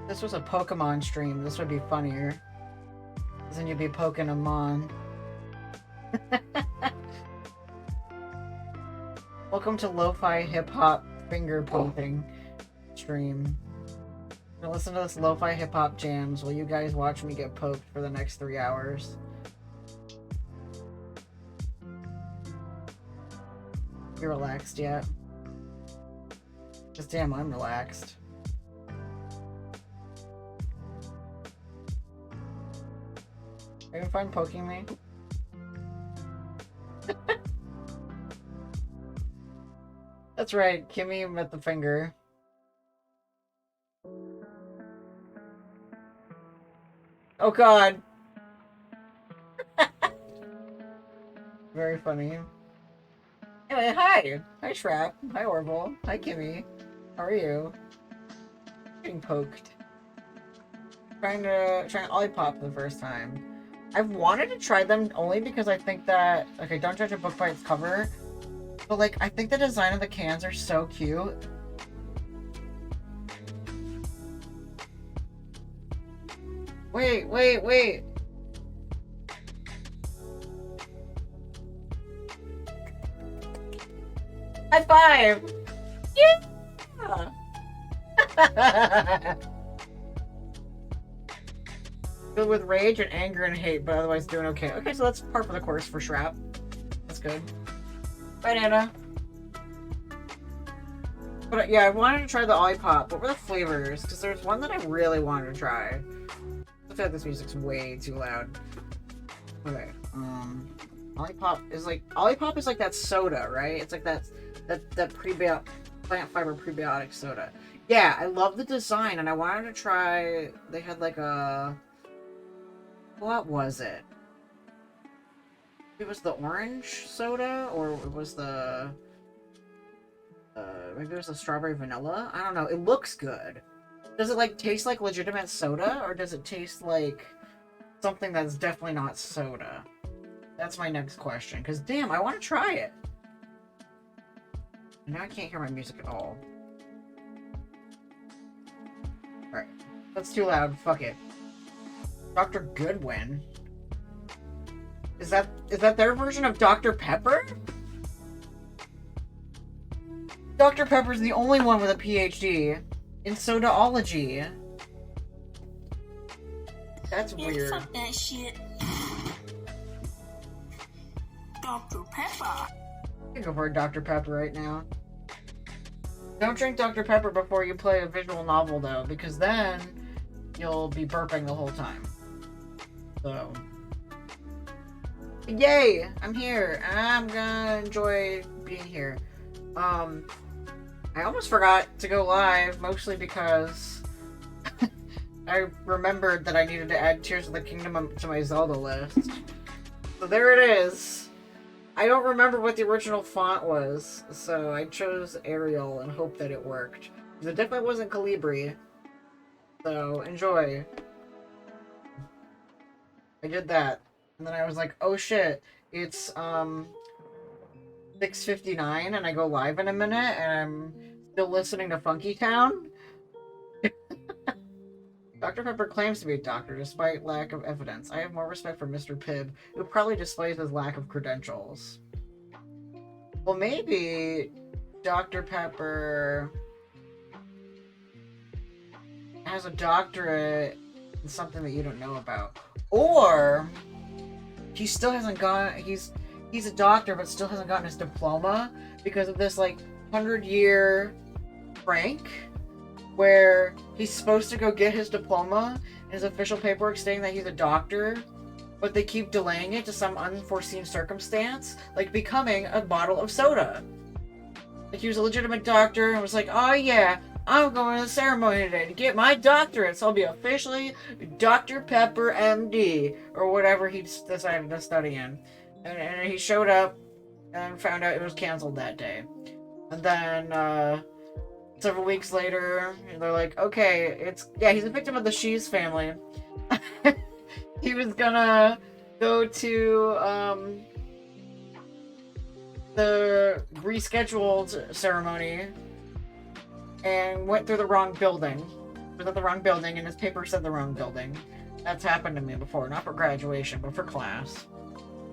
This was a Pokemon stream. This would be funnier. Because then you'd be poking them on. Welcome to Lo-Fi Hip-Hop Finger Pointing stream. Now listen to this Lo-Fi Hip-Hop jams while you guys watch me get poked for the next 3 hours. You relaxed yet? Just damn, I'm relaxed. Are you fine poking me? That's right, Kimmy met the finger. Oh god! Very funny. Anyway, hi! Hi Shrap. Hi Orville. Hi Kimmy. How are you? Getting poked. Trying Olipop for the first time. I've wanted to try them only because I think that, okay, don't judge a book by its cover, but like, I think the design of the cans are so cute. Wait. High five! Yeah! Filled with rage and anger and hate, but otherwise doing okay. Okay, so that's par for the course for Shrap. That's good. Bye, Nana. But yeah, I wanted to try the Olipop. What were the flavors? Because there's one that I really wanted to try. I feel like this music's way too loud. Okay, Olipop is like that soda, right? It's like that plant fiber prebiotic soda. Yeah, I love the design, and I wanted to try. They had like a, what was it? It was the orange soda, or it was the maybe it was the strawberry vanilla. I don't know. It looks good. Does it like taste like legitimate soda, or does it taste like something that's definitely not soda? That's my next question. Because damn, I want to try it. Now I can't hear my music at all. Alright. That's too loud. Fuck it. Dr. Goodwin? Is that their version of Dr. Pepper? Dr. Pepper's the only one with a PhD in sodaology. That's weird. Fuck that shit. Dr. Pepper. I can go for a Dr. Pepper right now. Don't drink Dr. Pepper before you play a visual novel, though, because then you'll be burping the whole time. So, yay! I'm here. I'm gonna enjoy being here. I almost forgot to go live, mostly because I remembered that I needed to add Tears of the Kingdom to my Zelda list. So there it is. I don't remember what the original font was, so I chose Arial and hoped that it worked. Because it definitely wasn't Calibri. So, enjoy. I did that. And then I was like, oh shit, it's 6:59 and I go live in a minute and I'm still listening to Funky Town. Dr. Pepper claims to be a doctor despite lack of evidence. I have more respect for Mr. Pibb, who probably displays his lack of credentials. Well, maybe Dr. Pepper has a doctorate in something that you don't know about. Or he still hasn't gotten, he's a doctor but still hasn't gotten his diploma because of this like 100-year prank where he's supposed to go get his diploma and his official paperwork stating that he's a doctor, but they keep delaying it to some unforeseen circumstance, like becoming a bottle of soda. Like he was a legitimate doctor and was like, oh yeah, I'm going to the ceremony today to get my doctorate, so I'll be officially Dr. Pepper MD, or whatever he decided to study in. And he showed up and found out it was canceled that day. And then, several weeks later, they're like, okay, he's a victim of the Shees family. He was gonna go to, the rescheduled ceremony and went through the wrong building. was at the wrong building and his paper said the wrong building. That's happened to me before, not for graduation, but for class.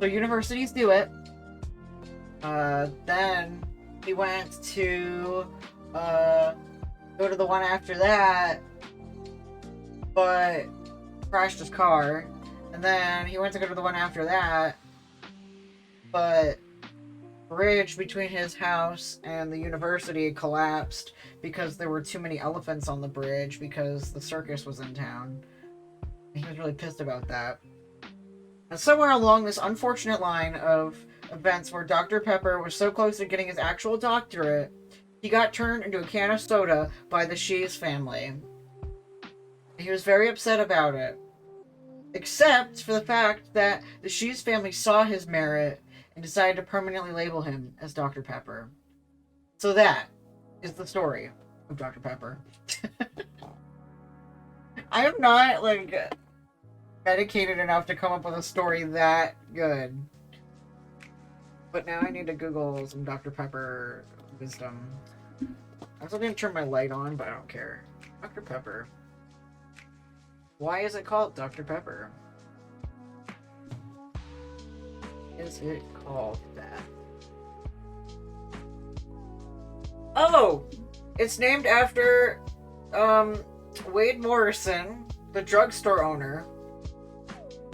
So universities do it. Then he went to go to the one after that, but crashed his car. And then he went to go to the one after that, but the bridge between his house and the university collapsed because there were too many elephants on the bridge because the circus was in town. He was really pissed about that. And somewhere along this unfortunate line of events where Dr. Pepper was so close to getting his actual doctorate, he got turned into a can of soda by the Shees family. He was very upset about it. Except for the fact that the Shees family saw his merit and decided to permanently label him as Dr. Pepper. So that is the story of Dr. Pepper. I am not, like, dedicated enough to come up with a story that good. But now I need to Google some Dr. Pepper wisdom. I also didn't turn my light on, but I don't care. Dr. Pepper. Why is it called Dr. Pepper? Is it called that? Oh! It's named after, Wade Morrison, the drugstore owner,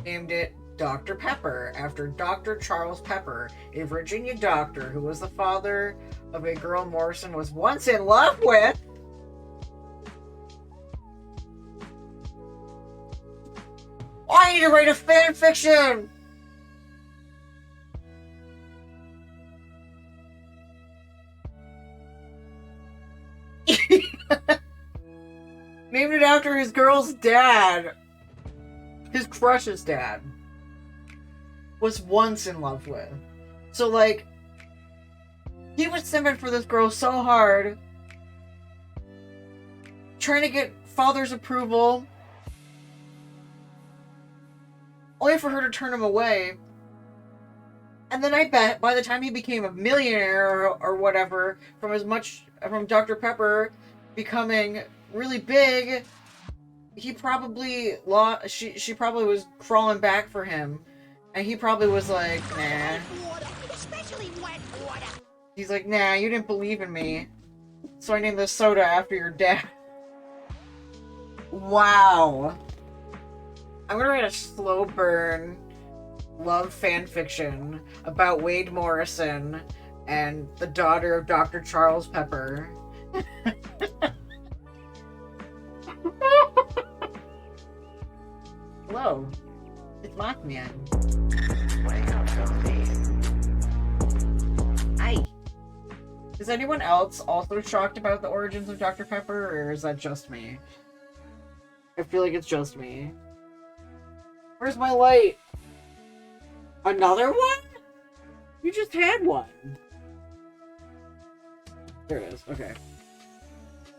named it Dr. Pepper after Dr. Charles Pepper, a Virginia doctor who was the father of a girl Morrison was once in love with. I need to write a fan fiction! Named it after his girl's dad. His crush's dad was once in love with. So, like, he was simping for this girl so hard, trying to get father's approval, only for her to turn him away. And then I bet by the time he became a millionaire or whatever, from Dr. Pepper becoming really big, he probably she probably was crawling back for him, and he probably was like, nah. He's like, nah, you didn't believe in me, so I named this soda after your dad. Wow. I'm gonna write a slow burn love fanfiction about Wade Morrison and the daughter of Dr. Charles Pepper. Hello, it's Mothman. Hi. Is anyone else also shocked about the origins of Dr. Pepper, or is that just me? I feel like it's just me. Where's my light? Another one? You just had one. There it is. Okay.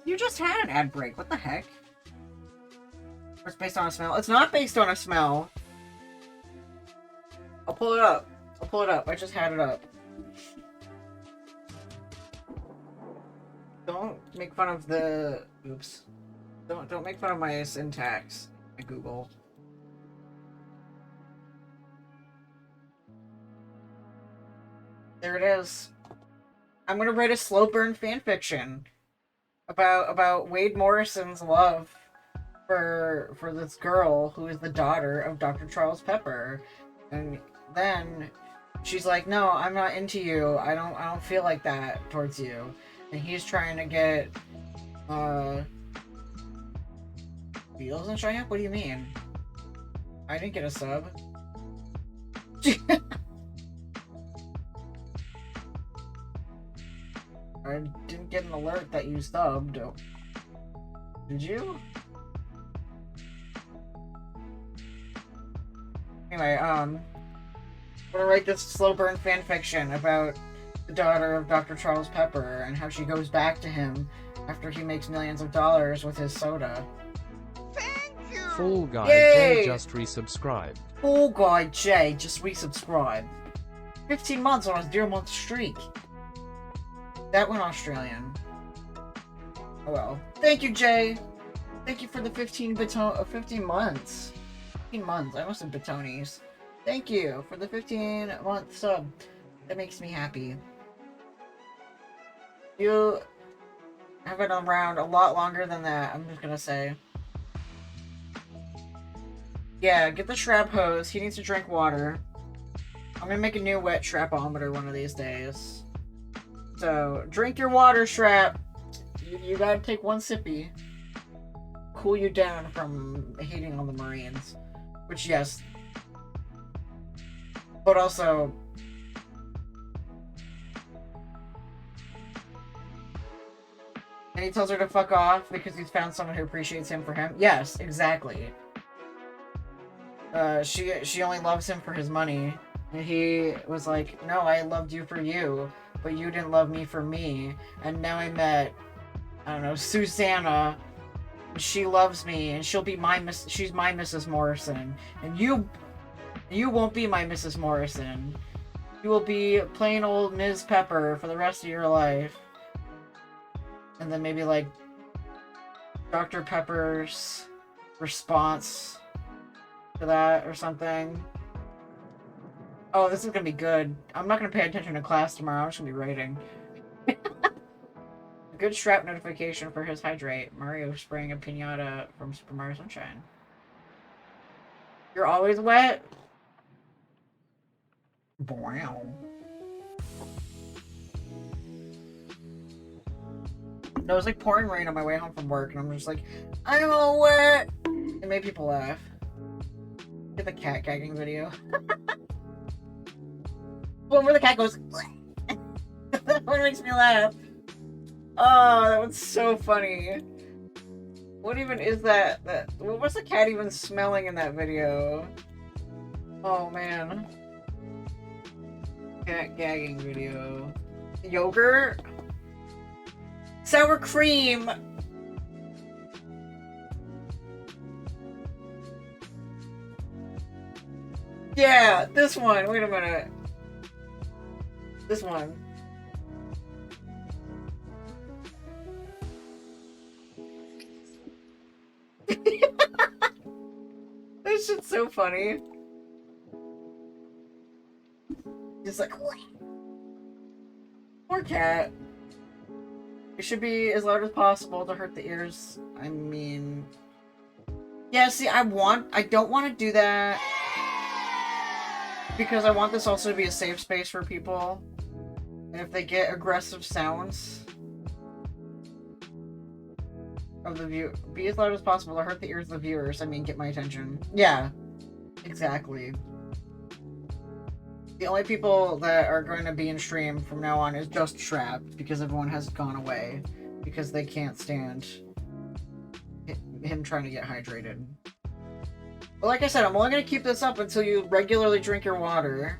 You just had an ad break. What the heck? It's based on a smell. It's not based on a smell. I'll pull it up. I'll pull it up. I just had it up. Don't make fun of the... Oops. Don't make fun of my syntax at Google. There it is. I'm gonna write a slow burn fanfiction about Wade Morrison's love for this girl who is the daughter of Dr. Charles Pepper, and then she's like, "No, I'm not into you. I don't feel like that towards you," and he's trying to get Beal doesn't show up? What do you mean? I didn't get a sub. I didn't get an alert that you subbed. Did you? Anyway, I'm gonna write this slow burn fanfiction about the daughter of Dr. Charles Pepper and how she goes back to him after he makes millions of dollars with his soda. Thank you. Fall Guy Yay! J just resubscribed. Fall Guy J just resubscribed. 15 months on a 0-month streak. That went Australian. Oh well. Thank you, Jay. Thank you for the 15 months. 15 months. I must have batonies. Thank you for the 15-month sub. That makes me happy. You have been around a lot longer than that, I'm just gonna say. Yeah, get the Shrap hose. He needs to drink water. I'm gonna make a new wet Shrapometer one of these days. So, drink your water, Shrap. You gotta take one sippy. Cool you down from hating on the Marines. Which, yes. But also... And he tells her to fuck off because he's found someone who appreciates him for him. Yes, exactly. She only loves him for his money. And he was like, no, I loved you for you, but you didn't love me for me. And now I met, I don't know, Susanna. She loves me, and she'll be she's my Mrs. Morrison. And you won't be my Mrs. Morrison. You will be plain old Ms. Pepper for the rest of your life. And then maybe, like, Dr. Pepper's response to that or something. Oh, this is gonna be good. I'm not gonna pay attention to class tomorrow. I'm just gonna be writing. A good Shrap notification for his hydrate. Mario spraying a piñata from Super Mario Sunshine. You're always wet? Wow. No, it was like pouring rain on my way home from work, and I'm just like, I'm all wet! It made people laugh. Get the cat gagging video. One where the cat goes, that one makes me laugh. Oh, that one's so funny. What even is that? What was the cat even smelling in that video? Oh man. Cat gagging video. Yogurt? Sour cream! Yeah, this one. Wait a minute. This one. This shit's so funny. Just like, what? Poor cat. It should be as loud as possible to hurt the ears. I mean... Yeah, see, I don't want to do that. Because I want this also to be a safe space for people. And if they get aggressive sounds of the view, be as loud as possible to hurt the ears of the viewers. I mean, get my attention. Yeah, exactly. The only people that are going to be in stream from now on is just Shrap, because everyone has gone away because they can't stand him trying to get hydrated. But like I said, I'm only going to keep this up until you regularly drink your water.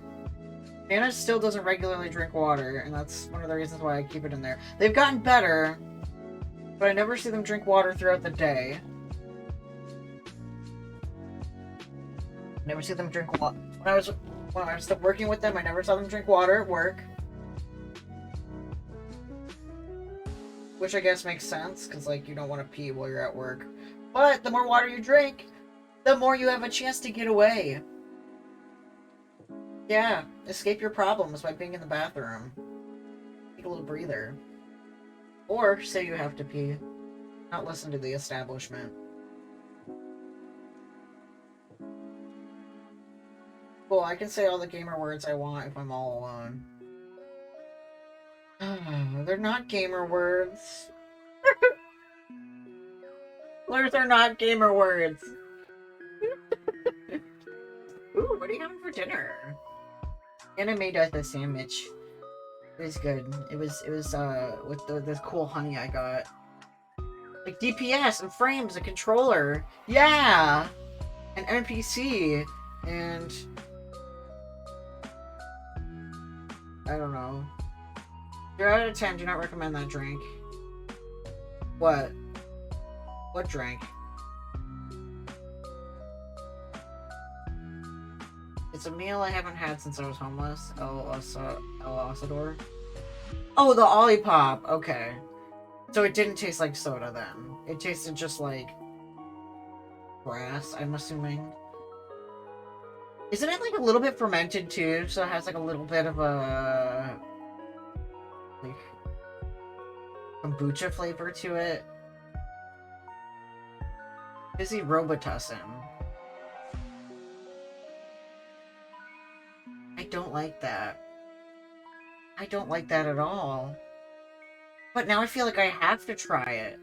Nana still doesn't regularly drink water, and that's one of the reasons why I keep it in there. They've gotten better, but I never see them drink water throughout the day. Never see them drink water. When I was still working with them, I never saw them drink water at work. Which I guess makes sense, because, like, you don't want to pee while you're at work. But the more water you drink, the more you have a chance to get away. Yeah, escape your problems by being in the bathroom. Take a little breather. Or say you have to pee. Not listen to the establishment. Cool, I can say all the gamer words I want if I'm all alone. They're not gamer words. Those are not gamer words. Ooh, what are you having for dinner? Anna made us a sandwich. It was good. It was with this cool honey I got. Like DPS and frames, a controller. Yeah! An NPC. And... I don't know. 0 out of 10, do not recommend that drink. What? What drink? It's a meal I haven't had since I was homeless. El Asador. Oh, the Olipop. Okay. So it didn't taste like soda then. It tasted just like grass, I'm assuming. Isn't it like a little bit fermented too? So it has like a little bit of a like kombucha flavor to it. Busy Robitussin. I don't like that. I don't like that at all. But now I feel like I have to try it.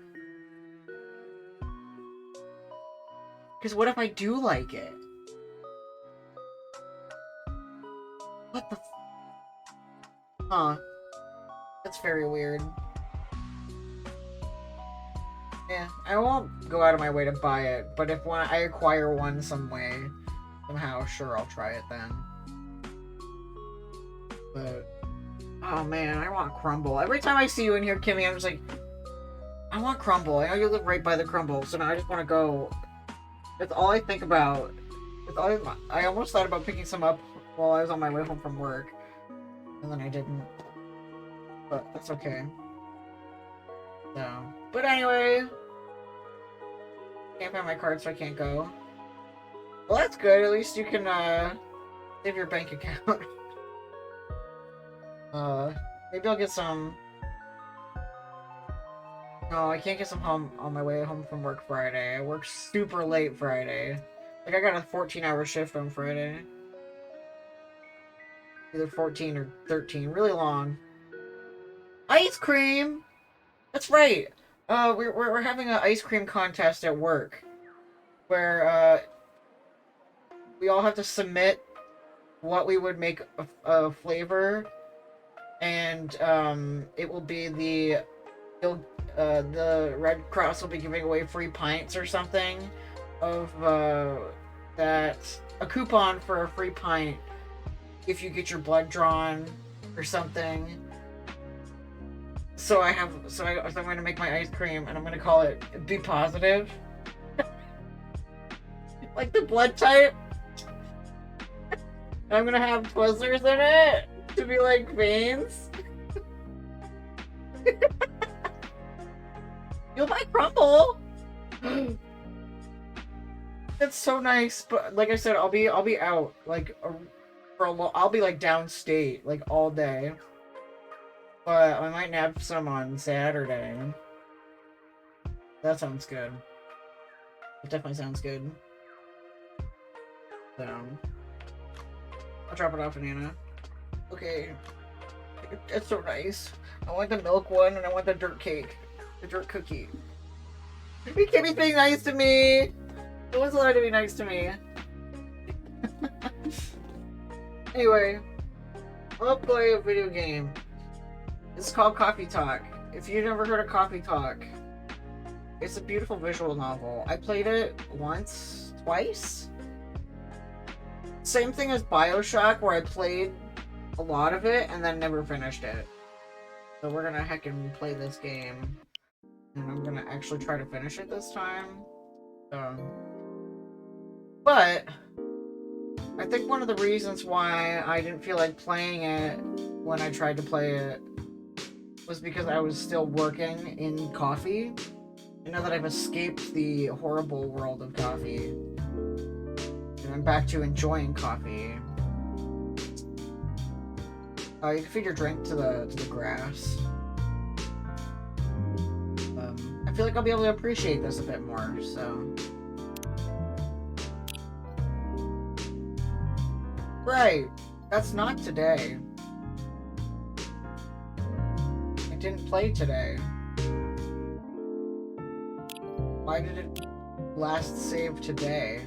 Because what if I do like it? What the Huh. That's very weird. Yeah, I won't go out of my way to buy it, but if I acquire one some way, somehow, sure, I'll try it then. But, oh man, I want crumble. Every time I see you in here, Kimmy, I'm just like, I want crumble. I know you live right by the crumble, so now I just want to go. That's all I think about. I almost thought about picking some up while I was on my way home from work, and then I didn't. But that's okay. So, but anyway, can't find my card, so I can't go. Well, that's good. At least you can save your bank account. Maybe I'll get some. No, I can't get some home on my way home from work Friday. I work super late Friday. Like, I got a 14-hour shift on Friday. Either 14 or 13. Really long. Ice cream! That's right! We're having an ice cream contest at work. Where, we all have to submit what we would make a flavor. And, it will be the Red Cross will be giving away free pints or something of a coupon for a free pint if you get your blood drawn or something. So I'm going to make my ice cream and I'm going to call it B positive. Like the blood type. And I'm going to have Twizzlers in it to be like veins. You'll buy crumble. It's so nice, but like I said, I'll be out like I'll be like downstate like all day. But I might nab some on Saturday. That sounds good. It definitely sounds good. So I'll drop it off to Nana. Okay. It's so nice. I want the milk one and I want the dirt cake. The dirt cookie. Kimmy's being nice to me. No one's allowed to be nice to me. Anyway, I'll play a video game. It's called Coffee Talk. If you've never heard of Coffee Talk, it's a beautiful visual novel. I played it once, twice. Same thing as BioShock, where I played a lot of it and then never finished it. So we're gonna heckin' play this game. And I'm gonna actually try to finish it this time. But I think one of the reasons why I didn't feel like playing it when I tried to play it was because I was still working in coffee. And now that I've escaped the horrible world of coffee, and I'm back to enjoying coffee. You can feed your drink to the grass. I feel like I'll be able to appreciate this a bit more, so. Right. That's not today. I didn't play today. Why did it last save today?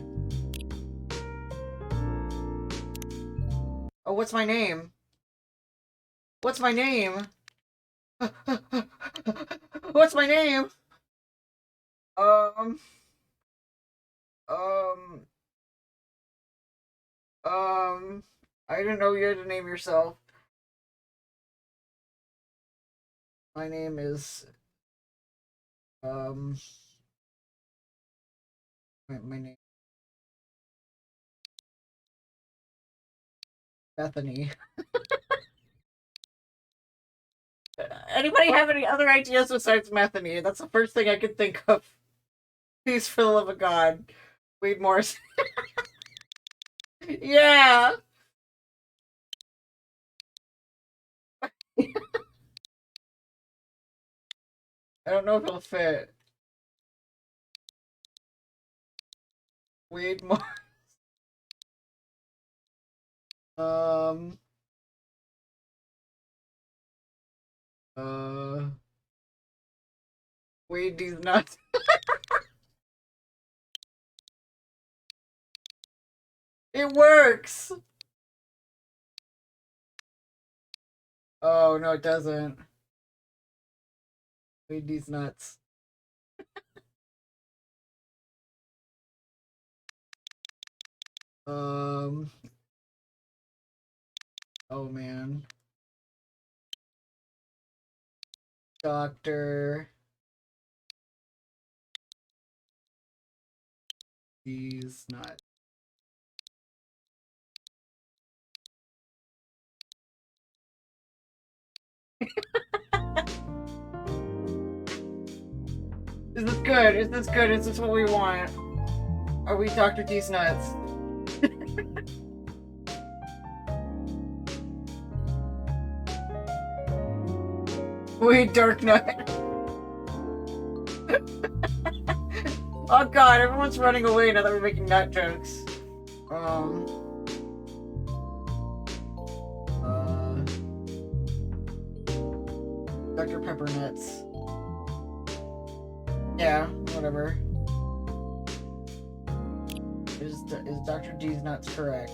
Oh, what's my name? What's my name? What's my name? Um, um, I didn't know you had to name yourself. My name is, my name, Bethany. Anybody have any other ideas besides Bethany? That's the first thing I could think of. Please, for the love of God. Wade Morris. Yeah! I don't know if it'll fit. Wade Morris. Um. Wade these nuts. It works! Oh, no, it doesn't. Wade these nuts. Um. Oh, man. Doctor. These nuts. Is this good? Is this good? Is this what we want? Are we Dr. D's nuts? Wait, Dark Nut. Oh god, everyone's running away now that we're making nut jokes. Dr. Pepper nuts. Yeah, whatever. Is Dr. D's nuts correct?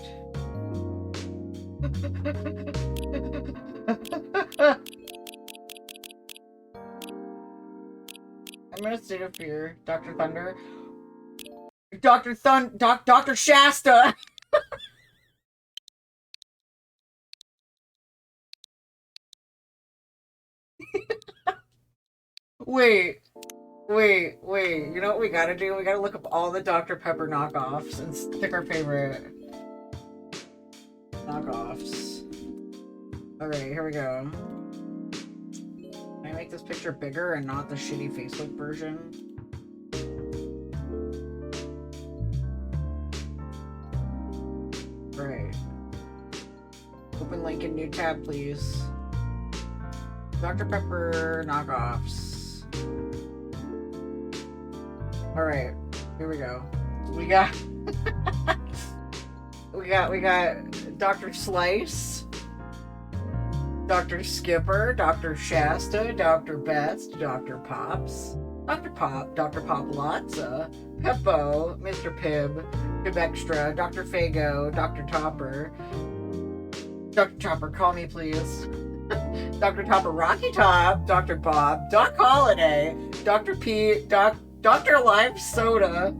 I'm in a state of fear. Dr. Thunder. Dr. Shasta! Wait. You know what we gotta do? We gotta look up all the Dr. Pepper knockoffs and pick our favorite knockoffs. Okay, here we go. Can I make this picture bigger and not the shitty Facebook version? Right. Open link in new tab, please. Dr. Pepper knockoffs. Alright, here we go. We got we got Dr. Slice, Dr. Skipper, Dr. Shasta, Dr. Best, Dr. Pops, Dr. Pop, Dr. Popalazza, Peppo, Mr. Pibb, Pibb Extra, Dr. Fago, Dr. Topper, Dr. Chopper, call me please. Dr. Topper, Rocky Top, Dr. Bob, Doc Holiday, Dr. P, Dr. Live Soda,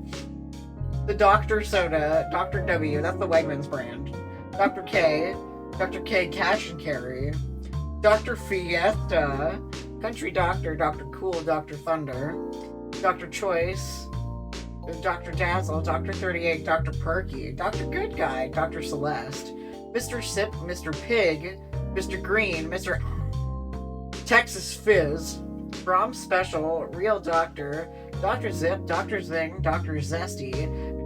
the Dr. Soda, Dr. W, that's the Wegmans brand, Dr. K Cash and Carry, Dr. Fiesta, Country Doctor, Dr. Cool, Dr. Thunder, Dr. Choice, Dr. Dazzle, Dr. 38, Dr. Perky, Dr. Good Guy, Dr. Celeste, Mr. Sip, Mr. Pig, Mr. Green, Mr. Texas Fizz, Brom Special, Real Doctor, Dr. Zip, Dr. Zing, Dr. Zesty,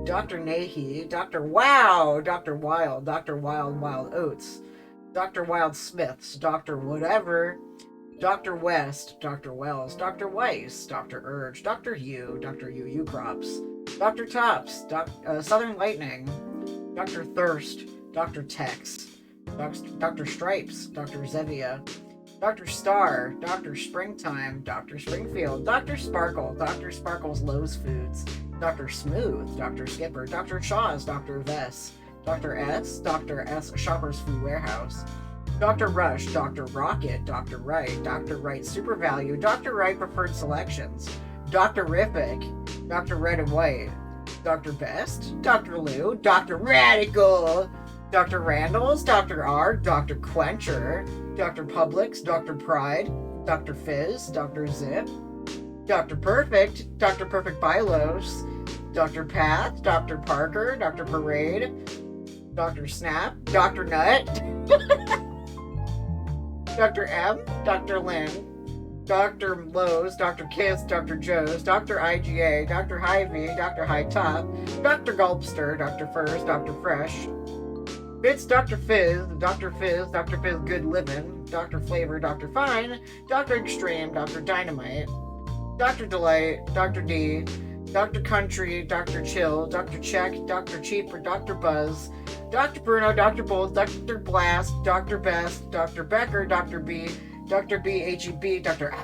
Dr. Nahi, Dr. Wow, Dr. Wild, Dr. Wild Wild Oats, Dr. Wild Smiths, Dr. Whatever, Dr. West, Dr. Wells, Dr. Weiss, Dr. Urge, Dr. Hugh, Dr. UU Crops, Dr. Tops, Southern Lightning, Dr. Thirst, Dr. Tex, Dr. Stripes, Dr. Zevia, Dr. Star, Dr. Springtime, Dr. Springfield, Dr. Sparkle, Dr. Sparkle's Lowe's Foods, Dr. Smooth, Dr. Skipper, Dr. Shaw's, Dr. Vess, Dr. S, Dr. S Shopper's Food Warehouse, Dr. Rush, Dr. Rocket, Dr. Wright Super Value, Dr. Wright Preferred Selections, Dr. Rippick, Dr. Red and White, Dr. Best, Dr. Lou, Dr. Radical, Dr. Randall's, Dr. R, Dr. Quencher, Dr. Publix, Dr. Pride, Dr. Fizz, Dr. Zip, Dr. Perfect, Dr. Perfect Bylos, Dr. Path, Dr. Parker, Dr. Parade, Dr. Snap, Dr. Nut, Dr. M, Dr. Lynn, Dr. Lowe's, Dr. Kiss, Dr. Joe's, Dr. IGA, Dr. Hy-Vee, Dr. High Top, Dr. Gulpster, Dr. Furs, Dr. Fresh, Fitz, Dr. Fizz, Dr. Fizz, Dr. Fizz Good Livin', Dr. Flavor, Dr. Fine, Dr. Extreme, Dr. Dynamite, Dr. Delight, Dr. D, Dr. Country, Dr. Chill, Dr. Check, Dr. Cheaper, Dr. Buzz, Dr. Bruno, Dr. Bold, Dr. Blast, Dr. Best, Dr. Becker, Dr. B, Dr. B, H-E-B, Dr.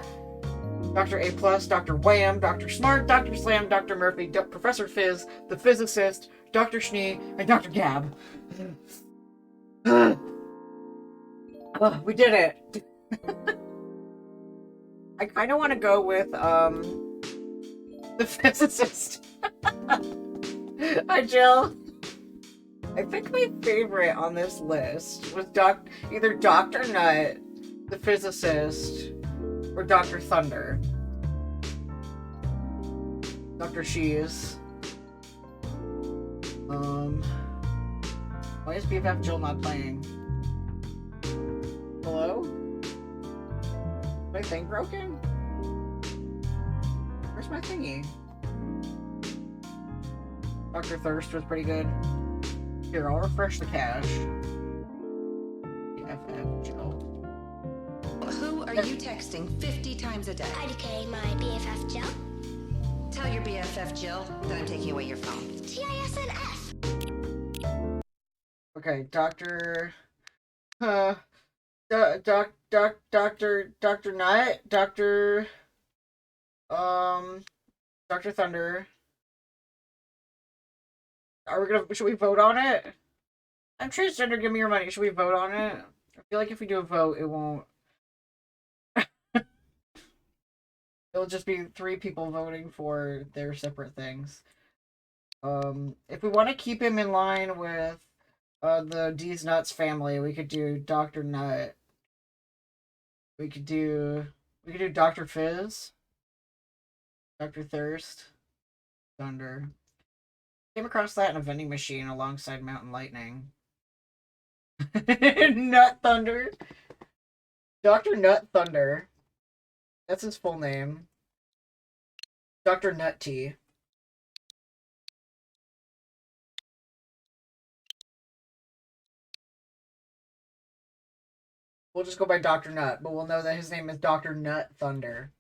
Dr. A+, Dr. Wham, Dr. Smart, Dr. Slam, Dr. Murphy, Professor Fizz, the Physicist, Dr. Schnee, and Dr. Gab. We did it. I kind of want to go with, the Physicist. Hi, Jill. I think my favorite on this list was either Dr. Nut, the Physicist, or Dr. Thunder. Dr. Shees. Why is BFF Jill not playing? Hello? Is my thing broken? Where's my thingy? Dr. Thirst was pretty good. Here, I'll refresh the cache. BFF Jill. Who are you texting 50 times a day? IDK, my BFF Jill. Tell your BFF Jill that I'm taking away your phone. TISNF. Okay, Dr. Dr. Nut, Dr. Thunder. Should we vote on it? I'm transgender, give me your money. Should we vote on it? I feel like if we do a vote, it won't. It'll just be 3 people voting for their separate things. If we want to keep him in line with the D's Nuts family, we could do Dr. Nut. We could do Dr. Fizz, Dr. Thirst, Thunder. Came across that in a vending machine alongside Mountain Lightning. Nut Thunder. Dr. Nut Thunder. That's his full name. Dr. Nut Tea. We'll just go by Dr. Nut, but we'll know that his name is Dr. Nut Thunder.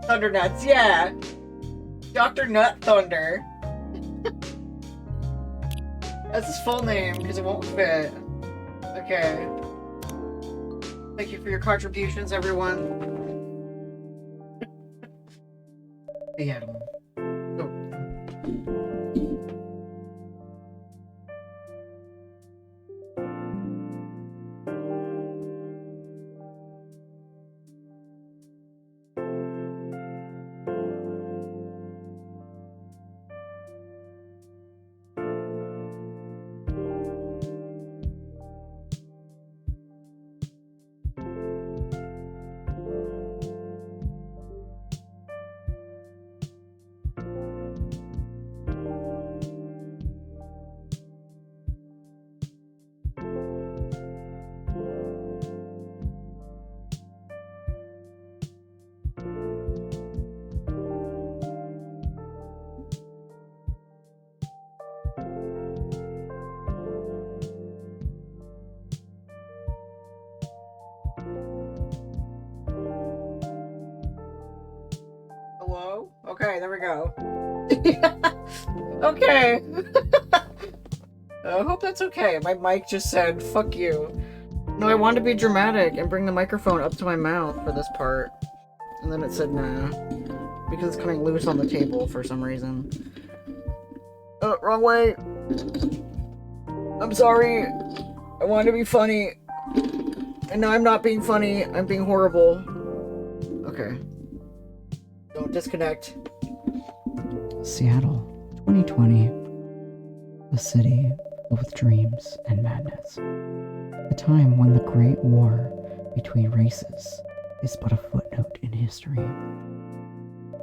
Thunder Nuts, yeah! Dr. Nut Thunder. That's his full name, because it won't fit. Okay. Thank you for your contributions, everyone. Yeah. Hello? Okay, there we go. Okay. I hope that's okay. My mic just said, fuck you. No, I wanted to be dramatic and bring the microphone up to my mouth for this part. And then it said nah. Because it's coming loose on the table for some reason. Oh, wrong way. I'm sorry. I wanted to be funny. And now I'm not being funny. I'm being horrible. Okay. Don't disconnect. Seattle, 2020. A city filled with dreams and madness. A time when the Great War between races is but a footnote in history.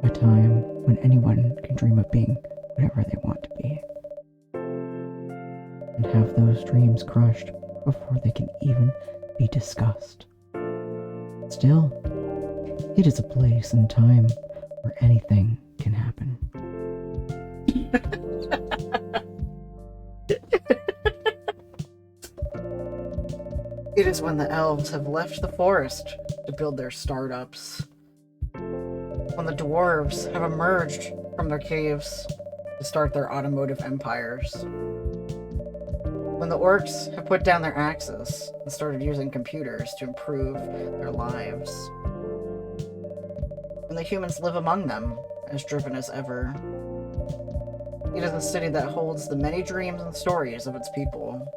A time when anyone can dream of being whatever they want to be. And have those dreams crushed before they can even be discussed. Still, it is a place and time where anything can happen. It is when the elves have left the forest to build their startups. When the dwarves have emerged from their caves to start their automotive empires. When the orcs have put down their axes and started using computers to improve their lives. When the humans live among them, as driven as ever. It is a city that holds the many dreams and stories of its people.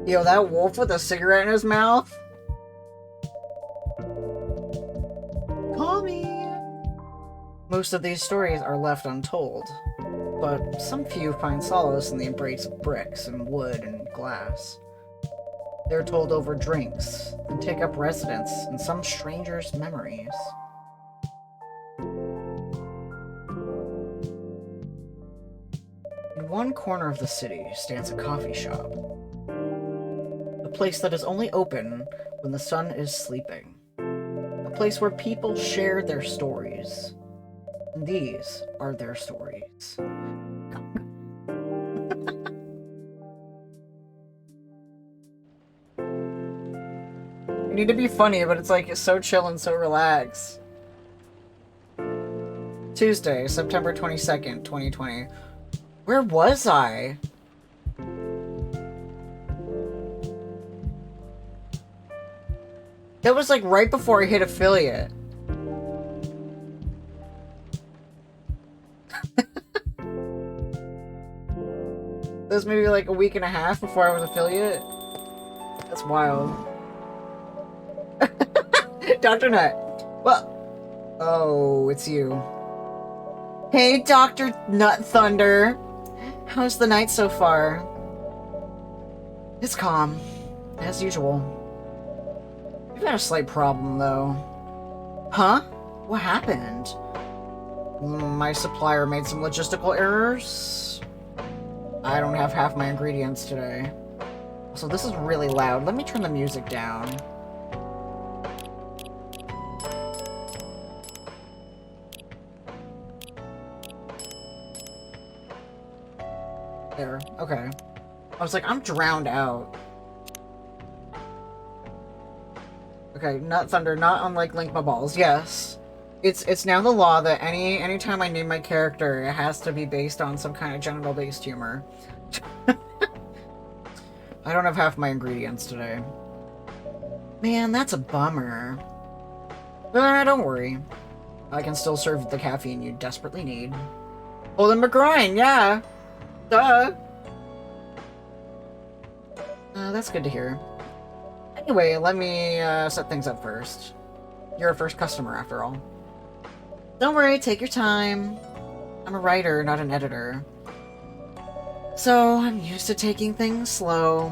Yo, that wolf with a cigarette in his mouth? Call me! Most of these stories are left untold, but some few find solace in the embrace of bricks and wood and glass. They're told over drinks and take up residence in some stranger's memories. In one corner of the city stands a coffee shop. A place that is only open when the sun is sleeping. A place where people share their stories. And these are their stories. You need to be funny, but it's like it's so chill and so relaxed. Tuesday, September 22nd, 2020. Where was I? That was like right before I hit affiliate. That was maybe like a week and a half before I was affiliate. That's wild. Dr. Nut. Well, oh, it's you. Hey, Dr. Nut Thunder. How's the night so far? It's calm, as usual. We've got a slight problem, though. Huh? What happened? My supplier made some logistical errors. I don't have half my ingredients today. So this is really loud. Let me turn the music down. There. Okay. I was like, I'm drowned out. Okay, Nut Thunder, not unlike Link My Balls. Yes. It's now the law that anytime I name my character, it has to be based on some kind of genital-based humor. I don't have half my ingredients today. Man, that's a bummer. But don't worry. I can still serve the caffeine you desperately need. Holden McGrind, yeah! Duh! That's good to hear. Anyway, let me set things up first. You're a first customer, after all. Don't worry, take your time. I'm a writer, not an editor. So, I'm used to taking things slow.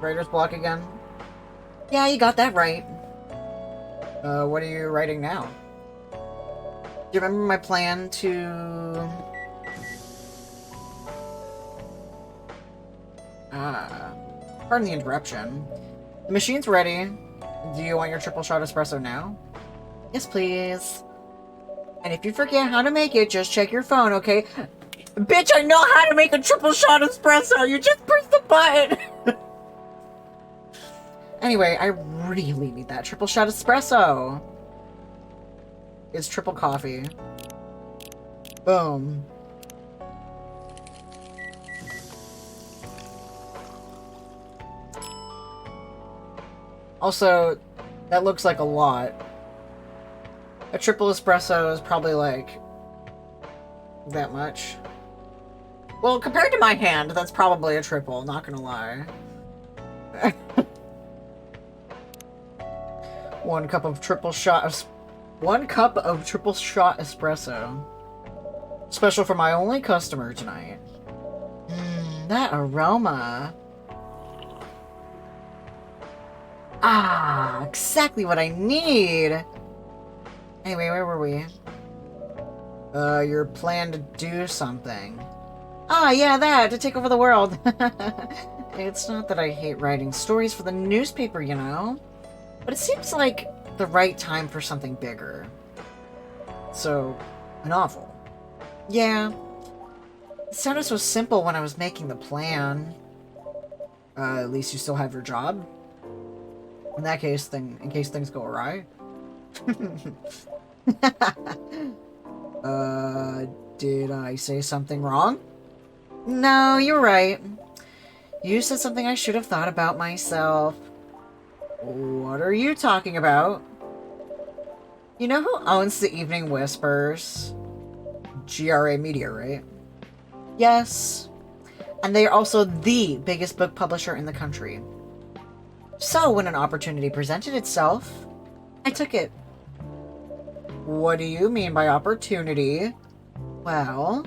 Writer's block again? Yeah, you got that right. What are you writing now? Do you remember my plan to... pardon the interruption. The machine's ready. Do you want your triple shot espresso now? Yes, please. And if you forget how to make it, just check your phone, okay? Bitch, I know how to make a triple shot espresso! You just press the button! Anyway, I really need that triple shot espresso. It's triple coffee. Boom. Also, that looks like a lot. A triple espresso is probably like that much. Well, compared to my hand, that's probably a triple, not gonna lie. 1 cup of triple shot 1 cup of triple shot espresso. Special for my only customer tonight. That aroma. Ah, exactly what I need. Anyway, where were we? Your plan to do something. Ah, yeah, that, to take over the world. it's not that I hate writing stories for the newspaper, you know? But it seems like the right time for something bigger. So, a novel. Yeah. It sounded so simple when I was making the plan. At least you still have your job. In that case, in case things go awry. Did I say something wrong? No, you're right. You said something I should have thought about myself. What are you talking about? You know who owns the Evening Whispers? GRA Media, right? Yes. And they are also the biggest book publisher in the country. So, when an opportunity presented itself, I took it. What do you mean by opportunity? Well,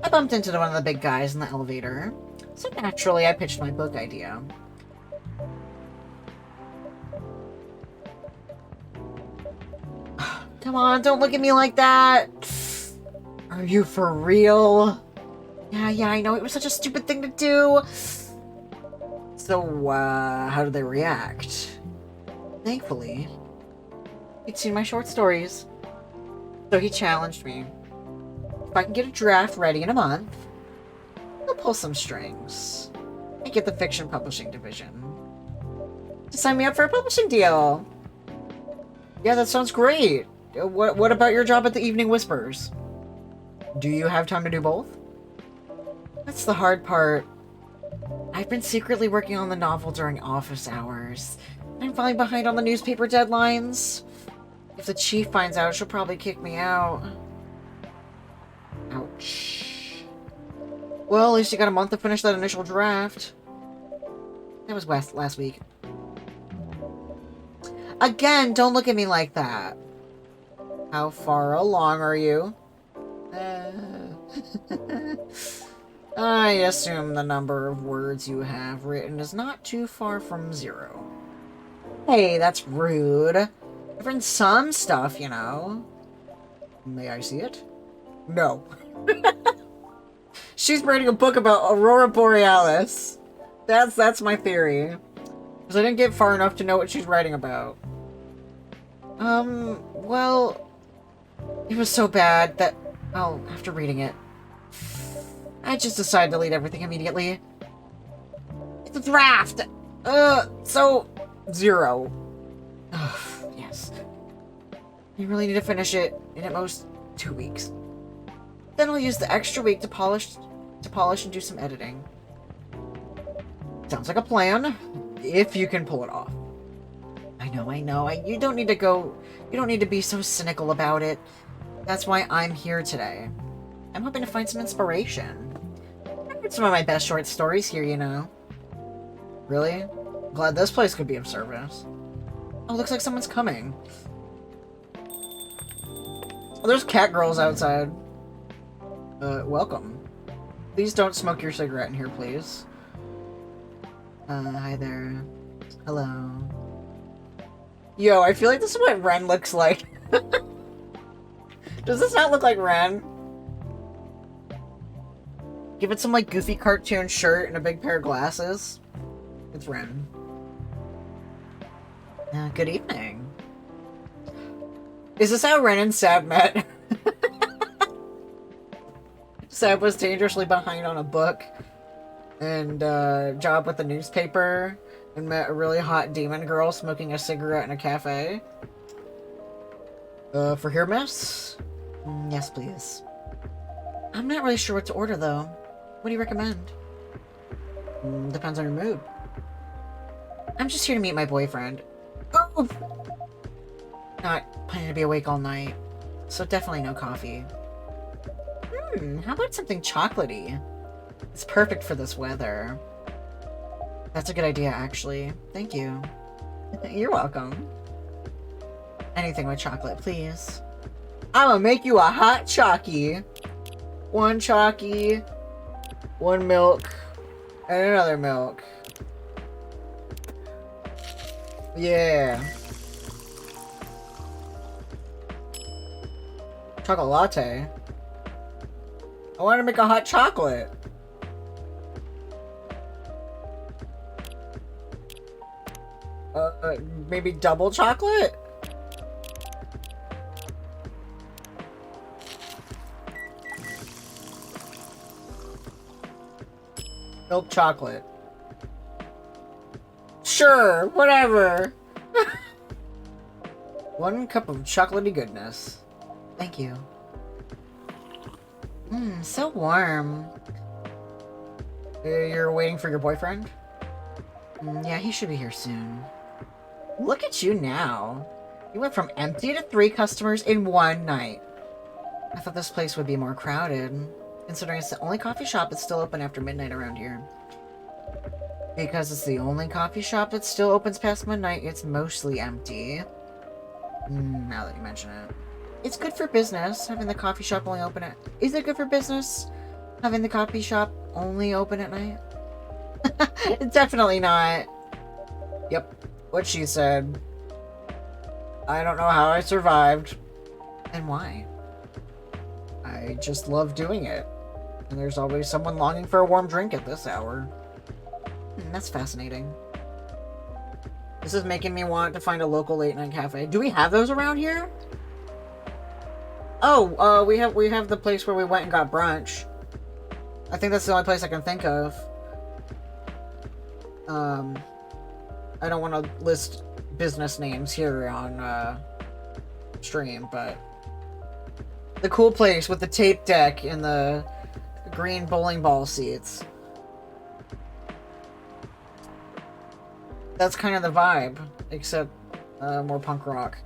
I bumped into one of the big guys in the elevator, so naturally I pitched my book idea. Come on, don't look at me like that! Are you for real? Yeah, I know, it was such a stupid thing to do! So, how did they react? Thankfully, he'd seen my short stories. So he challenged me. If I can get a draft ready in a month, he'll pull some strings and get the fiction publishing division to sign me up for a publishing deal. Yeah, that sounds great. What about your job at the Evening Whispers? Do you have time to do both? That's the hard part. I've been secretly working on the novel during office hours. I'm falling behind on the newspaper deadlines. If the chief finds out, she'll probably kick me out. Ouch. Well, at least you got a month to finish that initial draft. That was last week. Again, don't look at me like that. How far along are you? I assume the number of words you have written is not too far from 0. Hey, that's rude. I've written some stuff, you know. May I see it? No. She's writing a book about Aurora Borealis. That's my theory. Because I didn't get far enough to know what she's writing about. Well, it was so bad that, after reading it, I just decided to delete everything immediately. It's a draft! So 0. Ugh, yes. I really need to finish it in at most 2 weeks. Then I'll use the extra week to polish and do some editing. Sounds like a plan, if you can pull it off. I know. You don't need to be so cynical about it. That's why I'm here today. I'm hoping to find some inspiration. I read some of my best short stories here, you know. Really? Glad this place could be of service. Oh, looks like someone's coming. Oh, there's cat girls outside. Welcome. Please don't smoke your cigarette in here, please. Hi there. Hello. Yo, I feel like this is what Ren looks like. Does this not look like Ren? Give it some, like, goofy cartoon shirt and a big pair of glasses. It's Ren. Good evening. Is this how Ren and Sab met? Sab was dangerously behind on a book and job with the newspaper and met a really hot demon girl smoking a cigarette in a cafe. For here, miss? Yes, please. I'm not really sure what to order, though. What do you recommend? Depends on your mood. I'm just here to meet my boyfriend. Oh! Not planning to be awake all night, so definitely no coffee. How about something chocolatey? It's perfect for this weather. That's a good idea, actually. Thank you. You're welcome. Anything with chocolate, please. I'm gonna make you a hot chalky. 1 chalky, 1 milk, and another milk. Yeah. Chocolate latte. I want to make a hot chocolate. maybe double chocolate? Milk chocolate. Sure, whatever. 1 cup of chocolatey goodness. Thank you. Mmm, so warm. You're waiting for your boyfriend? Yeah, he should be here soon. Look at you now. You went from empty to 3 customers in 1 night. I thought this place would be more crowded, considering it's the only coffee shop that's still open after midnight around here. Because it's the only coffee shop that still opens past midnight, it's mostly empty. Now that you mention it. It's good for business, having the coffee shop only open at... Is it good for business, having the coffee shop only open at night? Definitely not. Yep, what she said. I don't know how I survived. And why? I just love doing it. And there's always someone longing for a warm drink at this hour. That's fascinating. This is making me want to find a local late-night cafe. Do we have those around here? Oh, we have the place where we went and got brunch. I think that's the only place I can think of. I don't want to list business names here on stream, but the cool place with the tape deck and the green bowling ball seats. That's kind of the vibe, except more punk rock.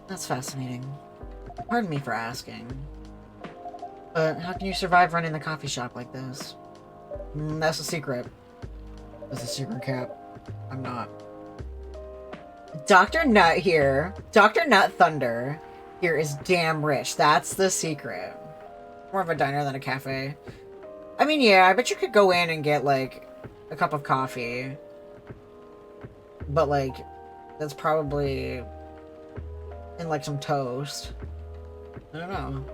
That's fascinating. Pardon me for asking. But how can you survive running the coffee shop like this? That's a secret. That's a secret, Cap. I'm not. Dr. Nut here. Dr. Nut Thunder here is damn rich. That's the secret. More of a diner than a cafe. I mean, yeah, I bet you could go in and get, like, a cup of coffee. But, like, that's probably in, like, some toast. I don't know.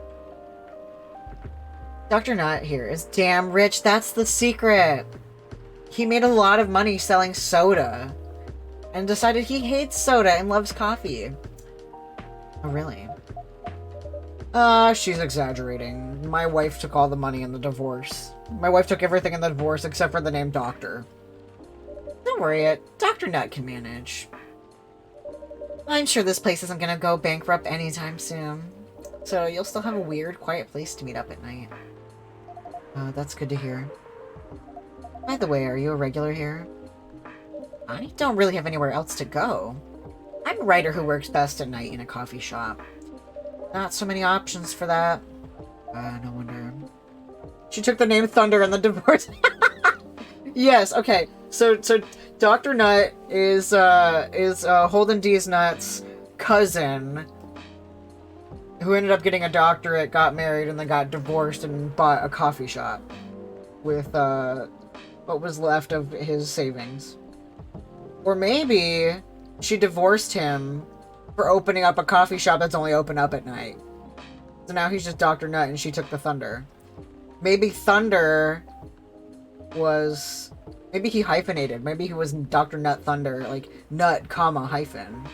Dr. Nut here is damn rich. That's the secret. He made a lot of money selling soda. And decided he hates soda and loves coffee. Oh, really? She's exaggerating. My wife took all the money in the divorce. My wife took everything in the divorce except for the name Doctor. Don't worry, Dr. Nut can manage. I'm sure this place isn't gonna go bankrupt anytime soon. So you'll still have a weird, quiet place to meet up at night. That's good to hear. By the way, are you a regular here? I don't really have anywhere else to go. I'm a writer who works best at night in a coffee shop. Not so many options for that. No wonder. She took the name Thunder in the divorce. Yes, okay. So Dr. Nut is Holden D's Nut's cousin, who ended up getting a doctorate, got married, and then got divorced and bought a coffee shop with what was left of his savings. Or maybe she divorced him for opening up a coffee shop that's only open up at night. So now he's just Dr. Nut and she took the Thunder. Maybe Thunder was... Maybe he hyphenated. Maybe he was Dr. Nut Thunder, like nut, comma, hyphen.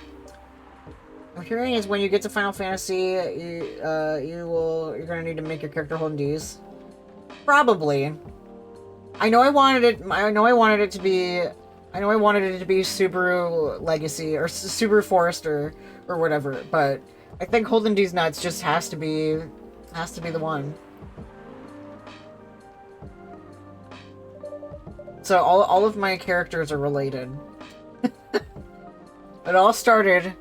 I'm hearing is when you get to Final Fantasy, you're gonna need to make your character Holden D's. Probably. I know I wanted it to be Subaru Legacy or Subaru Forester or whatever, but I think Holden D's Nuts just has to be the one. So all of my characters are related. It all started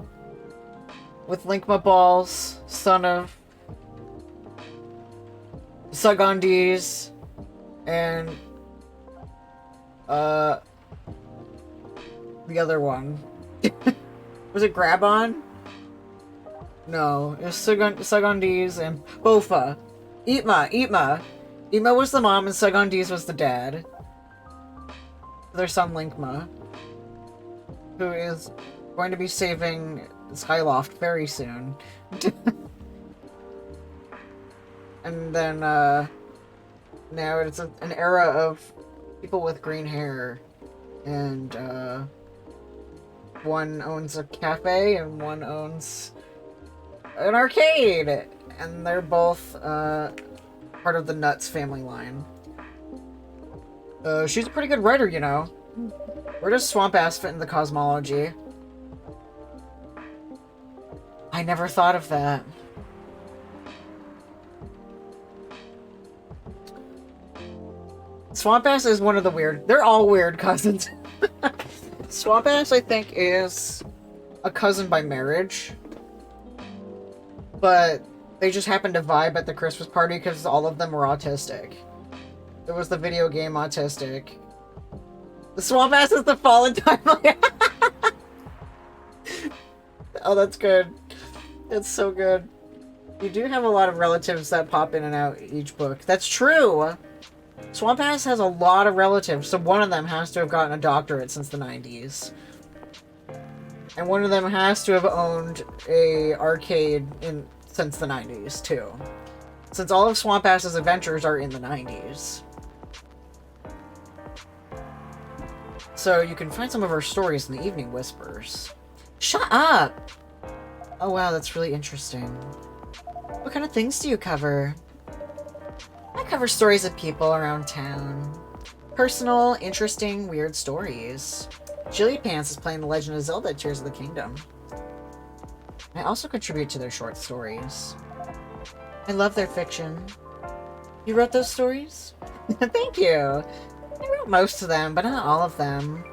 with Linkma Balls, son of Sagondis, and the other one. Was it Grabon? No, it was Sagondis and Bofa. Eatma. Eatma was the mom and Sagondis was the dad. Their son Linkma, who is going to be saving Skyloft very soon. And then, now it's an era of people with green hair, and, One owns a cafe and one owns an arcade, and they're both part of the Nuts family line. She's a pretty good writer, you know. Where does Swamp Ass fit in the cosmology? I never thought of that. Swamp Ass is one of the weird... They're all weird cousins. Swamp Ass, I think, is a cousin by marriage. But they just happened to vibe at the Christmas party because all of them were autistic. It was the video game autistic. The Swamp Ass is the fallen timeline. Oh, that's good. That's so good. You do have a lot of relatives that pop in and out each book. That's true! Swamp Ass has a lot of relatives, so one of them has to have gotten a doctorate since the 90s. And one of them has to have owned a arcade since the 90s, too. Since all of Swamp Ass's adventures are in the 90s. So you can find some of her stories in the Evening Whispers. Shut up! Oh wow, that's really interesting. What kind of things do you cover? I cover stories of people around town. Personal, interesting, weird stories. Jilly Pants is playing The Legend of Zelda Tears of the Kingdom. I also contribute to their short stories. I love their fiction. You wrote those stories? Thank you! I wrote most of them, but not all of them.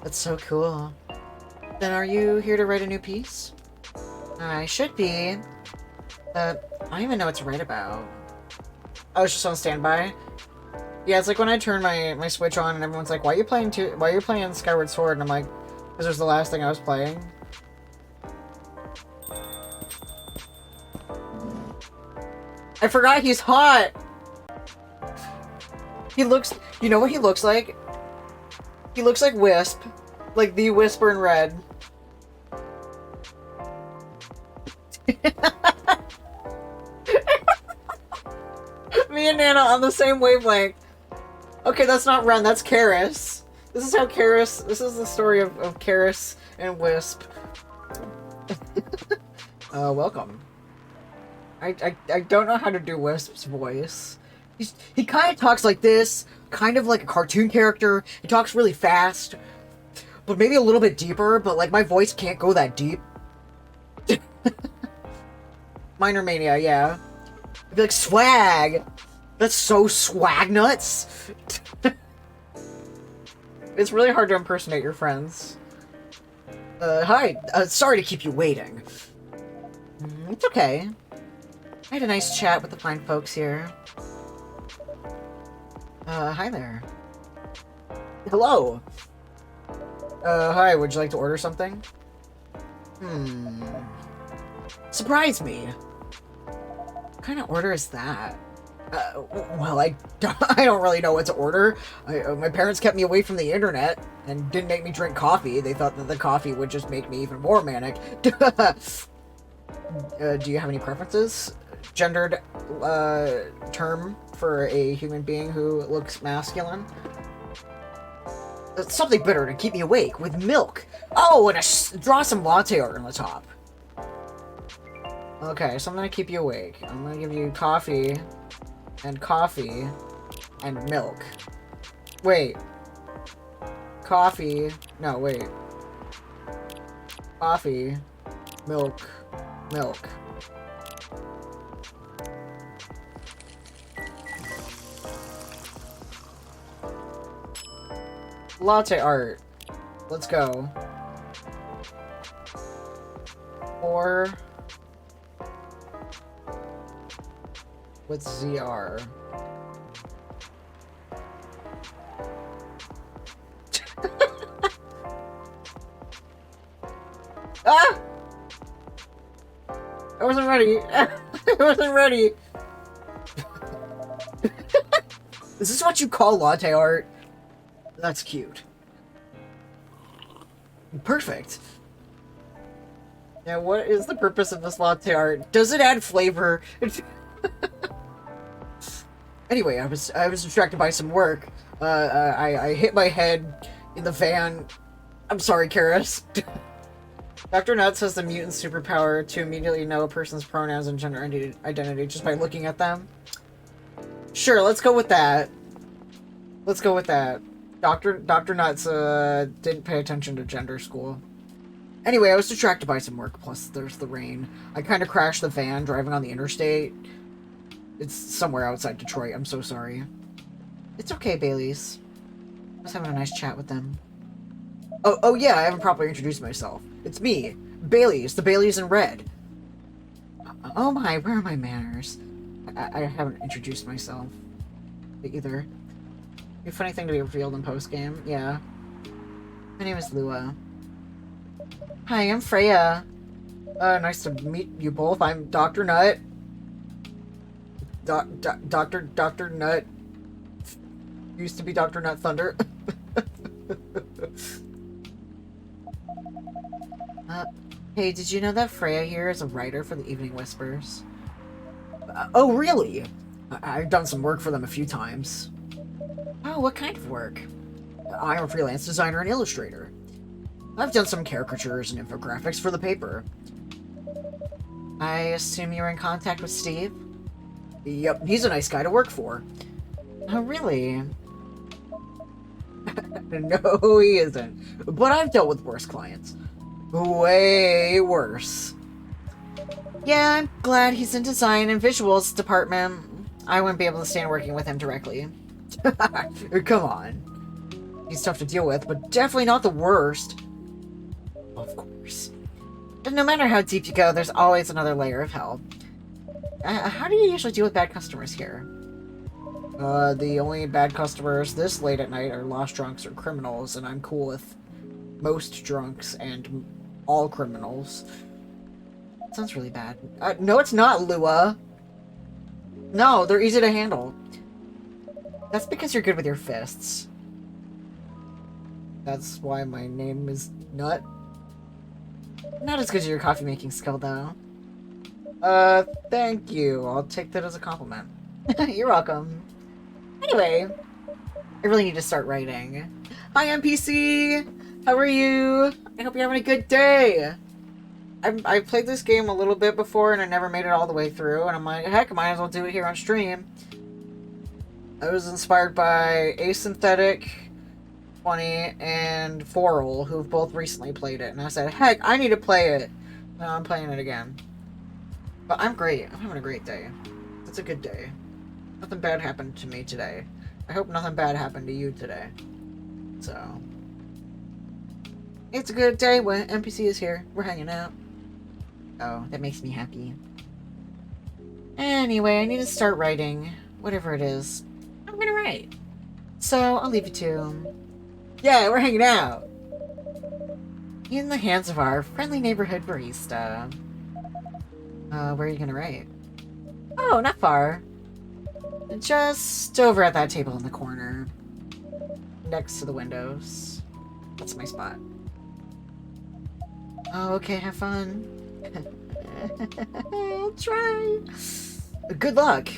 That's so cool. Then are you here to write a new piece? I should be. But I don't even know what to write about. I was just on standby. Yeah, it's like when I turn my Switch on and everyone's like, why are you playing Skyward Sword? And I'm like, because it was the last thing I was playing. I forgot he's hot! He looks... You know what he looks like? He looks like Wisp. Like the Whisper in Red. Me and Nana on the same wavelength. Okay, that's not Ren, that's Karis. This is how Karis... This is the story of Karis and Wisp. Welcome. I don't know how to do Wisp's voice. He kind of talks like this, kind of like a cartoon character. He talks really fast, but maybe a little bit deeper, but like my voice can't go that deep. Minor Mania, yeah. I'd be like, swag! That's so swag nuts! It's really hard to impersonate your friends. Hi, sorry to keep you waiting. It's okay. I had a nice chat with the fine folks here. Hi there. Hello! Hi, would you like to order something? Surprise me! What kind of order is that? Well, I don't really know what to order. My parents kept me away from the internet and didn't make me drink coffee. They thought that the coffee would just make me even more manic. Do you have any preferences? Gendered term for a human being who looks masculine? Something bitter to keep me awake with milk. Oh, and draw some latte art on the top. Okay, so I'm gonna keep you awake. I'm gonna give you coffee and milk. Wait. Coffee. No, wait. Coffee. Milk. Latte art. Let's go. Or with ZR. Ah! I wasn't ready. I wasn't ready. Is this what you call latte art? That's cute. Perfect. Now, what is the purpose of this latte art? Does it add flavor? Anyway, I was distracted by some work. I hit my head in the van. I'm sorry, Karis. Dr. Nuts has the mutant superpower to immediately know a person's pronouns and gender identity just by looking at them. Sure, let's go with that. Let's go with that. Dr. Nuts didn't pay attention to gender school. Anyway, I was distracted by some work, plus there's the rain. I kind of crashed the van driving on the interstate. It's somewhere outside Detroit, I'm so sorry. It's okay, Bailey's. I was having a nice chat with them. Oh yeah, I haven't properly introduced myself. It's me, Bailey's, the Bailey's in red. Oh my, where are my manners? I haven't introduced myself either. A funny thing to be revealed in post-game, yeah. My name is Lua. Hi, I'm Freya. Nice to meet you both. I'm Dr. Nut. Dr. Nut. Used to be Dr. Nut Thunder. Hey, did you know that Freya here is a writer for the Evening Whispers? Oh, really? I've done some work for them a few times. Oh, what kind of work? I'm a freelance designer and illustrator. I've done some caricatures and infographics for the paper. I assume you're in contact with Steve? Yep, he's a nice guy to work for. Oh, really? No, he isn't. But I've dealt with worse clients. Way worse. Yeah, I'm glad he's in design and visuals department. I wouldn't be able to stand working with him directly. Come on. He's tough to deal with, but definitely not the worst. Of course. And no matter how deep you go, there's always another layer of hell. How do you usually deal with bad customers here? The only bad customers this late at night are lost drunks or criminals, and I'm cool with most drunks and all criminals. Sounds really bad. No, it's not, Lua. No, they're easy to handle. That's because you're good with your fists. That's why my name is Nut. Not as good as your coffee making skill, though. Thank you. I'll take that as a compliment. You're welcome. Anyway, I really need to start writing. Hi, NPC! How are you? I hope you're having a good day! I've played this game a little bit before and I never made it all the way through, and I'm like, heck, I might as well do it here on stream. I was inspired by Asynthetic 20 and Foral, who've both recently played it, and I said, heck, I need to play it. Now I'm playing it again. But I'm great. I'm having a great day. It's a good day. Nothing bad happened to me today. I hope nothing bad happened to you today. So, it's a good day when NPC is here. We're hanging out. Oh, that makes me happy. Anyway, I need to start writing. Whatever it is, I'm gonna write. So, I'll leave you to... Yeah, we're hanging out! In the hands of our friendly neighborhood barista. Where are you gonna write? Oh, not far. Just over at that table in the corner. Next to the windows. That's my spot. Oh, okay, have fun. I'll try. Good luck.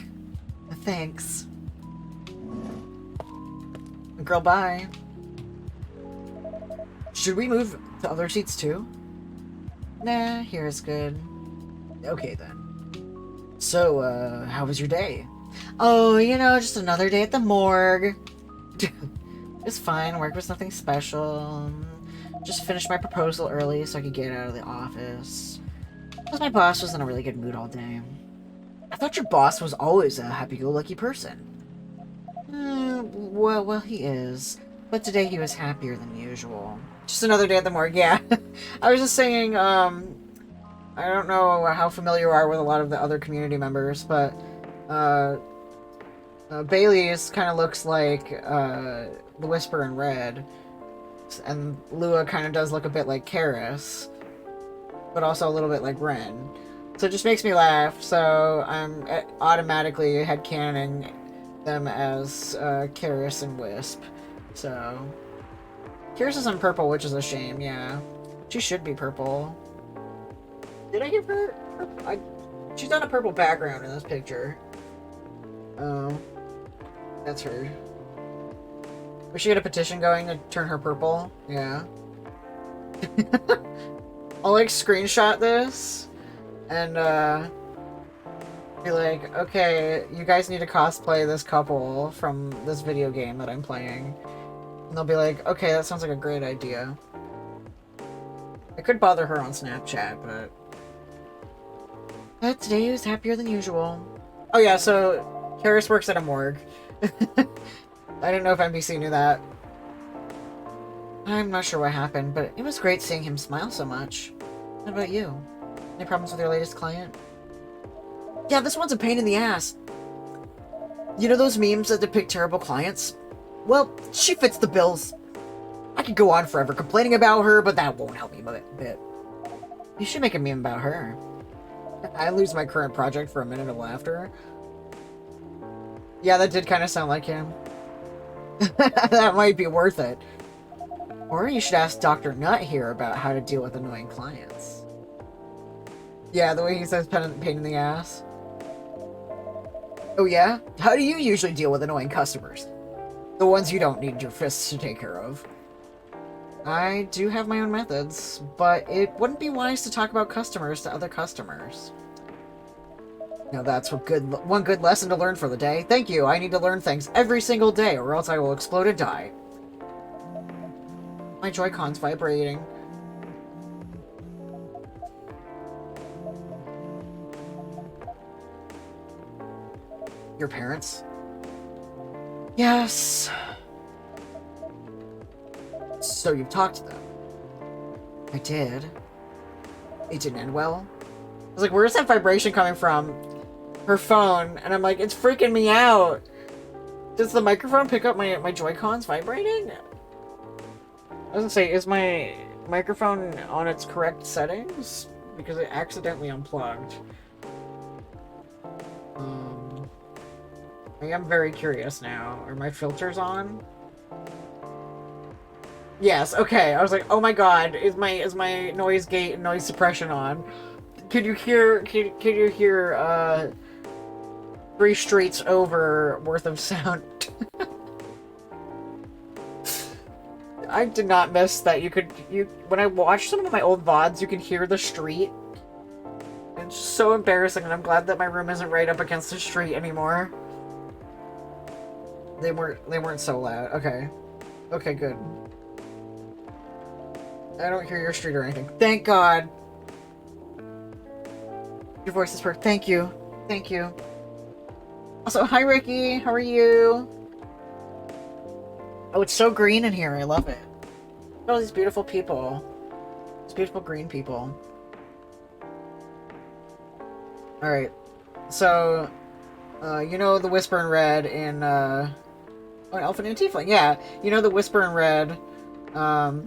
Thanks. Girl, bye. Should we move to other seats too? Nah, here is good. Okay then. So, how was your day? Oh, you know, just another day at the morgue. It's fine, work was nothing special. Just finished my proposal early so I could get out of the office. Because my boss was in a really good mood all day. I thought your boss was always a happy-go-lucky person. Well, he is. But today he was happier than usual. Just another day at the morgue, yeah. I was just saying, I don't know how familiar you are with a lot of the other community members, but, Bailey's kind of looks like, the Whisper in Red. And Lua kind of does look a bit like Karis, but also a little bit like Ren. So it just makes me laugh, so I'm automatically headcanoning them as Karis and Wisp. So Karis is in purple, which is a shame, yeah. She should be purple. Did I give her... She's on a purple background in this picture. Oh. That's her. We should get a petition going to turn her purple. Yeah. I'll like screenshot this and be like, okay, you guys need to cosplay this couple from this video game that I'm playing. And they'll be like, okay, that sounds like a great idea. I could bother her on Snapchat, but today was happier than usual. Oh yeah, so Karis works at a morgue. I didn't know if NBC knew that. I'm not sure what happened, but it was great seeing him smile so much. What about you? Any problems with your latest client? Yeah, this one's a pain in the ass. You know those memes that depict terrible clients? Well, she fits the bills. I could go on forever complaining about her, but that won't help me a bit. You should make a meme about her. I lose my current project for a minute of laughter. Yeah, that did kind of sound like him. That might be worth it. Or you should ask Dr. Nut here about how to deal with annoying clients. Yeah, the way he says pain in the ass. Oh yeah? How do you usually deal with annoying customers? The ones you don't need your fists to take care of. I do have my own methods, but it wouldn't be wise to talk about customers to other customers. Now that's one good lesson to learn for the day. Thank you, I need to learn things every single day or else I will explode and die. My Joy-Con's vibrating. Your parents? Yes. So you've talked to them? I did. It didn't end well? I was like, where's that vibration coming from? Her phone. And I'm like, it's freaking me out. Does the microphone pick up my Joy-Cons vibrating? I was gonna say, is my microphone on its correct settings? Because it accidentally unplugged. I am very curious now. Are my filters on? Yes, okay. I was like, oh my god, is my noise gate and noise suppression on? Could you hear 3 streets over worth of sound? I did not miss that. When I watched some of my old VODs, you can hear the street. It's so embarrassing, and I'm glad that my room isn't right up against the street anymore. They weren't so loud. Okay. Okay, good. I don't hear your street or anything. Thank God. Your voice is perfect. Thank you. Thank you. Also, hi Ricky. How are you? Oh, it's so green in here. I love it. Look at all these beautiful people. These beautiful green people. Alright. So, you know the Whisper in Red in, oh, an Elfin and Tiefling. Yeah. You know the Whisper in Red, Nana!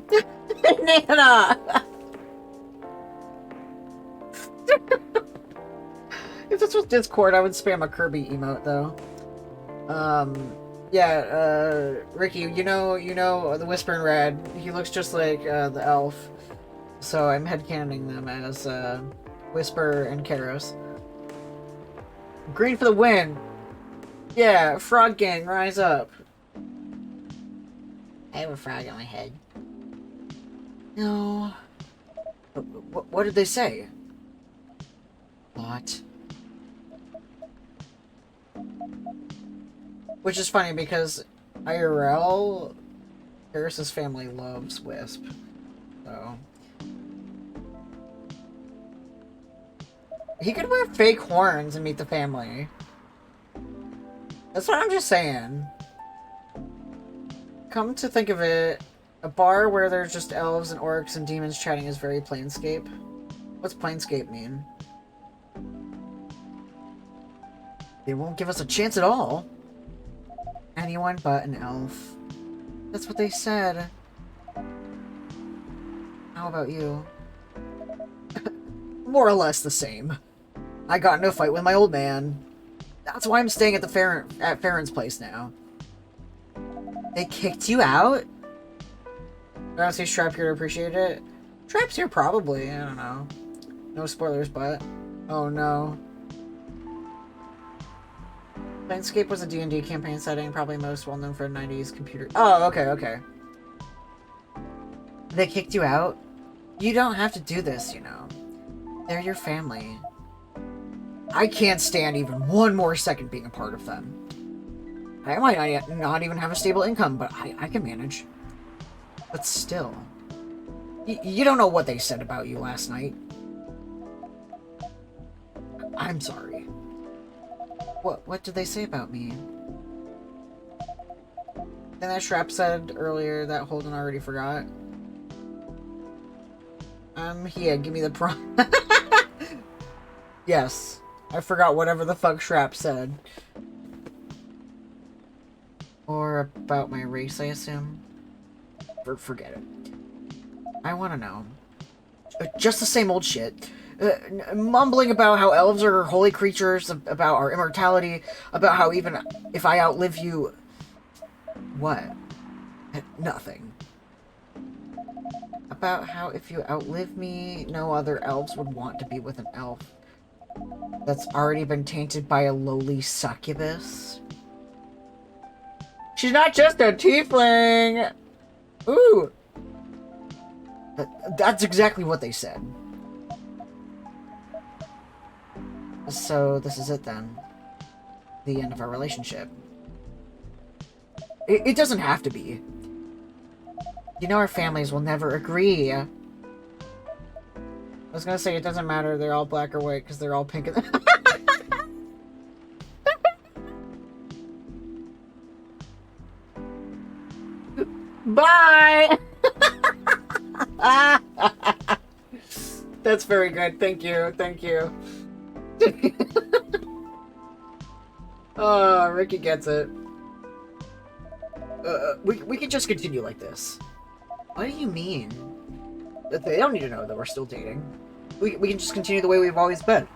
If this was Discord, I would spam a Kirby emote, though. Yeah, Ricky, you know the Whisper in Red. He looks just like, the elf. So I'm headcanoning them as, Whisper and Karos. Green for the win! Yeah, Frog Gang, rise up. I have a frog on my head. No. What did they say? What? Which is funny because IRL, Karis' family loves Wisp. So. He could wear fake horns and meet the family. That's what I'm just saying. Come to think of it, a bar where there's just elves and orcs and demons chatting is very Planescape. What's Planescape mean? They won't give us a chance at all. Anyone but an elf. That's what they said. How about you? More or less the same. I got in a fight with my old man. That's why I'm staying at Farron's place now. They kicked you out? I don't see Strap here to appreciate it. Trap's here probably, I don't know. No spoilers, but... Oh no. Planescape was a D&D campaign setting, probably most well known for 90s computer... Oh, okay, okay. They kicked you out? You don't have to do this, you know. They're your family. I can't stand even one more second being a part of them. I might not even have a stable income, but I can manage. But still. You don't know what they said about you last night. I'm sorry. What did they say about me? Then that Shrap said earlier that Holden already forgot. Here, give me the prom. Yes. I forgot whatever the fuck Shrap said. Or about my race, I assume. Forget it. I want to know. Just the same old shit. Mumbling about how elves are holy creatures, about our immortality, about how even if I outlive you... What? Nothing. About how if you outlive me, no other elves would want to be with an elf that's already been tainted by a lowly succubus. She's not just a tiefling! Ooh! That's exactly what they said. So, this is it then. The end of our relationship. It doesn't have to be. You know our families will never agree. I was gonna say it doesn't matter, they're all black or white, because they're all pink. Bye! That's very good. Thank you. Thank you. Oh, Ricky gets it. We can just continue like this. What do you mean? They don't need to know that we're still dating. We can just continue the way we've always been.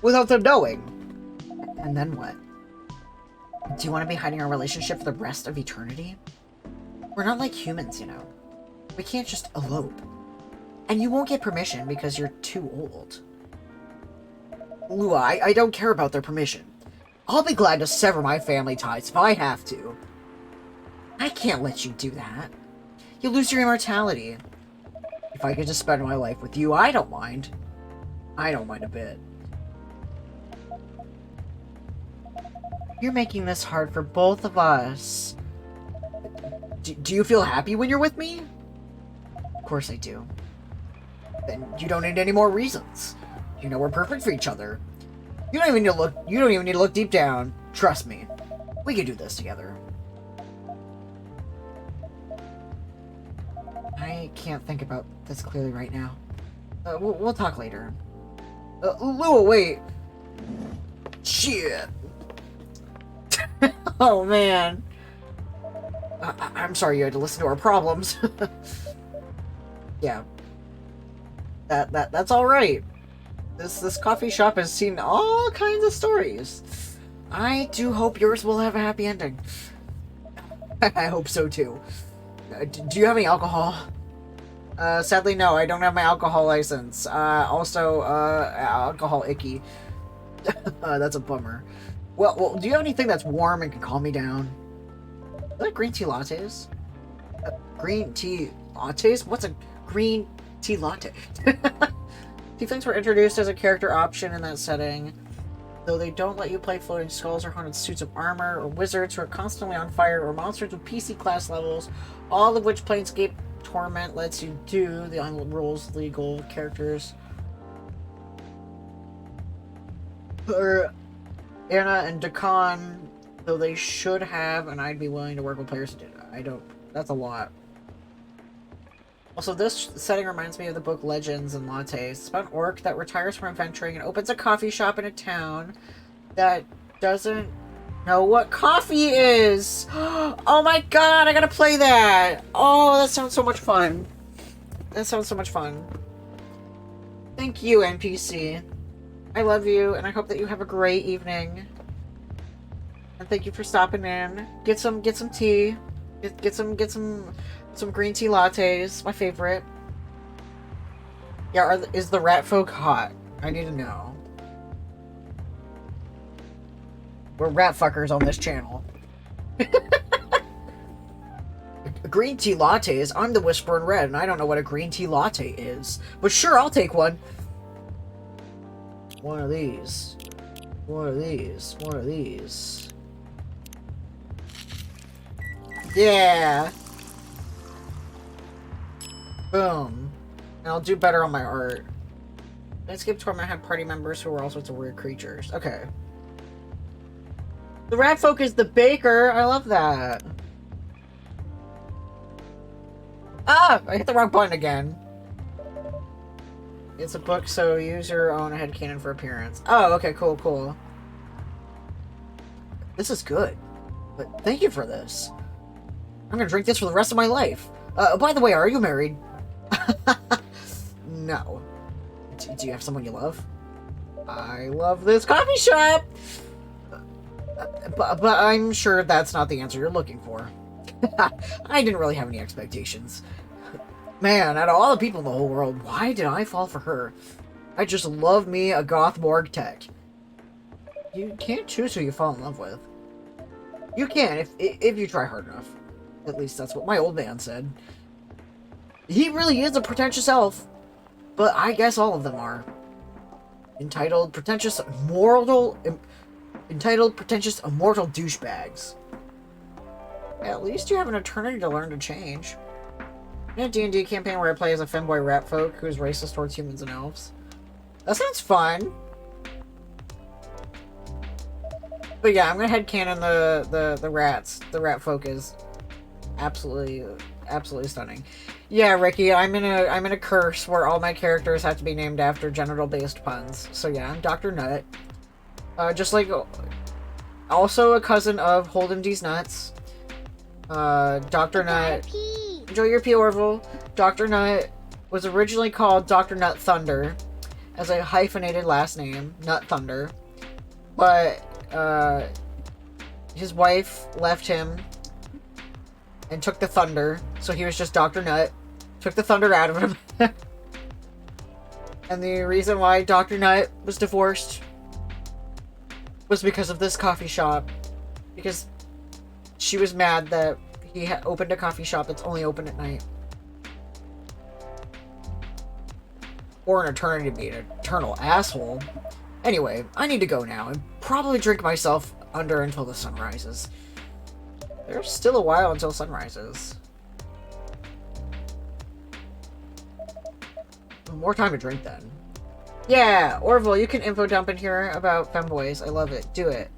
Without them knowing. And then what? Do you want to be hiding our relationship for the rest of eternity? We're not like humans, you know. We can't just elope. And you won't get permission because you're too old. Lua, I don't care about their permission. I'll be glad to sever my family ties if I have to. I can't let you do that. You'll lose your immortality. If I get to spend my life with you, I don't mind. I don't mind a bit. You're making this hard for both of us. Do you feel happy when you're with me? Of course I do. Then you don't need any more reasons. You know we're perfect for each other. You don't even need to look deep down. Trust me. We can do this together. I can't think about this clearly right now. We'll talk later. Lua, wait. Shit. Oh, man. I'm sorry you had to listen to our problems. Yeah. That's alright. This coffee shop has seen all kinds of stories. I do hope yours will have a happy ending. I hope so too. Do you have any alcohol? Sadly no, I don't have my alcohol license. Also, alcohol icky. That's a bummer. Well, do you have anything that's warm and can calm me down? Is that green tea lattes? Green tea lattes? What's a green tea latte? Tieflings were introduced as a character option in that setting, though they don't let you play floating skulls or haunted suits of armor, or wizards who are constantly on fire, or monsters with PC class levels, all of which Planescape Torment lets you do. The rules legal characters. Or Anna and Dakan, though they should have, and I'd be willing to work with players who did. I don't. That's a lot. Also, this setting reminds me of the book Legends and Lattes. It's about an orc that retires from adventuring and opens a coffee shop in a town that doesn't know what coffee is. Oh my god, I gotta play that. Oh, that sounds so much fun. That sounds so much fun. Thank you, NPC. I love you, and I hope that you have a great evening. And thank you for stopping in. Get some tea. Get some green tea lattes. My favorite. Yeah, is the rat folk hot? I need to know. We're rat fuckers on this channel. green tea lattes. I'm the Whisper in Red, and I don't know what a green tea latte is. But sure, I'll take one. One of these. One of these. One of these. Yeah. Boom. And I'll do better on my art. Landscape Torment had party members who were all sorts of weird creatures. Okay. The rat folk is the baker. I love that. Ah! I hit the wrong button again. It's a book, so use your own headcanon for appearance. Oh, okay, cool, cool. This is good. But thank you for this. I'm gonna drink this for the rest of my life. By the way, are you married? No. Do you have someone you love? I love this coffee shop! But I'm sure that's not the answer you're looking for. I didn't really have any expectations. Man, out of all the people in the whole world, why did I fall for her? I just love me a goth morgue tech. You can't choose who you fall in love with. You can, if you try hard enough. At least that's what my old man said. He really is a pretentious elf. But I guess all of them are. Entitled, pretentious, immortal douchebags. At least you have an eternity to learn to change. In a D&D campaign where I play as a femboy rat folk who's racist towards humans and elves. That sounds fun. But yeah, I'm gonna headcanon the rats. The rat folk is absolutely stunning. Yeah, Ricky, I'm in a curse where all my characters have to be named after genital-based puns. So yeah, I'm Dr. Nut. Just like also a cousin of Hold'em D's Nuts. Dr. Nut. Enjoy your pee, Orville. Dr. Nut was originally called Dr. Nut Thunder as a hyphenated last name, Nut Thunder. But his wife left him and took the thunder, so he was just Dr. Nut. Took the thunder out of him. And the reason why Dr. Nut was divorced was because of this coffee shop. Because she was mad that he opened a coffee shop that's only open at night. Or an eternity to be an eternal asshole. Anyway, I need to go now and probably drink myself under until the sun rises. There's still a while until sun rises. More time to drink then. Yeah, Orville, you can info dump in here about femboys. I love it. Do it.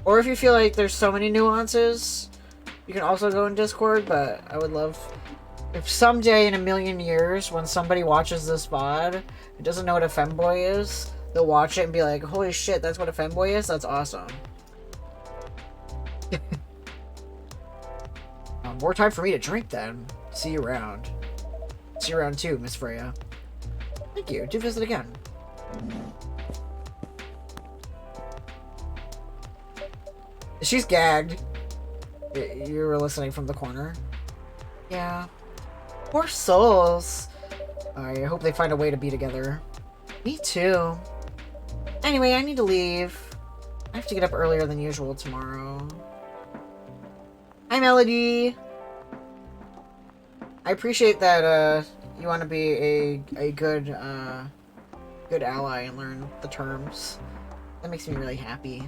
Or if you feel like there's so many nuances, you can also go in Discord, but I would love if someday in a million years when somebody watches this VOD and doesn't know what a femboy is, they'll watch it and be like, holy shit, that's what a femboy is? That's awesome. More time for me to drink then. See you around. See you around too, Miss Freya. Thank you. Do visit again. She's gagged. You were listening from the corner. Yeah. Poor souls. I hope they find a way to be together. Me too. Anyway, I need to leave. I have to get up earlier than usual tomorrow. Hi, Melody. I appreciate that you want to be a good good ally and learn the terms. That makes me really happy.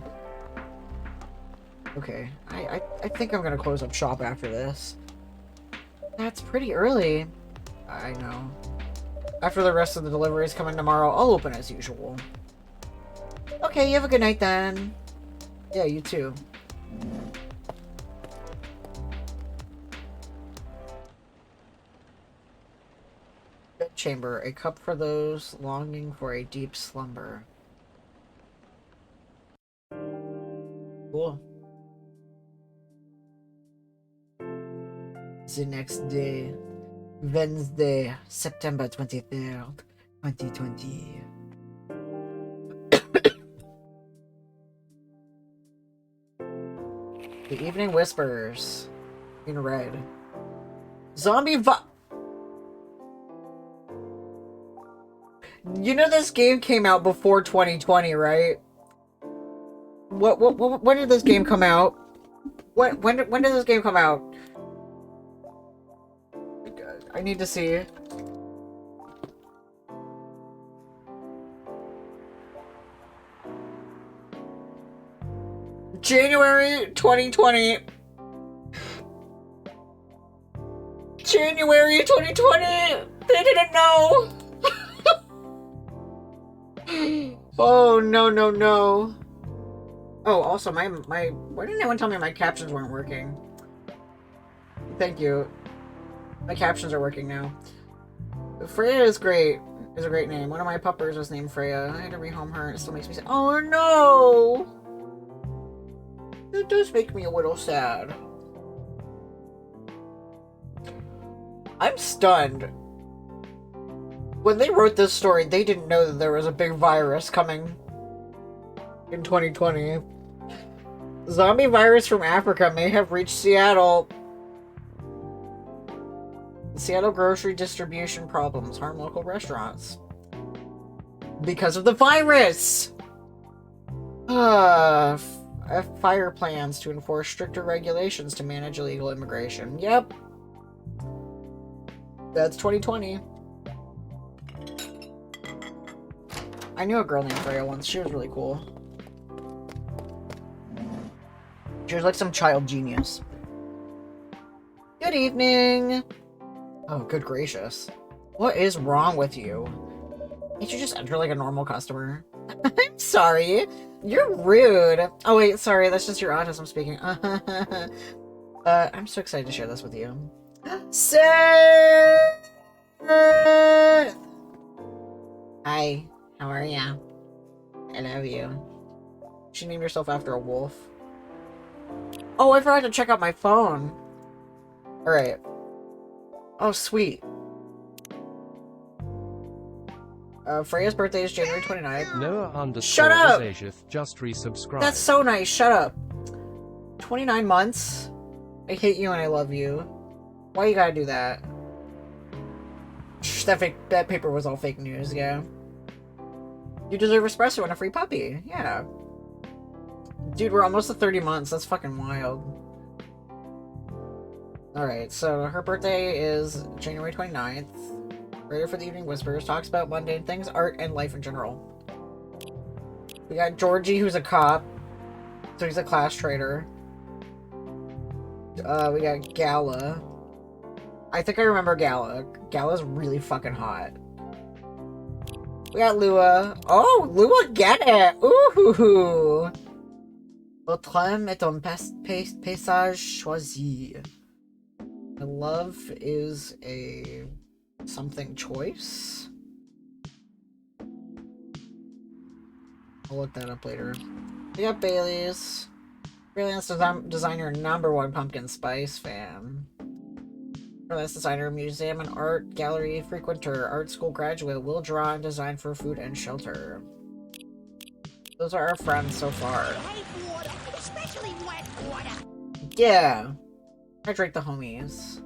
Okay, I think I'm gonna close up shop after this. That's pretty early. I know. After the rest of the deliveries come in tomorrow, I'll open as usual. Okay, you have a good night then. Yeah, you too. Chamber, a cup for those longing for a deep slumber. Cool. The next day, Wednesday, September 23rd, 2020. The Evening Whispers in red. Zombie You know this game came out before 2020, right? When did this game come out? When did this game come out? I need to see. January 2020. January 2020. They didn't know. Oh, no, no, no. Oh, also, my, why didn't anyone tell me my captions weren't working? Thank you. My captions are working now. Freya is great. Is a great name. One of my puppers was named Freya. I had to rehome her and it still makes me sad. Oh, no! It does make me a little sad. I'm stunned. When they wrote this story, they didn't know that there was a big virus coming in 2020. Zombie virus from Africa may have reached Seattle. Seattle grocery distribution problems harm local restaurants. Because of the virus! Fire plans to enforce stricter regulations to manage illegal immigration. Yep. That's 2020. I knew a girl named Freya once. She was really cool. She was like some child genius. Good evening. Oh, good gracious. What is wrong with you? Can't you just enter like a normal customer? I'm sorry. You're rude. Oh wait, sorry. That's just your autism speaking. I'm so excited to share this with you. Seth! Hi. How are ya? I love you. She named herself after a wolf. Oh, I forgot to check out my phone. Alright. Oh, sweet. Freya's birthday is January 29th. Noah Shut up! Just resubscribe. That's so nice. Shut up. 29 months? I hate you and I love you. Why you gotta do that? Shh, that paper was all fake news, yeah. You deserve espresso and a free puppy. Yeah. Dude, we're almost to 30 months. That's fucking wild. Alright, so her birthday is January 29th. Writer for the Evening Whispers. Talks about mundane things, art, and life in general. We got Georgie, who's a cop. So he's a class traitor. We got Gala. I think I remember Gala. Gala's really fucking hot. We got Lua. Oh, Lua, get it! Ooh! Votre âme est un paysage choisi. My love is a something choice. I'll look that up later. We got Bailey's. Freelance designer, #1 pumpkin spice fan. Freelance designer, museum and art gallery frequenter, art school graduate, will draw and design for food and shelter. Those are our friends so far. Water, especially wet water. Yeah. Hydrate the homies.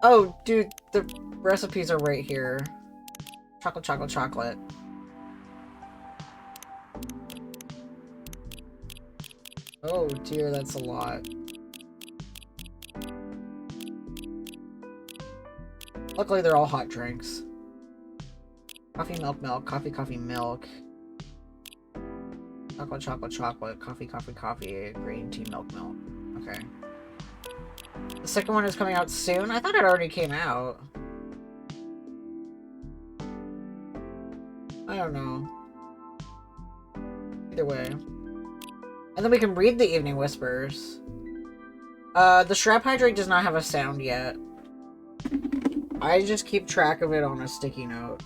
Oh, dude, the recipes are right here. Chocolate, chocolate, chocolate. Oh dear, that's a lot. Luckily, they're all hot drinks. Coffee, milk, milk. Coffee, coffee, milk. Chocolate, chocolate, chocolate. Coffee, coffee, coffee. Green tea, milk, milk. Okay. The second one is coming out soon? I thought it already came out. I don't know. Either way. And then we can read the Evening Whispers. The Shrap Hydrate does not have a sound yet. I just keep track of it on a sticky note.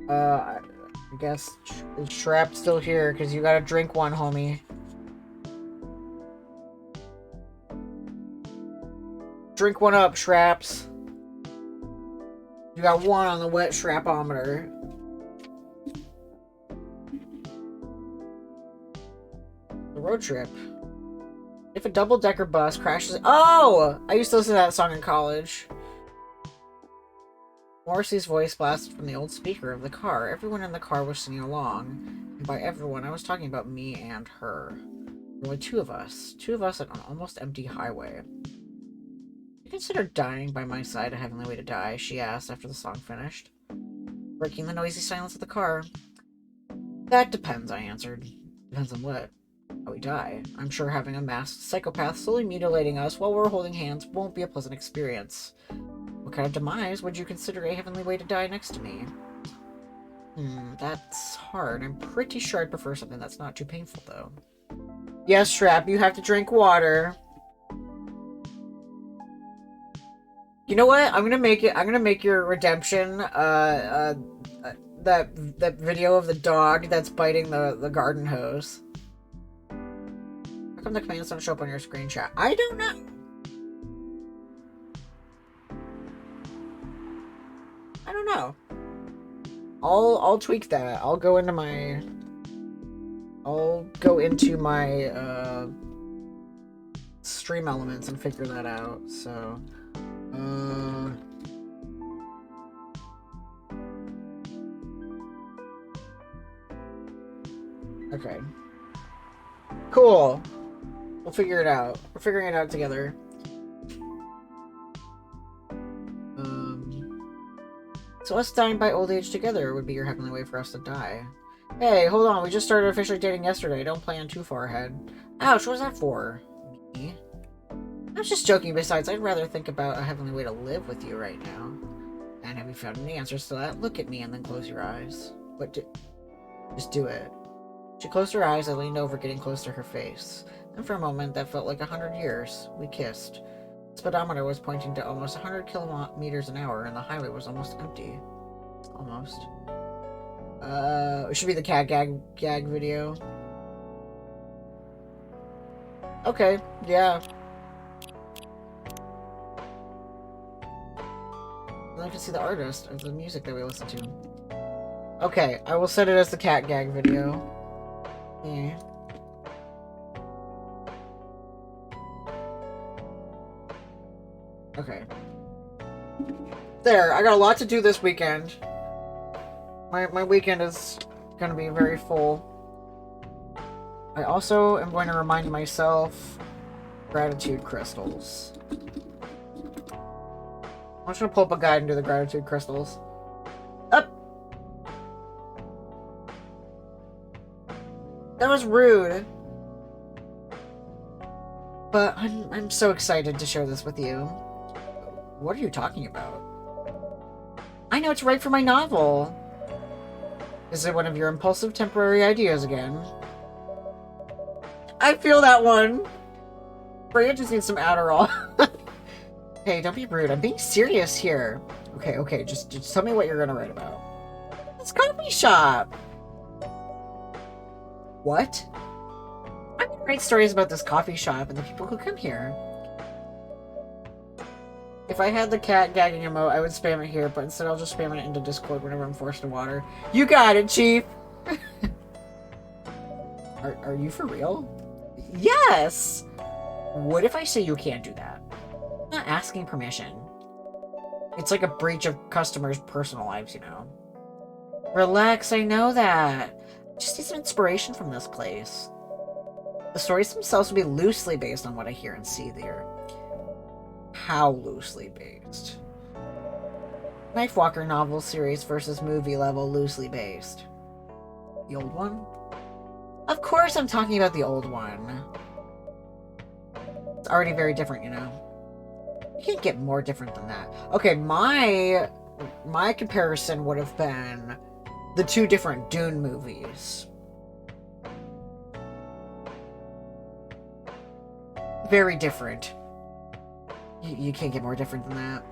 I guess it's Shrap's still here, because you gotta drink one, homie. Drink one up, Shraps. You got one on the wet Shrapometer. The road trip. If a double-decker bus crashes... Oh! I used to listen to that song in college. Morrissey's voice blasted from the old speaker of the car. Everyone in the car was singing along. And by everyone, I was talking about me and her. Only two of us. Two of us on an almost empty highway. You consider dying by my side a heavenly way to die? She asked after the song finished, breaking the noisy silence of the car. That depends, I answered. Depends on what? How we die. I'm sure having a masked psychopath slowly mutilating us while we're holding hands won't be a pleasant experience. What kind of demise would you consider a heavenly way to die next to me? That's hard. I'm pretty sure I'd prefer something that's not too painful, though. Yes, Strap, you have to drink water. You know what? I'm gonna make your redemption, that video of the dog that's biting the garden hose. How come the commands don't show up on your screen chat? I don't know. I don't know. I'll tweak that. I'll go into my stream elements and figure that out. So okay. Cool. We'll figure it out. We're figuring it out together. So us dying by old age together would be your heavenly way for us to die. Hey, hold on. We just started officially dating yesterday. Don't plan too far ahead. Ouch, what was that for? Me? I was just joking. Besides, I'd rather think about a heavenly way to live with you right now. And have you found any answers to that? Look at me and then close your eyes. Just do it. She closed her eyes. I leaned over, getting close to her face. And for a moment, that felt like 100 years. We kissed. The speedometer was pointing to almost 100 kilometers an hour, and the highway was almost empty. Almost. It should be the cat gag video. Okay, yeah. Then I can see the artist of the music that we listen to. Okay, I will set it as the cat gag video. Yeah. Okay. There, I got a lot to do this weekend. My weekend is gonna be very full. I also am going to remind myself gratitude crystals. I'm just gonna pull up a guide and do the gratitude crystals. Up! That was rude. But I'm so excited to share this with you. What are you talking about? I know to write for my novel. Is it one of your impulsive temporary ideas again? I feel that one. Freya just needs some Adderall. Hey, don't be rude. I'm being serious here. Okay, just tell me what you're gonna write about. This coffee shop. What? I'm gonna write stories about this coffee shop and the people who come here. If I had the cat gagging emote, I would spam it here, but instead I'll just spam it into Discord whenever I'm forced to water. You got it, Chief! Are you for real? Yes! What if I say you can't do that? I'm not asking permission. It's like a breach of customers' personal lives, you know. Relax, I know that. I just need some inspiration from this place. The stories themselves will be loosely based on what I hear and see there. How loosely based? Knife Walker novel series versus movie level loosely based. The old one? Of course I'm talking about the old one. It's already very different, you know. You can't get more different than that. Okay, my comparison would have been the two different Dune movies. Very different. You can't get more different than that.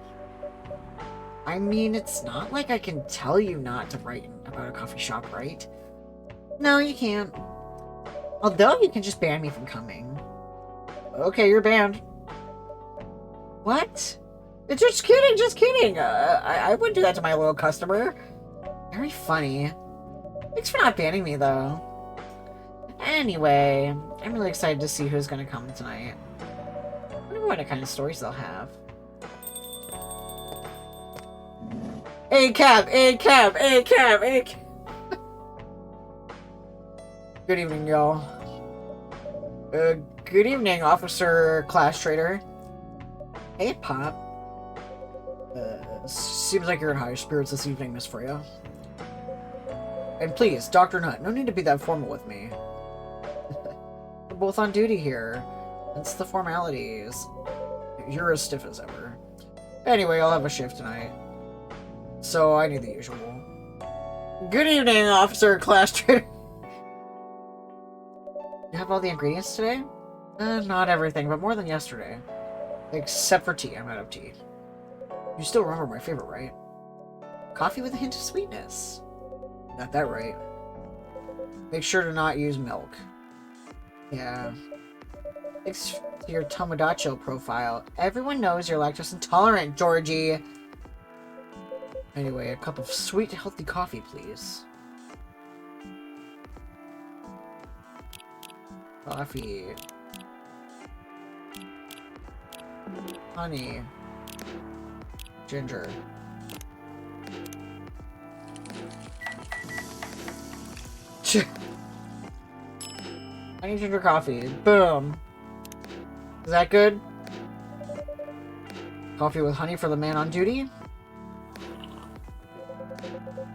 I mean, it's not like I can tell you not to write about a coffee shop, right? No, you can't. Although you can just ban me from coming. Okay, you're banned. What? Just kidding. I wouldn't do that to my loyal customer. Very funny. Thanks for not banning me, though. Anyway, I'm really excited to see who's gonna come tonight. I wonder what kind of stories they'll have. A-cab! Good evening, y'all. Good evening, Officer Class Trader. Hey, Pop. Seems like you're in high spirits this evening, Miss Freya. And please, Dr. Nutt, no need to be that formal with me. We're both on duty here. That's the formalities. You're as stiff as ever. Anyway, I'll have a shift tonight. So I need the usual. Good evening, Officer Class Trader. You have all the ingredients today? Not everything, but more than yesterday. Except for tea. I'm out of tea. You still remember my favorite, right? Coffee with a hint of sweetness. Got that right. Make sure to not use milk. Yeah. Thanks to your Tomodachi profile. Everyone knows you're lactose intolerant, Georgie. Anyway, a cup of sweet, healthy coffee, please. Coffee. Honey. Ginger. Honey ginger coffee. Boom. Is that good? Coffee with honey for the man on duty?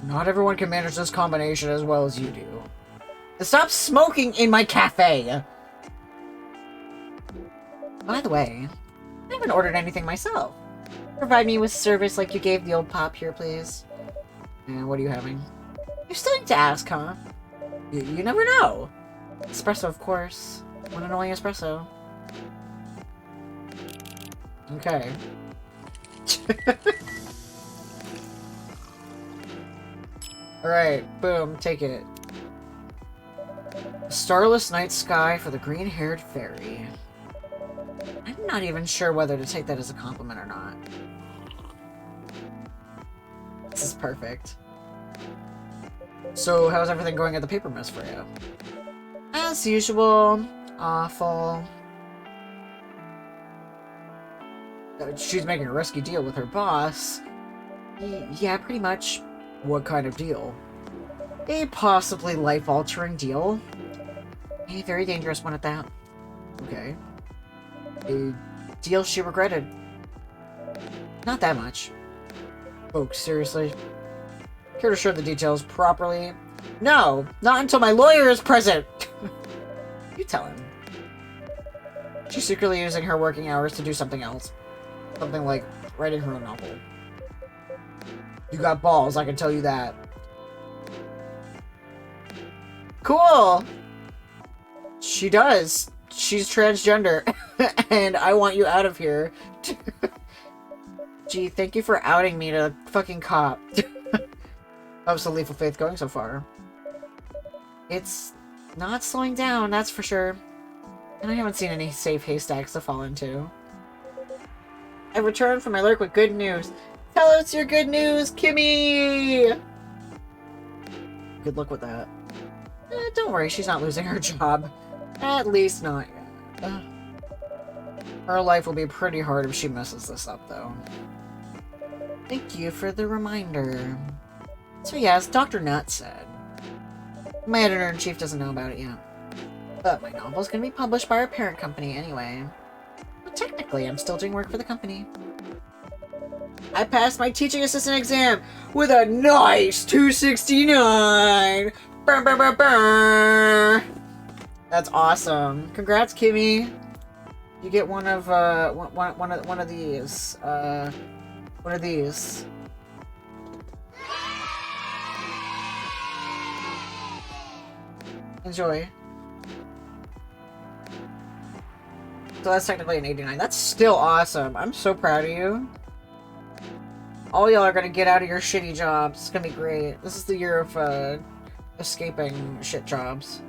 Not everyone can manage this combination as well as you do. Stop smoking in my cafe! By the way, I haven't ordered anything myself. Provide me with service like you gave the old Pop here, please. And what are you having? You still need to ask, huh? You never know. Espresso, of course. One and only espresso. Okay. Alright, boom, take it. A starless night sky for the green-haired fairy. I'm not even sure whether to take that as a compliment or not. This is perfect. So, how's everything going at the paper miss for you? As usual. Awful. She's making a risky deal with her boss. Yeah, pretty much. What kind of deal? A possibly life-altering deal. A very dangerous one at that. Okay. A deal she regretted. Not that much. Folks, seriously? Care to share the details properly? No, not until my lawyer is present! You tell him. She's secretly using her working hours to do something else. Something like writing her own novel. You got balls, I can tell you that. Cool! She does. She's transgender. And I want you out of here. Gee, thank you for outing me to a fucking cop. How's the Leap of Faith going so far? It's not slowing down, that's for sure. And I haven't seen any safe haystacks to fall into. I returned from my lurk with good news. Tell us your good news, Kimmy! Good luck with that. Don't worry, she's not losing her job. At least not yet. Her life will be pretty hard if she messes this up, though. Thank you for the reminder. So yeah, as Dr. Nutt said, my editor-in-chief doesn't know about it yet. But my novel's gonna be published by our parent company anyway. But technically, I'm still doing work for the company. I passed my teaching assistant exam with a nice 269! Brr, brr, brr, brr. That's awesome. Congrats, Kimmy. You get one of these. One of these. Enjoy. So that's technically an 89. That's still awesome. I'm so proud of you. All y'all are gonna get out of your shitty jobs. It's gonna be great. This is the year of escaping shit jobs.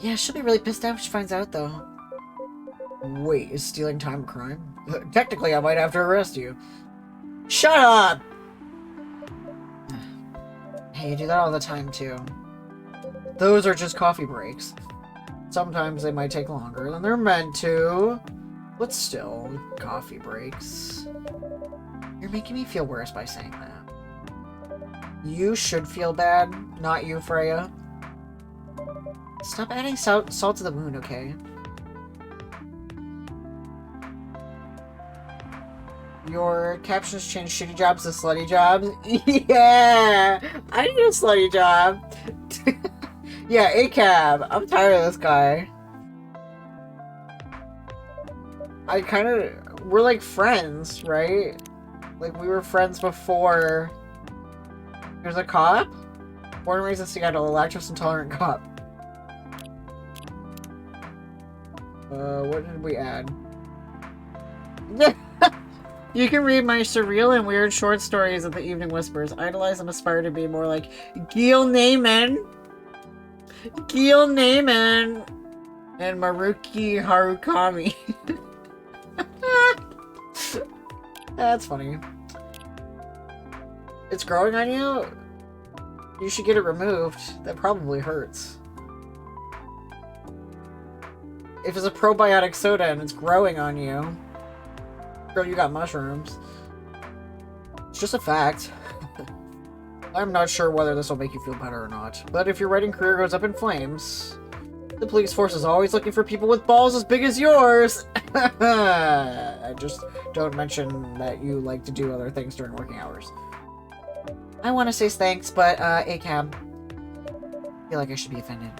Yeah, she'll be really pissed off if she finds out, though. Wait, is stealing time a crime? Technically, I might have to arrest you. Shut up! Hey, you do that all the time, too. Those are just coffee breaks. Sometimes they might take longer than they're meant to. But still, coffee breaks. You're making me feel worse by saying that. You should feel bad, not you, Freya. Stop adding salt to the wound, okay? Your captions change shitty jobs to slutty jobs? Yeah! I need a slutty job. Yeah, ACAB. I'm tired of this guy. We're like friends, right? Like, we were friends before there's a cop? Born and raised in Seattle, a lactose intolerant cop. What did we add? You can read my surreal and weird short stories at the Evening Whispers. Idolize and aspire to be more like Gil Naiman. Gil Naiman. And Maruki Harukami. That's funny. It's growing on you? You should get it removed. That probably hurts. If it's a probiotic soda and it's growing on you, girl, you got mushrooms. It's just a fact. I'm not sure whether this will make you feel better or not, but if your writing career goes up in flames, the police force is always looking for people with balls as big as yours. I just don't mention that you like to do other things during working hours. I want to say thanks, but ACAB, I feel like I should be offended.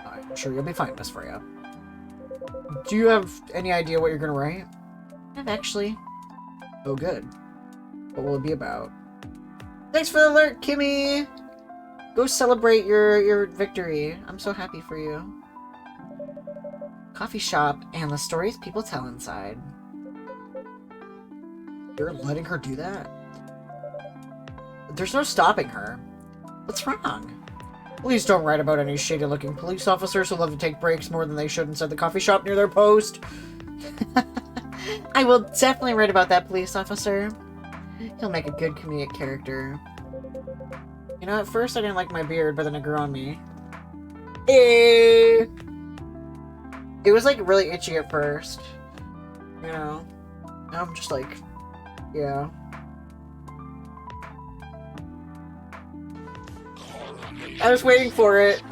I'm sure you'll be fine, Miss Freya. Do you have any idea what you're gonna write? I have actually. Oh, good. What will it be about? Thanks for the alert, Kimmy! Go celebrate your victory. I'm so happy for you. Coffee shop and the stories people tell inside. You're letting her do that? There's no stopping her. What's wrong? Please don't write about any shady-looking police officers who love to take breaks more than they should inside the coffee shop near their post. I will definitely write about that police officer. He'll make a good comedic character. You know, at first I didn't like my beard, but then it grew on me. It was like really itchy at first. You know? Now I'm just like, yeah. I was waiting for it.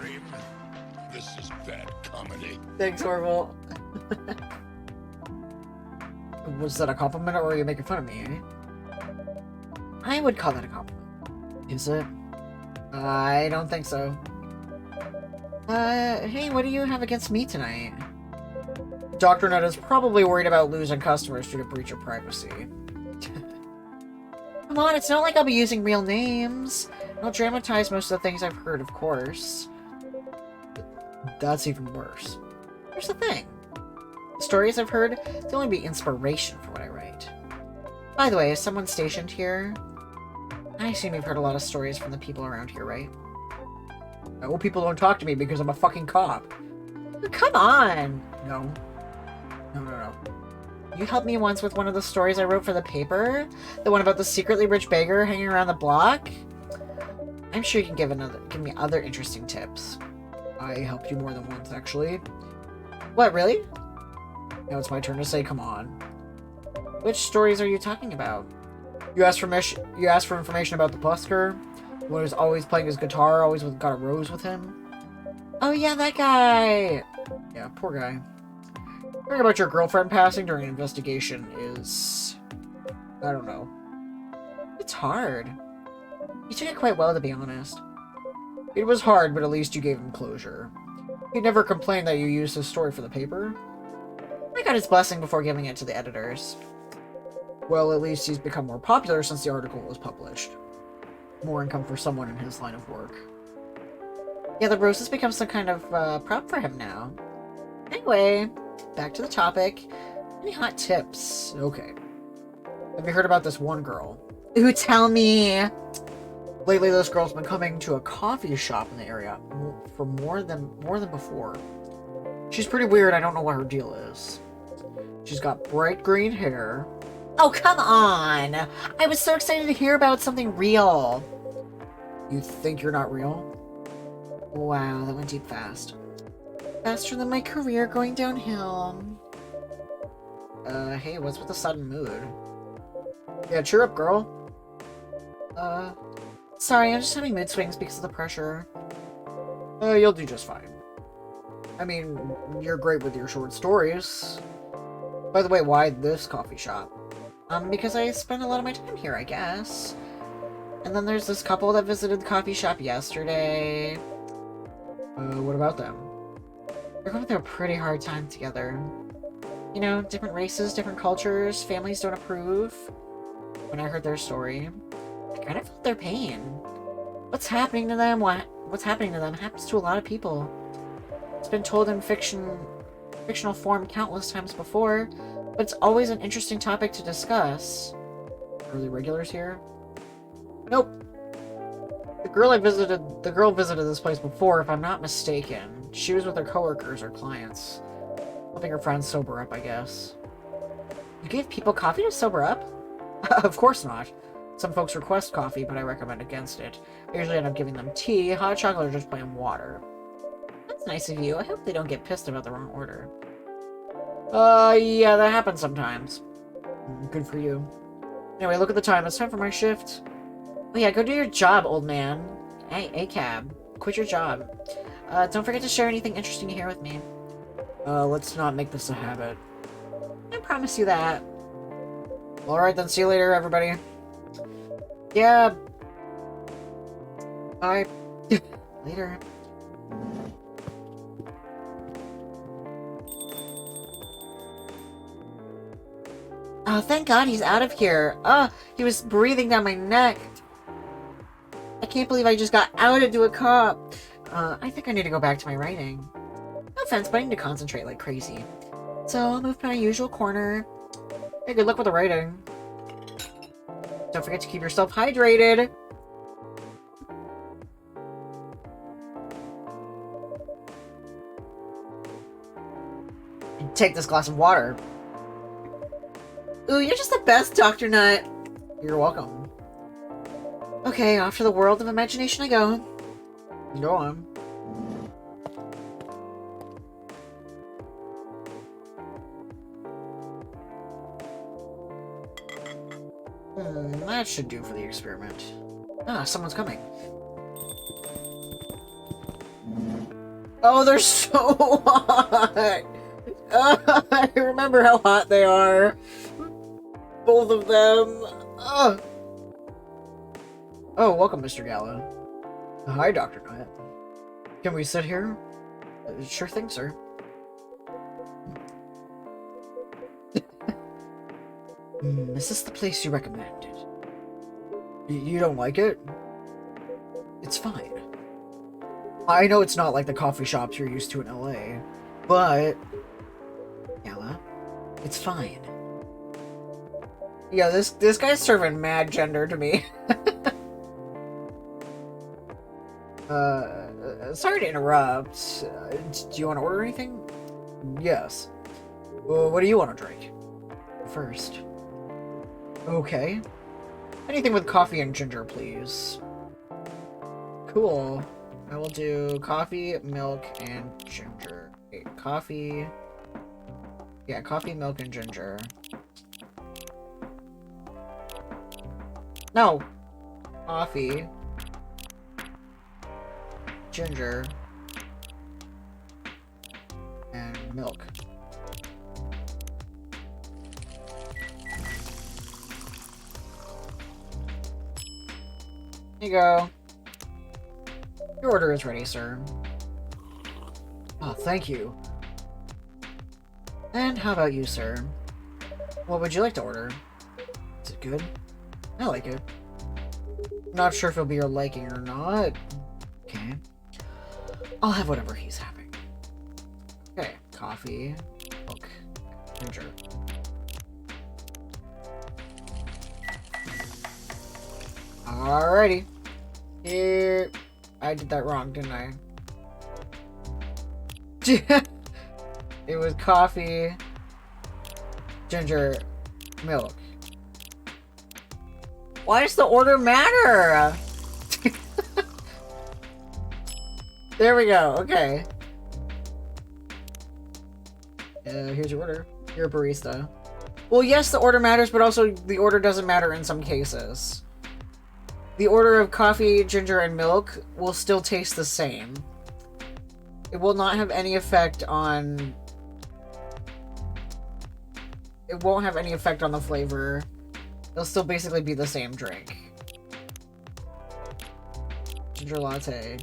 This is bad comedy. Thanks, Orville. Was that a compliment, or are you making fun of me, eh? I would call that a compliment. Is it? I don't think so. Hey, what do you have against me tonight? Dr. Nut is probably worried about losing customers due to breach of privacy. Come on, it's not like I'll be using real names. I'll dramatize most of the things I've heard, of course. That's even worse. Here's the thing. The stories I've heard, they'll only be inspiration for what I write. By the way, is someone stationed here? I assume you've heard a lot of stories from the people around here, right? No, people don't talk to me because I'm a fucking cop. Come on! No. No. You helped me once with one of the stories I wrote for the paper? The one about the secretly rich beggar hanging around the block? I'm sure you can give me other interesting tips. I helped you more than once, actually. What, really? Now it's my turn to say, come on. Which stories are you talking about? You asked for information about the busker, who was always playing his guitar, always got a rose with him. Oh yeah, that guy! Yeah, poor guy. Hearing about your girlfriend passing during an investigation is... I don't know. It's hard. You took it quite well, to be honest. It was hard, but at least you gave him closure. He never complained that you used his story for the paper. I got his blessing before giving it to the editors. Well, at least he's become more popular since the article was published. More income for someone in his line of work. Yeah, the rose has become some kind of prop for him now. Anyway, back to the topic. Any hot tips? Okay. Have you heard about this one girl? Ooh, tell me! Lately, this girl's been coming to a coffee shop in the area for more than before. She's pretty weird. I don't know what her deal is. She's got bright green hair. Oh, come on! I was so excited to hear about something real. You think you're not real? Wow, that went deep fast. Faster than my career going downhill. Hey, what's with the sudden mood? Yeah, cheer up, girl. Sorry, I'm just having mood swings because of the pressure. You'll do just fine. I mean, you're great with your short stories. By the way, why this coffee shop? Because I spend a lot of my time here, I guess. And then there's this couple that visited the coffee shop yesterday. What about them? They're going through a pretty hard time together. You know, different races, different cultures, families don't approve. When I heard their story, I kind of felt their pain. What's happening to them? What's happening to them happens to a lot of people. It's been told in fictional form countless times before, but it's always an interesting topic to discuss. Are the regulars here? Nope. The girl visited this place before, if I'm not mistaken. She was with her coworkers or clients. Helping her friends sober up, I guess. You give people coffee to sober up? Of course not. Some folks request coffee, but I recommend against it. I usually end up giving them tea, hot chocolate, or just plain water. That's nice of you. I hope they don't get pissed about the wrong order. Yeah, that happens sometimes. Good for you. Anyway, look at the time. It's time for my shift. Oh yeah, go do your job, old man. Hey, A-cab. Quit your job. Don't forget to share anything interesting you hear with me. Let's not make this a habit. I promise you that. Alright then, see you later, everybody. Yeah. Bye. Later. Oh, thank God he's out of here. He was breathing down my neck. I can't believe I just got outed to a cop. I think I need to go back to my writing. No offense, but I need to concentrate like crazy. So I'll move to my usual corner. Hey, good luck with the writing. Don't forget to keep yourself hydrated. And take this glass of water. Ooh, you're just the best, Dr. Nut. You're welcome. Okay, off to the world of imagination I go. Go on. That should do for the experiment. Ah, someone's coming. Oh, they're so hot! I remember how hot they are. Both of them. Oh, welcome, Mr. Gallo. Hi, Dr. Knight. Can we sit here? Sure thing, sir. Is this the place you recommended? You don't like it? It's fine. I know it's not like the coffee shops you're used to in LA, but... Gala, it's fine. Yeah, this guy's serving mad gender to me. Sorry to interrupt. Do you want to order anything? Yes. What do you want to drink? First. Okay. Anything with coffee and ginger, please. Cool. I will do coffee, milk, and ginger. Okay, coffee. Yeah, coffee, milk, and ginger. No! Coffee. Ginger. And milk. Here you go. Your order is ready, sir. Oh, thank you. And how about you, sir? What would you like to order? Is it good? I like it. Not sure if it'll be your liking or not. Okay. I'll have whatever he's having. Okay, coffee, milk, ginger. Alrighty. Here. I did that wrong, didn't I? It was coffee, ginger, milk. Why does the order matter? There we go. Okay. Here's your order. You're a barista. Well, yes, the order matters, but also the order doesn't matter in some cases. The order of coffee, ginger, and milk will still taste the same. It will not have any effect on... It won't have any effect on the flavor. It'll still basically be the same drink. Ginger latte.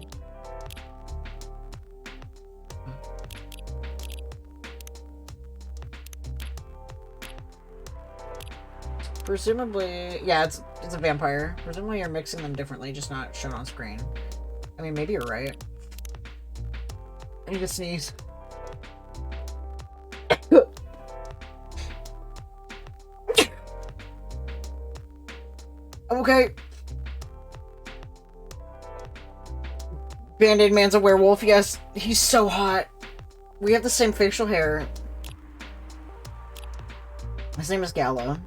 Presumably, yeah, it's a vampire. Presumably you're mixing them differently, just not shown on screen. I mean, maybe you're right. I need to sneeze. Okay. Band-Aid Man's a werewolf, yes. He's so hot. We have the same facial hair. His name is Gala.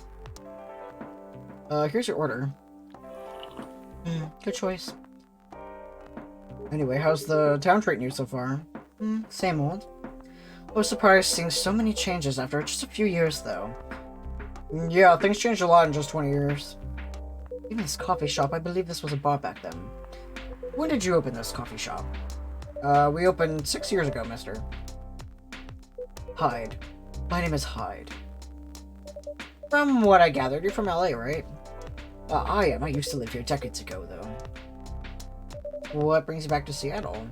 Here's your order. Good choice. Anyway, how's the town treating you so far? Same old. I was surprised seeing so many changes after just a few years, though. Yeah, things changed a lot in just 20 years. Even this coffee shop, I believe this was a bar back then. When did you open this coffee shop? We opened 6 years ago, mister. Hyde. My name is Hyde. From what I gathered, you're from LA, right? I am. I used to live here decades ago, though. What brings you back to Seattle?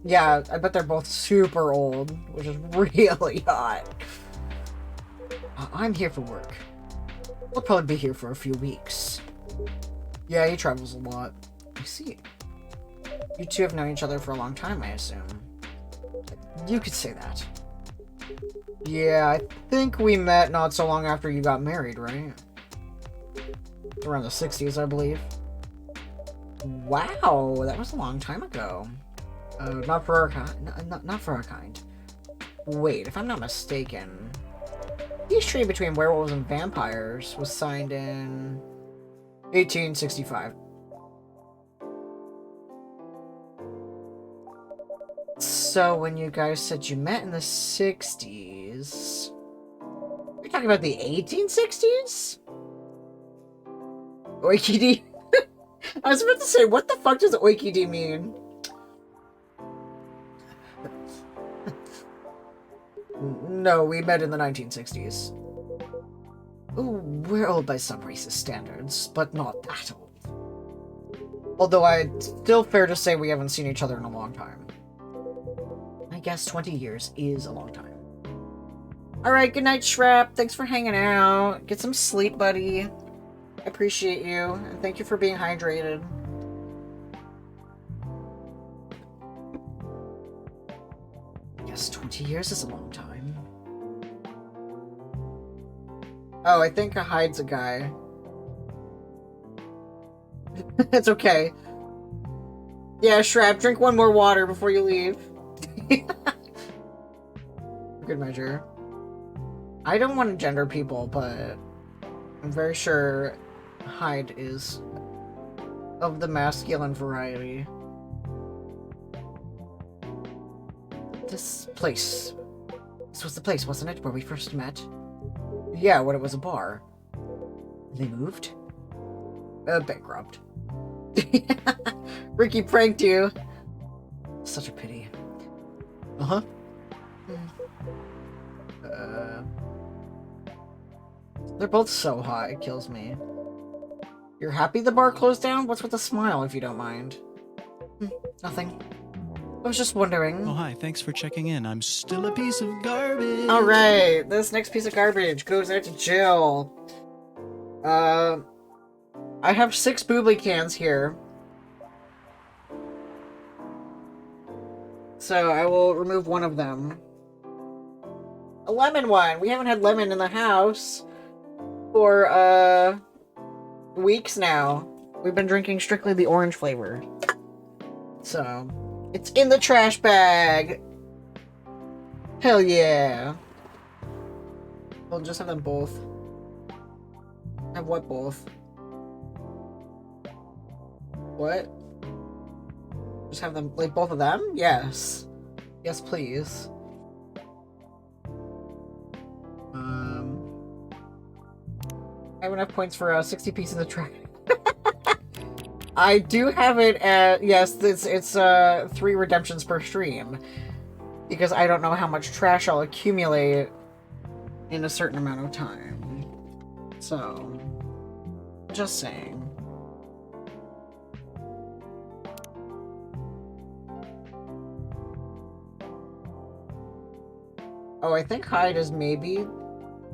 Yeah, I bet they're both super old, which is really hot. I'm here for work. I'll probably be here for a few weeks. Yeah, he travels a lot. I see. You two have known each other for a long time, I assume. You could say that. Yeah, I think we met not so long after you got married, right? Around the 60s, I believe. Wow, that was a long time ago. Not for our kind. Not for our kind. Wait, if I'm not mistaken, peace treaty between werewolves and vampires was signed in 1865. So when you guys said you met in the 60s, you're talking about the 1860s? Oikidi? I was about to say, what the fuck does oikidi mean? No, we met in the 1960s. Ooh, we're old by some racist standards, but not that old. Although it's still fair to say we haven't seen each other in a long time. I guess 20 years is a long time. Alright, good night, Shrap. Thanks for hanging out. Get some sleep, buddy. I appreciate you, and thank you for being hydrated. Yes, 20 years is a long time. Oh, I think Hyde's a guy. It's okay. Yeah, Shrap, drink one more water before you leave. Good measure. I don't want to gender people, but I'm very sure Hyde is of the masculine variety. This place. This was the place, wasn't it, where we first met? Yeah, when it was a bar. They moved? Bankrupt. Ricky pranked you. Such a pity. Uh-huh. They're both so hot, it kills me. You're happy the bar closed down? What's with the smile, if you don't mind? Nothing. I was just wondering. Oh, hi. Thanks for checking in. I'm still a piece of garbage. Alright, this next piece of garbage goes out to Jill. I have 6 boobly cans here. So I will remove one of them. A lemon one! We haven't had lemon in the house for, weeks now. We've been drinking strictly the orange flavor. So, it's in the trash bag! Hell yeah! We'll just have them both. Have what both? What? Just have them, like, both of them? Yes. Yes, please. I have enough points for 60 pieces of trash. I do have it at, yes, it's 3 redemptions per stream. Because I don't know how much trash I'll accumulate in a certain amount of time. So, just saying. Oh, I think Hyde is maybe...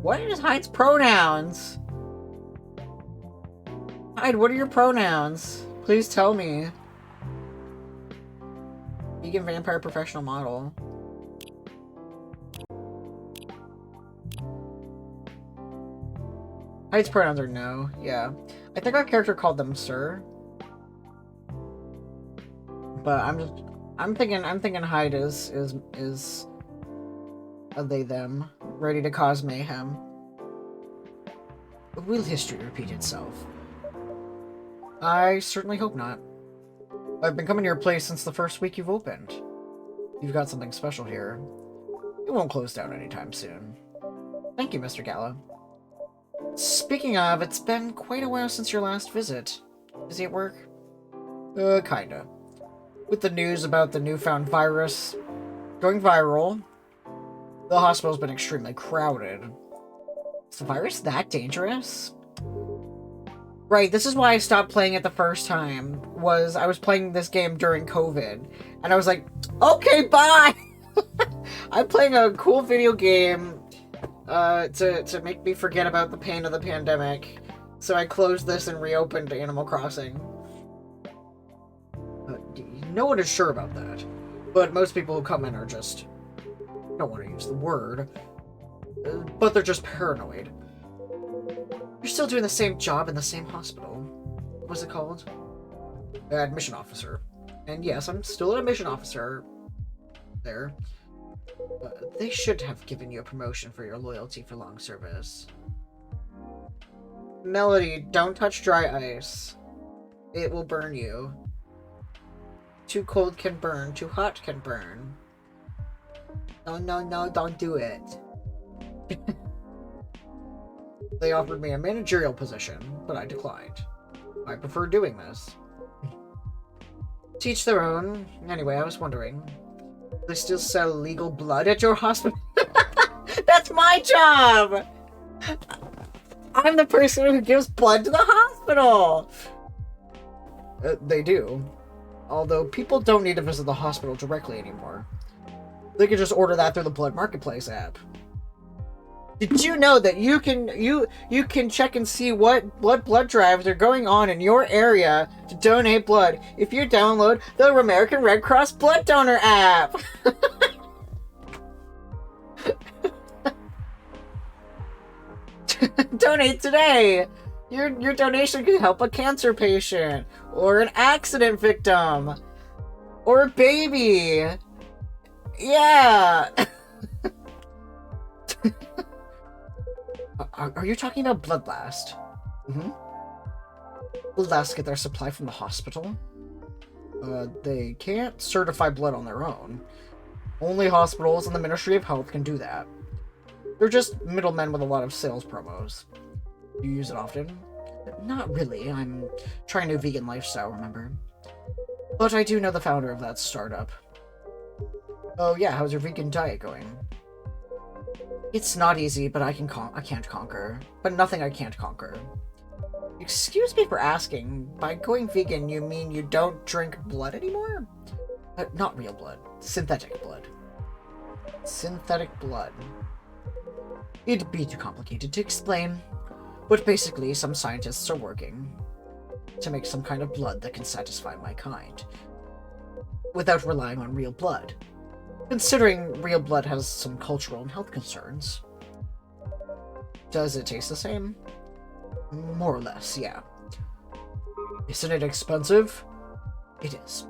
What is Hyde's pronouns? Hyde, what are your pronouns? Please tell me. Vegan vampire professional model. Hyde's pronouns are no, yeah. I think our character called them sir. But I'm thinking Hyde is a they them, ready to cause mayhem. Will history repeat itself? I certainly hope not. I've been coming to your place since the first week you've opened. You've got something special here. It won't close down anytime soon. Thank you, Mr. Gala. Speaking of, it's been quite a while since your last visit. Busy at work? Kinda. With the news about the newfound virus going viral, the hospital's been extremely crowded. Is the virus that dangerous? Right, this is why I stopped playing it the first time, was I was playing this game during COVID, and I was like, okay, bye! I'm playing a cool video game to make me forget about the pain of the pandemic, so I closed this and reopened Animal Crossing. No one is sure about that, but most people who come in are just... I don't want to use the word, but they're just paranoid. You're still doing the same job in the same hospital. What was it called? Admission officer. And yes, I'm still an admission officer there. They should have given you a promotion for your loyalty for long service. Melody, don't touch dry ice. It will burn you. Too cold can burn, too hot can burn. No, don't do it. They offered me a managerial position, but I declined. I prefer doing this. Teach their own. Anyway, I was wondering, do they still sell legal blood at your hospital? That's my job! I'm the person who gives blood to the hospital! They do. Although people don't need to visit the hospital directly anymore. They can just order that through the Blood Marketplace app. Did you know that you can check and see what blood drives are going on in your area to donate blood if you download the American Red Cross Blood Donor app? Donate today! Your donation could help a cancer patient, or an accident victim, or a baby. Yeah! Are you talking about Bloodlast? Mm-hmm. Bloodlast get their supply from the hospital? They can't certify blood on their own. Only hospitals and the Ministry of Health can do that. They're just middlemen with a lot of sales promos. Do you use it often? Not really. I'm trying a new vegan lifestyle, remember? But I do know the founder of that startup. Oh yeah, how's your vegan diet going? It's not easy, but I can't conquer. But nothing I can't conquer. Excuse me for asking, by going vegan you mean you don't drink blood anymore? Not real blood. Synthetic blood. Synthetic blood. It'd be too complicated to explain. But basically, some scientists are working to make some kind of blood that can satisfy my kind, without relying on real blood. Considering real blood has some cultural and health concerns. Does it taste the same? More or less, yeah. Isn't it expensive? It is.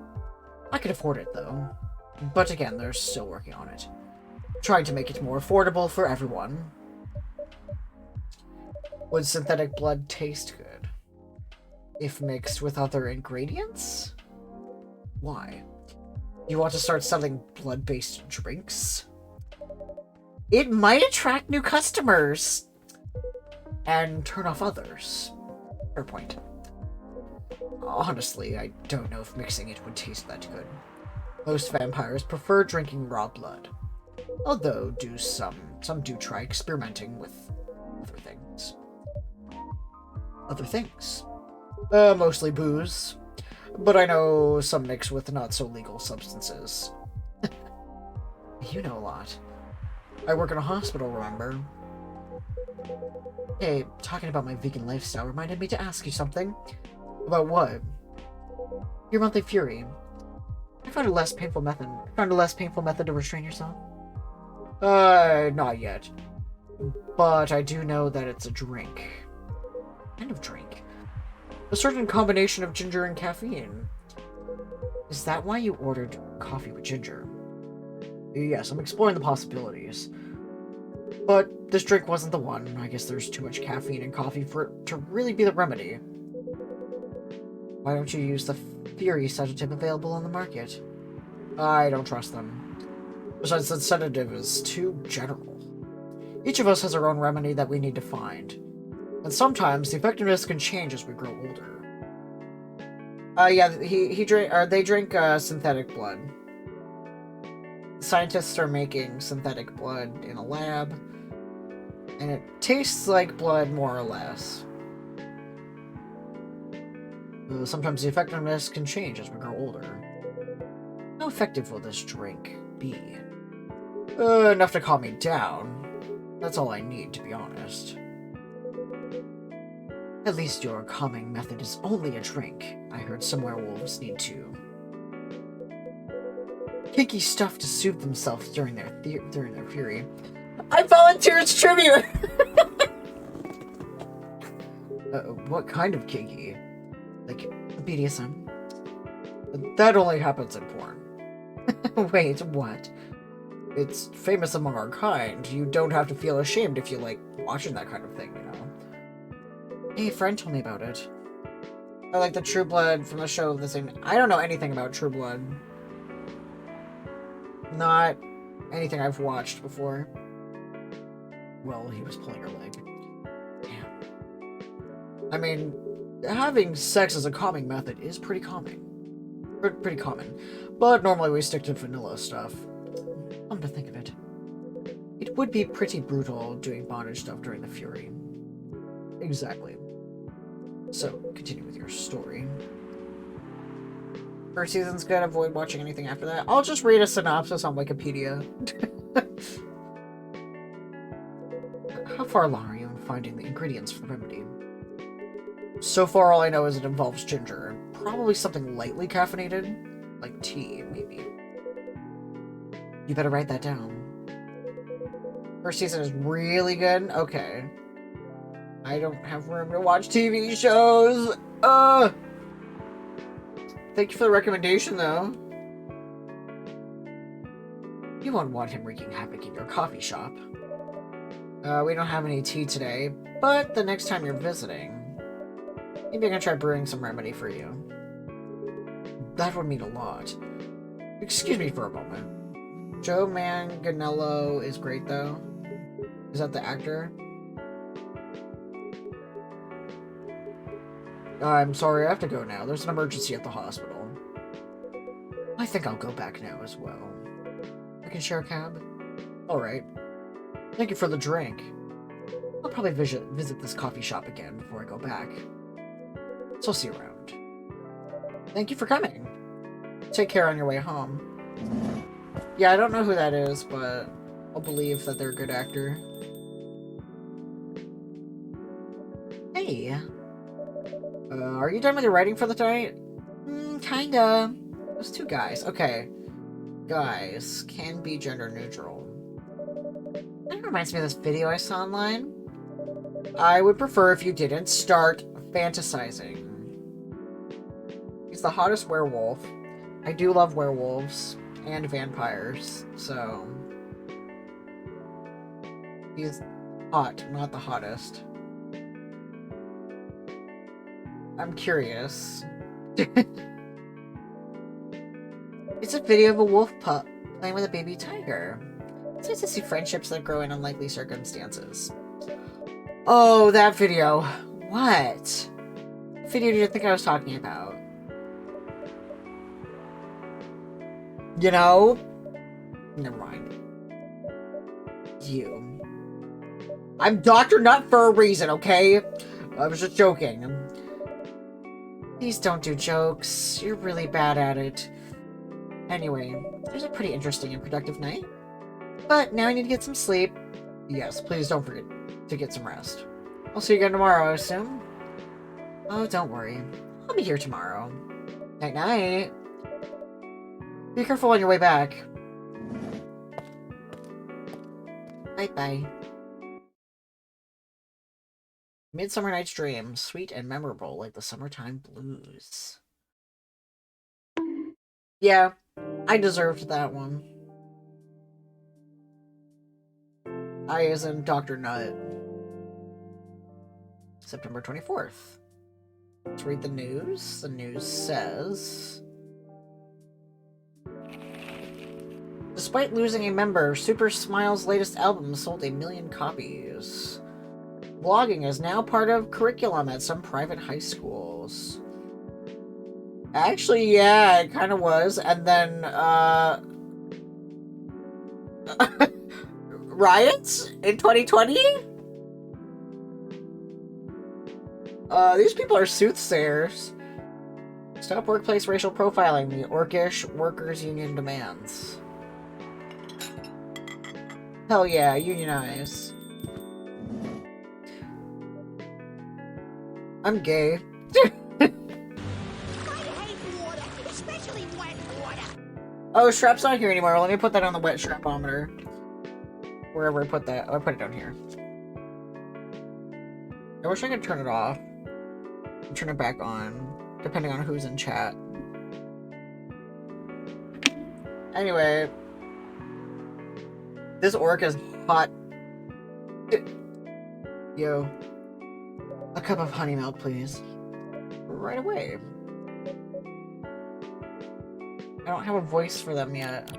I can afford it, though. But again, they're still working on it. Trying to make it more affordable for everyone. Would synthetic blood taste good? If mixed with other ingredients? Why? You want to start selling blood-based drinks? It might attract new customers! And turn off others. Fair point. Honestly, I don't know if mixing it would taste that good. Most vampires prefer drinking raw blood. Although some do try experimenting with other things. Mostly booze. But I know some mix with not-so-legal substances. You know a lot. I work in a hospital, remember? Hey, talking about my vegan lifestyle reminded me to ask you something. About what? Your monthly fury. I found a less painful method to restrain yourself? Not yet. But I do know that it's a drink. What kind of drink? A certain combination of ginger and caffeine. Is that why you ordered coffee with ginger? Yes, I'm exploring the possibilities. But this drink wasn't the one. I guess there's too much caffeine in coffee for it to really be the remedy. Why don't you use the Fury sedative available on the market? I don't trust them. Besides, the sedative is too general. Each of us has our own remedy that we need to find. And sometimes the effectiveness can change as we grow older. Yeah, they drink synthetic blood. Scientists are making synthetic blood in a lab, and it tastes like blood more or less. Sometimes the effectiveness can change as we grow older. How effective will this drink be? Enough to calm me down. That's all I need, to be honest. At least your calming method is only a drink. I heard some werewolves need to kinky stuff to soothe themselves during their fury. I volunteer as tribute! What kind of kinky? Like BDSM? That only happens in porn. Wait, what? It's famous among our kind. You don't have to feel ashamed if you like watching that kind of thing, you know? Hey, a friend told me about it. I like the True Blood from the show of the same... I don't know anything about True Blood. Not anything I've watched before. Well, he was pulling her leg. Damn. I mean, having sex as a calming method is pretty common. Pretty common. But normally we stick to vanilla stuff. Come to think of it. It would be pretty brutal doing bondage stuff during the Fury. Exactly. So, continue with your story. First season's good, avoid watching anything after that. I'll just read a synopsis on Wikipedia. How far along are you in finding the ingredients for the remedy? So far, all I know is it involves ginger, and probably something lightly caffeinated, like tea, maybe. You better write that down. First season is really good? Okay. I don't have room to watch TV shows! Thank you for the recommendation, though. You won't want him wreaking havoc in your coffee shop. We don't have any tea today, but the next time you're visiting, maybe I can try brewing some remedy for you. That would mean a lot. Excuse me for a moment. Joe Manganiello is great, though. Is that the actor? I'm sorry, I have to go now. There's an emergency at the hospital. I think I'll go back now as well. I can share a cab? Alright. Thank you for the drink. I'll probably visit this coffee shop again before I go back. So I'll see you around. Thank you for coming. Take care on your way home. Yeah, I don't know who that is, but I'll believe that they're a good actor. Hey. Are you done with your writing for the night? Kinda. There's two guys. Okay. Guys can be gender neutral. That reminds me of this video I saw online. I would prefer if you didn't start fantasizing. He's the hottest werewolf. I do love werewolves and vampires, so... He's hot, not the hottest. I'm curious. It's a video of a wolf pup playing with a baby tiger. It's nice to see friendships that grow in unlikely circumstances. Oh, that video. What? What video do you think I was talking about? You know? Never mind. You. I'm Dr. Nut for a reason, okay? I was just joking. Please don't do jokes. You're really bad at it. Anyway, it was a pretty interesting and productive night. But now I need to get some sleep. Yes, please don't forget to get some rest. I'll see you again tomorrow, I assume. Oh, don't worry. I'll be here tomorrow. Night-night. Be careful on your way back. Bye-bye. Midsummer Night's Dream. Sweet and memorable like the summertime blues. Yeah, I deserved that one. I as in Dr. Nut. September 24th. Let's read the news. The news says... Despite losing a member, Super Smile's latest album sold 1 million copies. Blogging is now part of curriculum at some private high schools. Actually, yeah, it kind of was. And then, riots in 2020? These people are soothsayers. Stop workplace racial profiling, the Orcish Workers Union demands. Hell yeah, unionize. I'm gay. I hate water, especially wet water. Oh, Strap's not here anymore. Let me put that on the wet strapometer. Wherever I put that. Oh, I put it down here. I wish I could turn it off. And turn it back on. Depending on who's in chat. Anyway. This orc is hot. Yo. A cup of honey milk, please. Right away. I don't have a voice for them yet.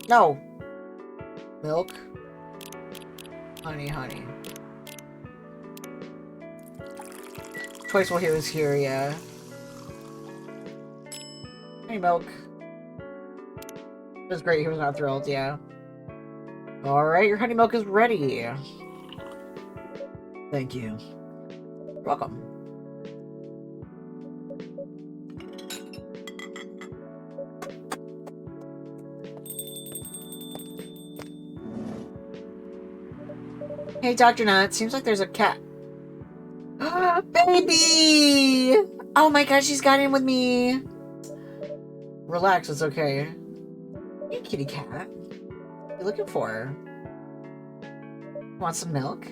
No! Milk. Honey, honey. Twice while he was here, yeah. Honey milk. It was great, he was not thrilled, yeah. Alright, your honey milk is ready. Thank you. You're welcome. Hey, Dr. Nut, seems like there's a cat. Baby! Oh my god, she's got in with me. Relax, it's okay. Hey, kitty cat. What are you looking for? Want some milk?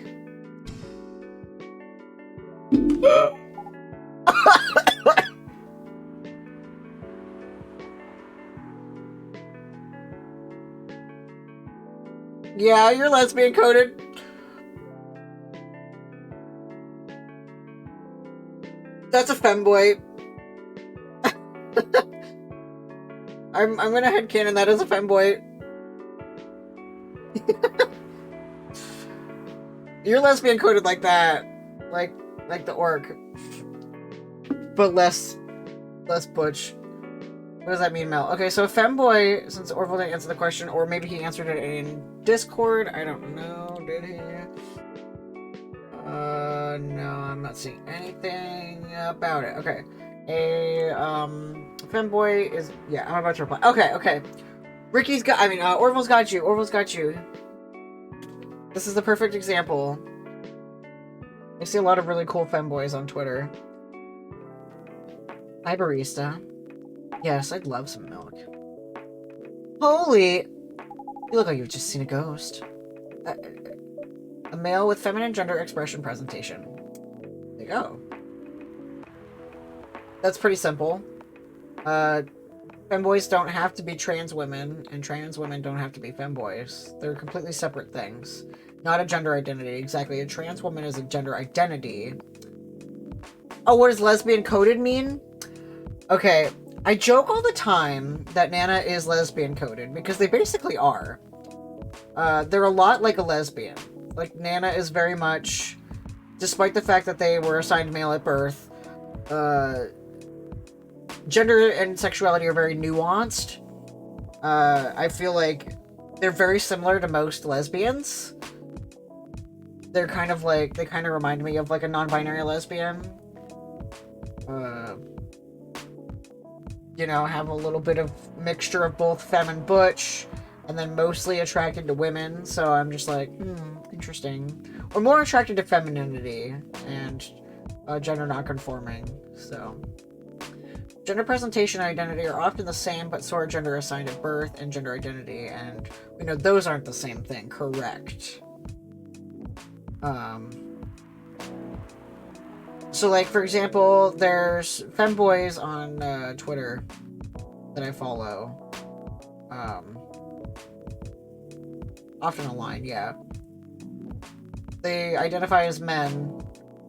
Yeah, you're lesbian coded. That's a femboy. I'm gonna headcanon that as a femboy. You're lesbian coded like that. Like the orc. But less butch. What does that mean, Mel? Okay, so femboy, since Orville didn't answer the question, or maybe he answered it in Discord. I don't know. Did he? No, I'm not seeing anything about it. Okay. Femboy is, yeah, I'm about to reply. Okay. Ricky's got, Orville's got you. Orville's got you. This is the perfect example. I see a lot of really cool femboys on Twitter. Hi, barista. Yes, I'd love some milk. Holy! You look like you've just seen a ghost. A male with feminine gender expression presentation. There you go. That's pretty simple. Femboys don't have to be trans women, and trans women don't have to be femboys. They're completely separate things. Not a gender identity, exactly. A trans woman is a gender identity. Oh, what does lesbian coded mean? Okay, I joke all the time that Nana is lesbian coded, because they basically are. They're a lot like a lesbian. Like, Nana is very much, despite the fact that they were assigned male at birth, gender and sexuality are very nuanced. I feel like they're very similar to most lesbians. They're kind of like, they kind of remind me of like a non-binary lesbian. You know, have a little bit of mixture of both femme and butch, and then mostly attracted to women, so I'm just like, interesting. Or more attracted to femininity, and gender non-conforming, so. Gender presentation and identity are often the same, but so are gender assigned at birth and gender identity, and we know those aren't the same thing, correct? So, like, for example, there's femboys on Twitter that I follow. Often aligned, yeah. They identify as men,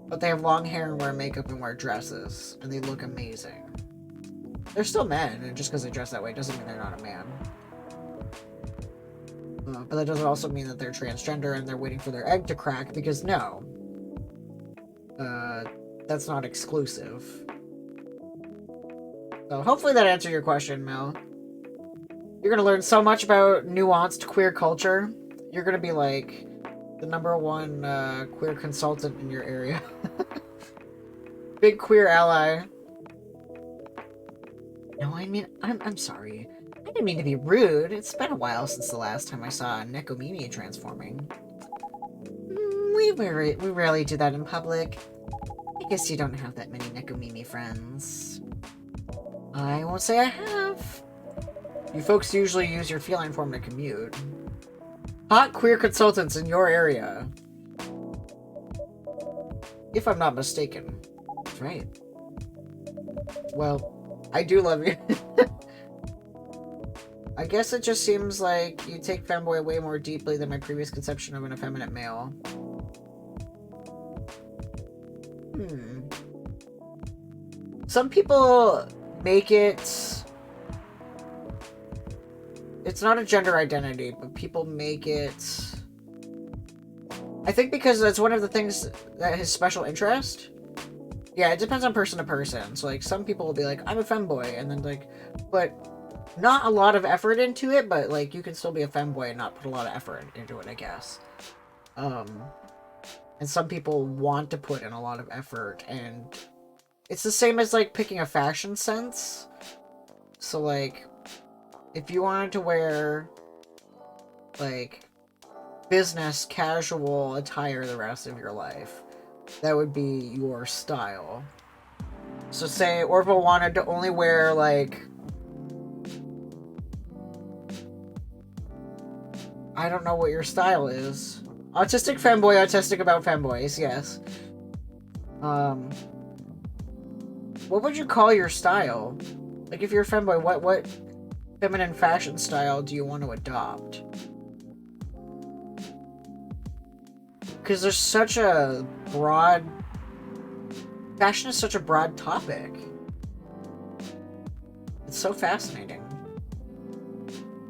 but they have long hair and wear makeup and wear dresses, and they look amazing. They're still men, and just because they dress that way doesn't mean they're not a man. But that doesn't also mean that they're transgender and they're waiting for their egg to crack, because no. That's not exclusive. So hopefully that answered your question, Mel. You're gonna learn so much about nuanced queer culture. You're gonna be like the #1 queer consultant in your area. Big queer ally. No, I mean, I'm sorry. I didn't mean to be rude. It's been a while since the last time I saw a Nekomimi transforming. We rarely do that in public. I guess you don't have that many Nekomimi friends. I won't say I have. You folks usually use your feline form to commute. Hot queer consultants in your area. If I'm not mistaken. That's right. Well, I do love you. I guess it just seems like you take femboy way more deeply than my previous conception of an effeminate male. Some people make it... It's not a gender identity, but people make it... I think because that's one of the things that his special interest. Yeah, it depends on person to person. So, like, some people will be like, I'm a femboy, and then, like, but not a lot of effort into it, but, like, you can still be a femboy and not put a lot of effort into it, I guess. And some people want to put in a lot of effort, and it's the same as, like, picking a fashion sense. So, like, if you wanted to wear, like, business casual attire the rest of your life, that would be your style. So say Orville wanted to only wear, like, I don't know what your style is. Autistic femboy, autistic about femboys, yes. What would you call your style? Like, if you're a femboy, what feminine fashion style do you want to adopt? Because there's such a broad... Fashion is such a broad topic. It's so fascinating.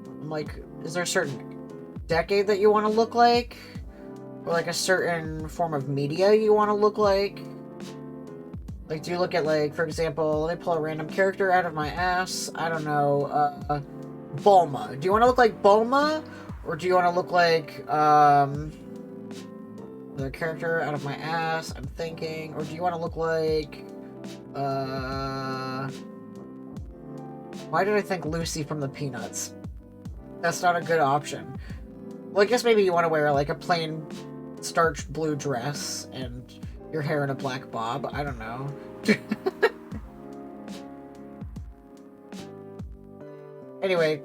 I'm like, is there a certain decade that you want to look like? Or like a certain form of media you want to look like? Like, do you look at, like, for example, let me pull a random character out of my ass. I don't know, Bulma. Do you want to look like Bulma? Or do you want to look like, the character out of my ass, I'm thinking? Or do you want to look like, why did I think Lucy from the Peanuts? That's not a good option. Well, I guess maybe you want to wear, like, a plain starched blue dress and your hair in a black bob. I don't know. Anyway,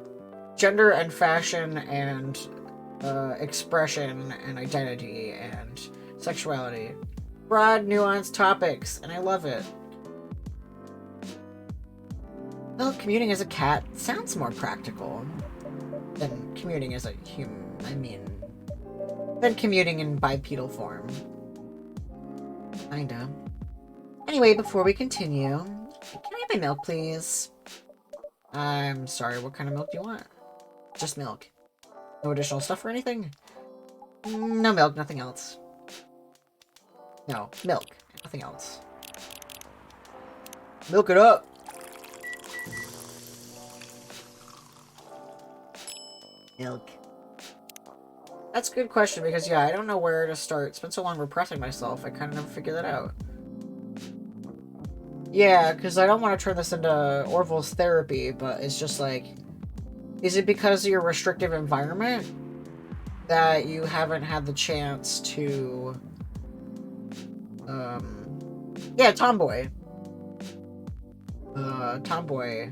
gender and fashion and expression and identity and sexuality. Broad, nuanced topics, and I love it. Well, commuting as a cat sounds more practical than commuting as a human. Than commuting in bipedal form. Kinda. Anyway, before we continue, can I have my milk, please? I'm sorry, what kind of milk do you want? Just milk. No additional stuff or anything? No milk, nothing else. No, milk, nothing else. Milk it up! Milk. That's a good question because, yeah, I don't know where to start. It's been so long repressing myself, I kind of never figured that out. Yeah, because I don't want to turn this into Orville's therapy, but it's just like, is it because of your restrictive environment that you haven't had the chance to, yeah, tomboy. Tomboy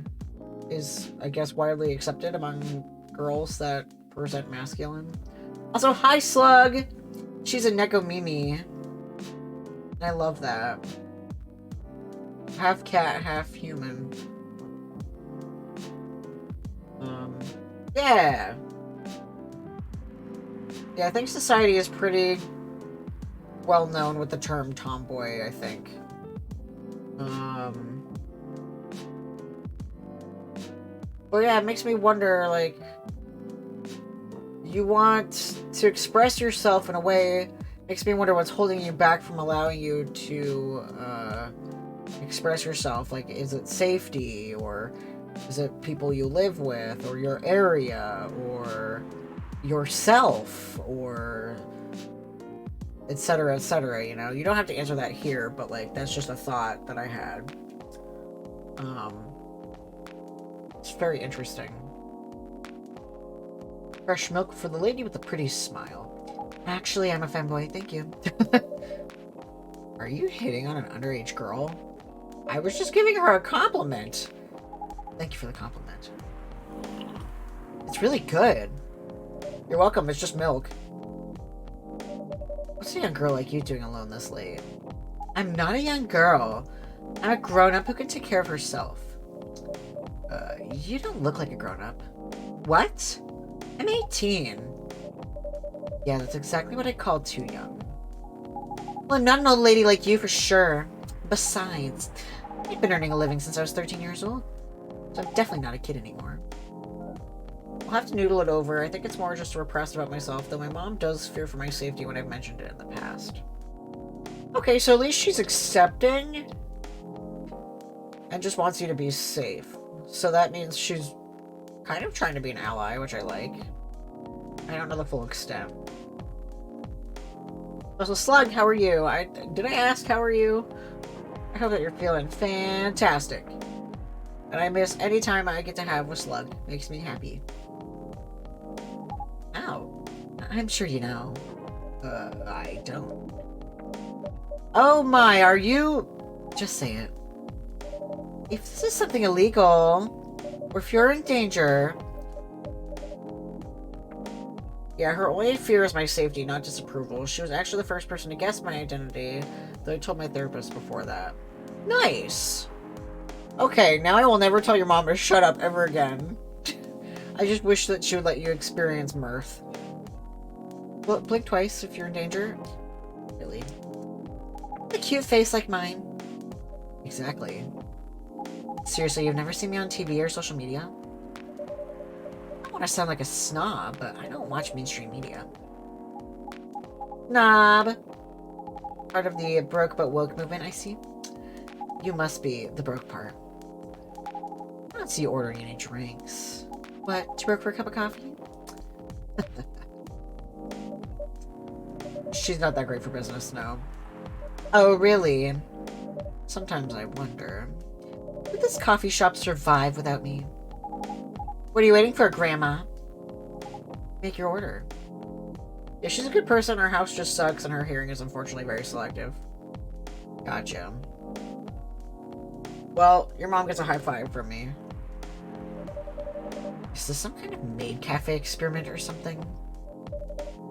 is, I guess, widely accepted among girls that present masculine. Also, hi, Slug! She's a Neko Mimi. And I love that. Half cat, half human. Yeah! Yeah, I think society is pretty well known with the term tomboy, I think. But yeah, it makes me wonder, like, you want to express yourself in a way, makes me wonder what's holding you back from allowing you to, express yourself. Like, is it safety, or is it people you live with, or your area, or yourself, or etc., etc., you know? You don't have to answer that here, but, like, that's just a thought that I had. It's very interesting. Fresh milk for the lady with the pretty smile. Actually, I'm a femboy, thank you. Are you hitting on an underage girl? I was just giving her a compliment. Thank you for the compliment. It's really good. You're welcome, it's just milk. What's a young girl like you doing alone this late? I'm not a young girl. I'm a grown-up who can take care of herself. You don't look like a grown-up. What? I'm 18. Yeah, that's exactly what I called too young. Well, I'm not an old lady like you for sure. Besides, I've been earning a living since I was 13 years old. So I'm definitely not a kid anymore. I'll have to noodle it over. I think it's more just repressed about myself, though my mom does fear for my safety when I've mentioned it in the past. Okay, so at least she's accepting and just wants you to be safe. So that means she's kind of trying to be an ally, which I like. I don't know the full extent. Also, Slug, how are you? Did I ask how are you? I hope that you're feeling fantastic. And I miss any time I get to have with Slug. Makes me happy. Ow. I'm sure you know. I don't. Oh my, are you... Just say it. If this is something illegal, or if you're in danger... Yeah, her only fear is my safety, not disapproval. She was actually the first person to guess my identity, though I told my therapist before that. Nice! Okay, now I will never tell your mom to shut up ever again. I just wish that she would let you experience mirth. Blink twice if you're in danger. Really? A cute face like mine. Exactly. Seriously, you've never seen me on TV or social media? I don't want to sound like a snob, but I don't watch mainstream media. Snob! Part of the broke but woke movement, I see. You must be the broke part. I don't see you ordering any drinks. What, too broke for a cup of coffee? She's not that great for business, no. Oh, really? Sometimes I wonder. Would this coffee shop survive without me? What are you waiting for, Grandma? Make your order. Yeah, she's a good person. Her house just sucks, and her hearing is unfortunately very selective. Gotcha. Well, your mom gets a high five from me. Is this some kind of maid cafe experiment or something?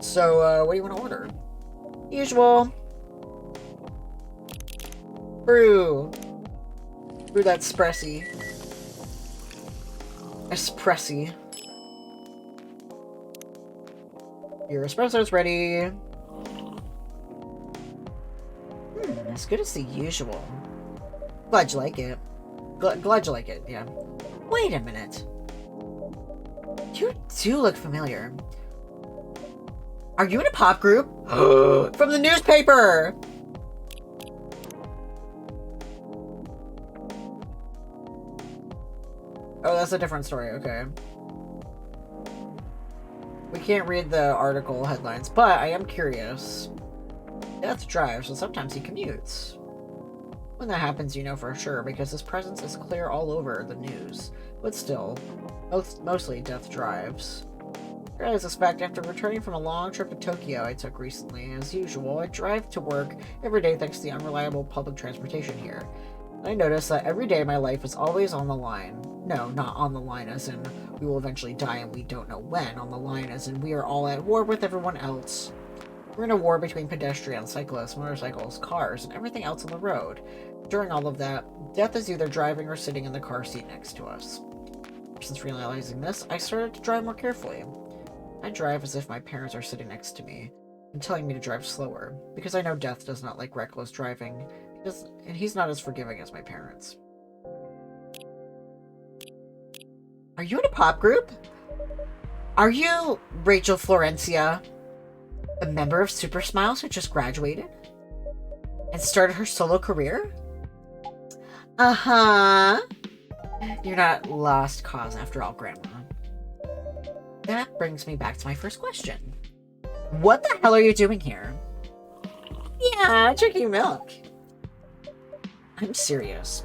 So, what do you want to order? Usual. Brew. Brew that espressi. Espressi. Your espresso's ready. As good as the usual. Glad you like it. Glad you like it, yeah. Wait a minute. You do look familiar. Are you in a pop group? From the newspaper! Oh, that's a different story, okay. can't read the article headlines, but I am curious. Death drives, and sometimes he commutes. When that happens, you know for sure, because his presence is clear all over the news. But still, mostly Death drives. I suspect after returning from a long trip to Tokyo I took recently, as usual, I drive to work every day thanks to the unreliable public transportation here. I noticed that every day my life is always on the line. No, not on the line as in we will eventually die and we don't know when. On the line as in we are all at war with everyone else. We're in a war between pedestrians, cyclists, motorcycles, cars, and everything else on the road. During all of that, Death is either driving or sitting in the car seat next to us. Since realizing this, I started to drive more carefully. I drive as if my parents are sitting next to me and telling me to drive slower, because I know Death does not like reckless driving, and he's not as forgiving as my parents. Are you in a pop group? Are you Rachel Florencia, a member of Super Smiles who just graduated and started her solo career? Uh-huh. You're not lost cause after all, Grandma. That brings me back to my first question. What the hell are you doing here? Yeah, drinking milk. I'm serious.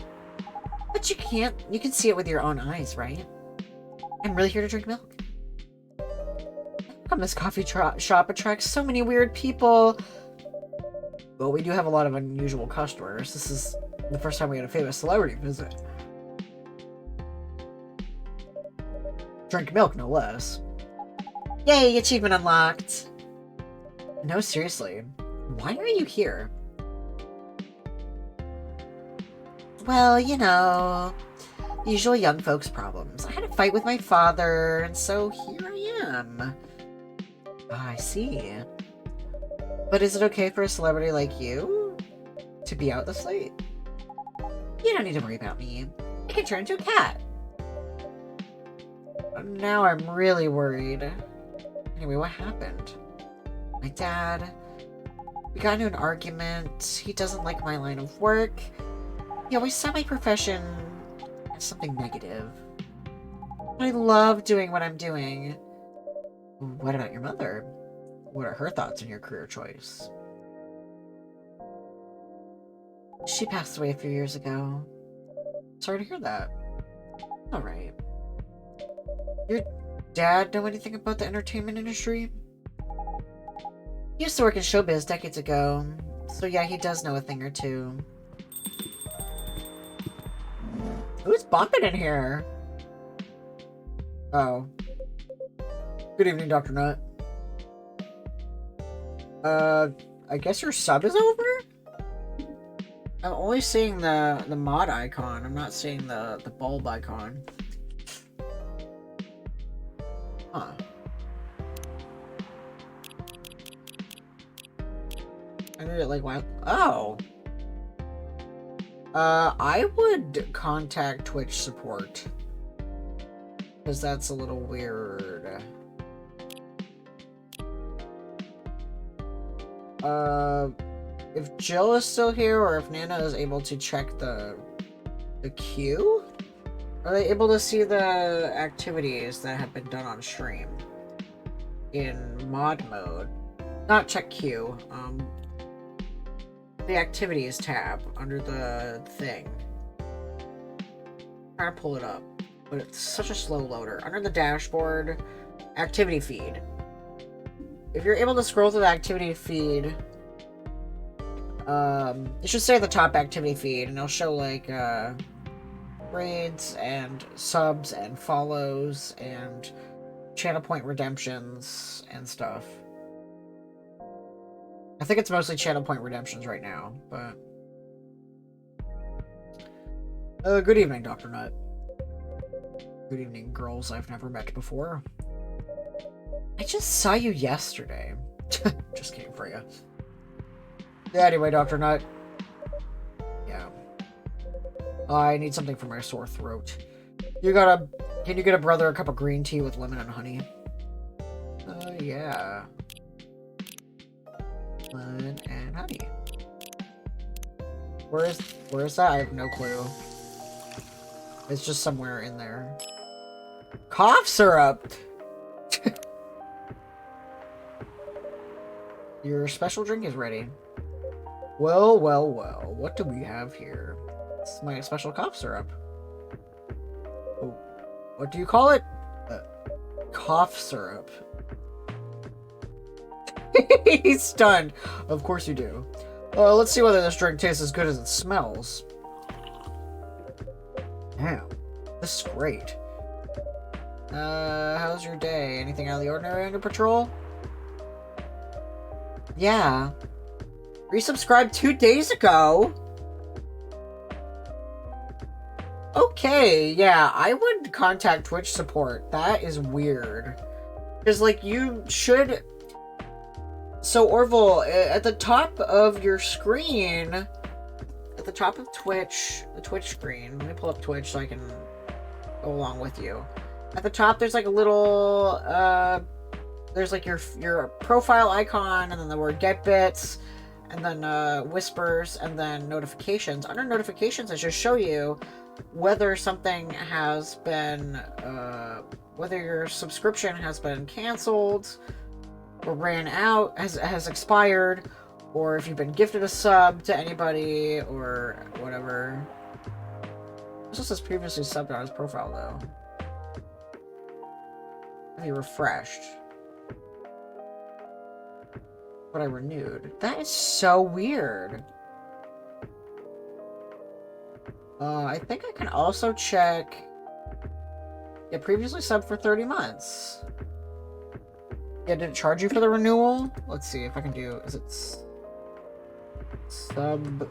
But you can see it with your own eyes, right? I'm really here to drink milk. How come this coffee shop attracts so many weird people? Well, we do have a lot of unusual customers. This is the first time we had a famous celebrity visit. Drink milk, no less. Yay, achievement unlocked! No, seriously. Why are you here? Well, you know, usual young folks problems. I had a fight with my father, and so here I am. I see. But is it okay for a celebrity like you to be out this late? You don't need to worry about me. I can turn into a cat. Now I'm really worried. Anyway, what happened? My dad... We got into an argument. He doesn't like my line of work. He always saw my profession as something negative. I love doing what I'm doing. What about your mother? What are her thoughts on your career choice? She passed away a few years ago. Sorry to hear that. Alright. Your dad know anything about the entertainment industry? He used to work in showbiz decades ago, so yeah, he does know a thing or two. Who's bumping in here? Oh. Good evening, Dr. Nut. I guess your sub is over? I'm only seeing the mod icon. I'm not seeing the bulb icon. Huh. I made it like, wow. Oh! I would contact Twitch support. Because that's a little weird. If Jill is still here, or if Nana is able to check the queue? Are they able to see the activities that have been done on stream? In mod mode. Not check queue, the activities tab under the thing. I'm trying to pull it up, but it's such a slow loader. Under the dashboard, activity feed. If you're able to scroll through the activity feed, it should say at the top activity feed, and it'll show like raids and subs and follows and channel point redemptions and stuff. I think it's mostly channel point redemptions right now, but... good evening, Dr. Nut. Good evening, girls I've never met before. I just saw you yesterday. Just kidding for you. Yeah, anyway, Dr. Nut. Yeah. I need something for my sore throat. Can you get a brother a cup of green tea with lemon and honey? Yeah. Lemon and honey. Where is that? I have no clue. It's just somewhere in there. Cough syrup! Your special drink is ready. Well, well, well. What do we have here? It's my special cough syrup. Oh, what do you call it? Cough syrup. He's stunned. Of course you do. Let's see whether this drink tastes as good as it smells. Damn. This is great. How's your day? Anything out of the ordinary on your patrol? Yeah. Resubscribed 2 days ago? Okay, yeah, I would contact Twitch support. That is weird. Because, like, you should... So, Orville, at the top of your screen, at the top of Twitch, the Twitch screen, let me pull up Twitch so I can go along with you. At the top, there's like a little, there's like your profile icon, and then the word get bits, and then whispers, and then notifications. Under notifications, it should show you whether something has been, whether your subscription has been canceled, or ran out, has expired, or if you've been gifted a sub to anybody, or whatever. This just says previously subbed on his profile, though. Have you refreshed? But I renewed. That is so weird. I think I can also check... Yeah, previously subbed for 30 months. Yeah, did it charge you for the renewal? Let's see if I can do... Is it... Sub...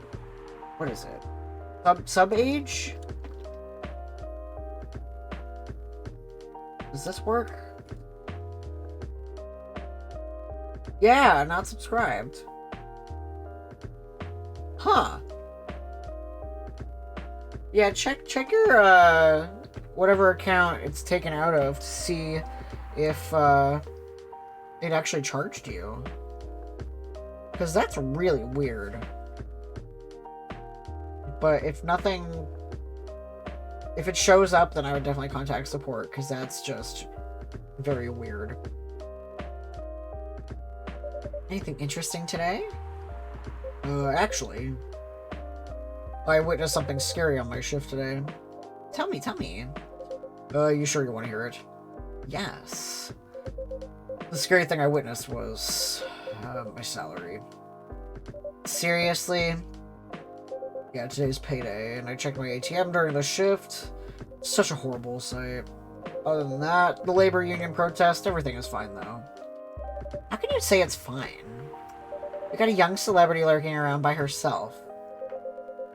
What is it? Sub age? Does this work? Yeah, not subscribed. Huh. Yeah, check your, whatever account it's taken out of to see if, it actually charged you. Because that's really weird. But if nothing... If it shows up, then I would definitely contact support, because that's just very weird. Anything interesting today? Actually, I witnessed something scary on my shift today. Tell me. You sure you want to hear it? Yes. The scary thing I witnessed was, my salary. Seriously? Yeah, today's payday, and I checked my ATM during the shift. Such a horrible sight. Other than that, the labor union protest, everything is fine, though. How can you say it's fine? We got a young celebrity lurking around by herself.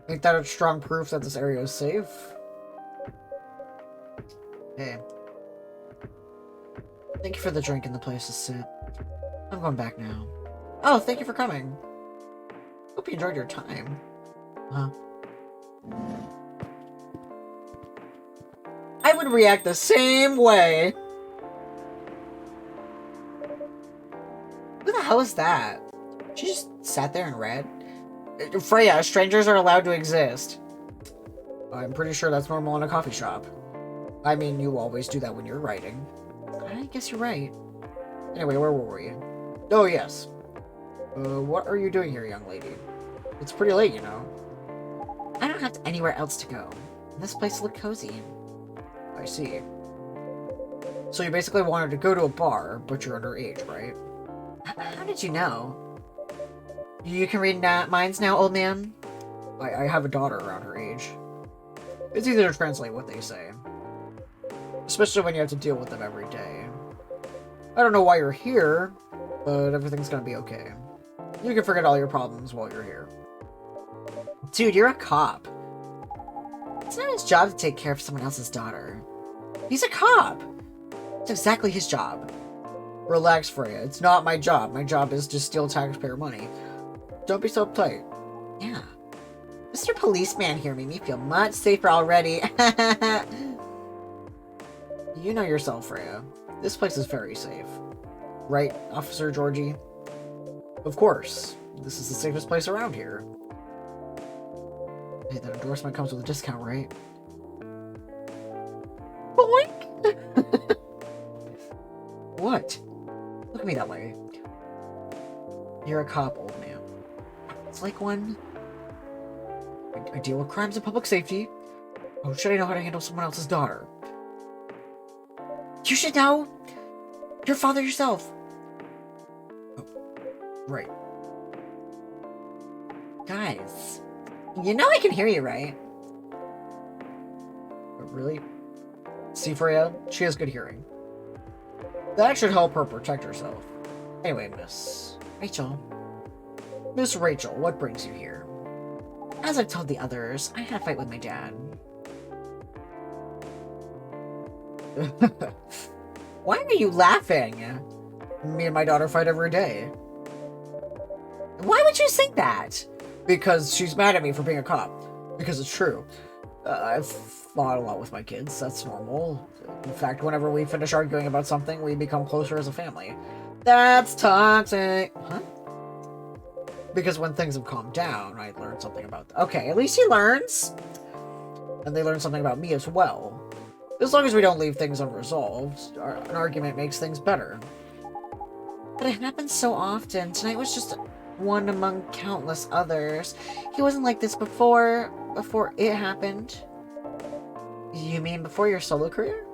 Ain't that a strong proof that this area is safe? Hey. Thank you for the drink and the place to sit. I'm going back now. Oh, thank you for coming. Hope you enjoyed your time. Huh? I would react the same way. Who the hell is that? She just sat there and read? Freya, strangers are allowed to exist. I'm pretty sure that's normal in a coffee shop. I mean, you always do that when you're writing. I guess you're right. Anyway, where were we? Oh, yes. What are you doing here, young lady? It's pretty late, you know. I don't have anywhere else to go. This place looked cozy. I see. So you basically wanted to go to a bar, but you're underage, right? How did you know? You can read minds now, old man? I have a daughter around her age. It's easy to translate what they say. Especially when you have to deal with them every day. I don't know why you're here, but everything's gonna be okay. You can forget all your problems while you're here. Dude, you're a cop. It's not his job to take care of someone else's daughter. He's a cop! It's exactly his job. Relax, Freya. It's not my job. My job is to steal taxpayer money. Don't be so uptight. Yeah. Mr. Policeman here made me feel much safer already. You know yourself, Freya. This place is very safe. Right, Officer Georgie? Of course. This is the safest place around here. Hey, that endorsement comes with a discount, right? Boink! What? Look at me that way. You're a cop, old man. It's like one. I deal with crimes and public safety. Oh, should I know how to handle someone else's daughter? You should know. Your father yourself. Oh, right. Guys, you know I can hear you, right? But really? See, Freya, she has good hearing. That should help her protect herself. Anyway, Miss Rachel. Miss Rachel, what brings you here? As I've told the others, I had a fight with my dad. Why are you laughing? Me and my daughter fight every day. Why would you think that? Because she's mad at me for being a cop. Because it's true. I've fought a lot with my kids. That's normal. In fact, whenever we finish arguing about something, we become closer as a family. That's toxic. Huh? Because when things have calmed down, I learned something about them. Okay, at least he learns. And they learn something about me as well. As long as we don't leave things unresolved, an argument makes things better. But it happens so often. Tonight was just one among countless others. He wasn't like this before it happened. You mean before your solo career?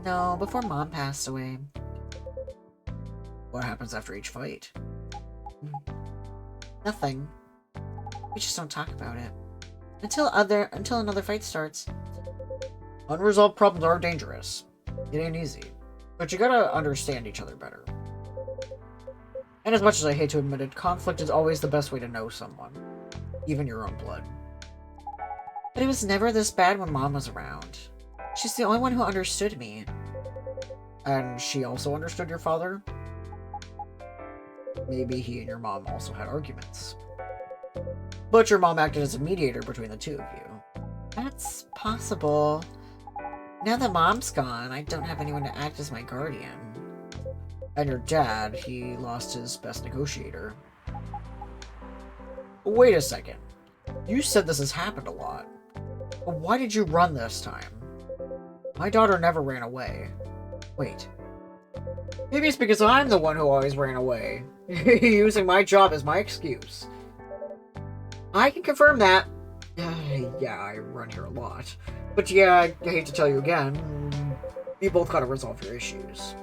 No, before Mom passed away. What happens after each fight? Nothing. We just don't talk about it. Until another fight starts. Unresolved problems are dangerous. It ain't easy. But you gotta understand each other better. And as much as I hate to admit it, conflict is always the best way to know someone. Even your own blood. But it was never this bad when Mom was around. She's the only one who understood me. And she also understood your father? Maybe he and your mom also had arguments. But your mom acted as a mediator between the two of you. That's possible. Now that Mom's gone, I don't have anyone to act as my guardian. And your dad, he lost his best negotiator. Wait a second. You said this has happened a lot. But why did you run this time? My daughter never ran away. Wait. Maybe it's because I'm the one who always ran away. Using my job as my excuse. I can confirm that. Yeah, I run here a lot. But yeah, I hate to tell you again. You both gotta resolve your issues.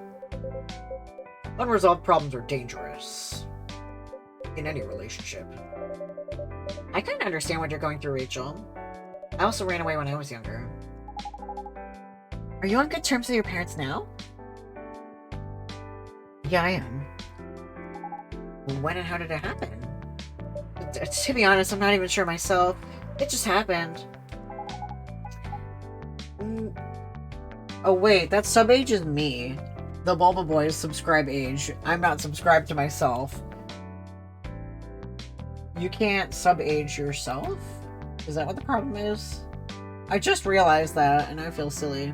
Unresolved problems are dangerous. In any relationship. I kinda understand what you're going through, Rachel. I also ran away when I was younger. Are you on good terms with your parents now? Yeah, I am. When and how did it happen? To be honest, I'm not even sure myself. It just happened. Oh wait, that sub age is me. The Bulba Boy's subscribe age. I'm not subscribed to myself. You can't sub age yourself? Is that what the problem is? I just realized that, and I feel silly.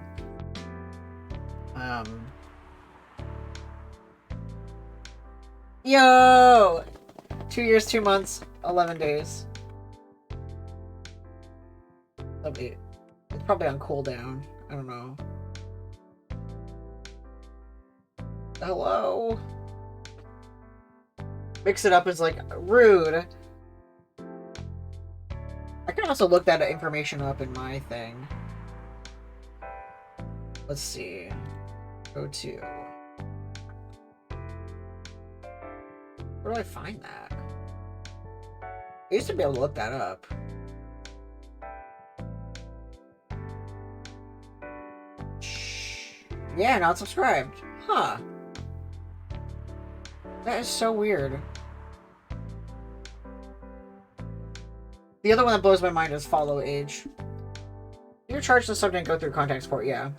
Yo! 2 years, 2 months, 11 days. It's probably on cooldown. I don't know. Hello? Mix it up is like rude. I can also look that information up in my thing. Let's see. Go to. Where do I find that? I used to be able to look that up. Yeah, not subscribed. Huh. That is so weird. The other one that blows my mind is follow age. You're charged to something and go through contact support, yeah.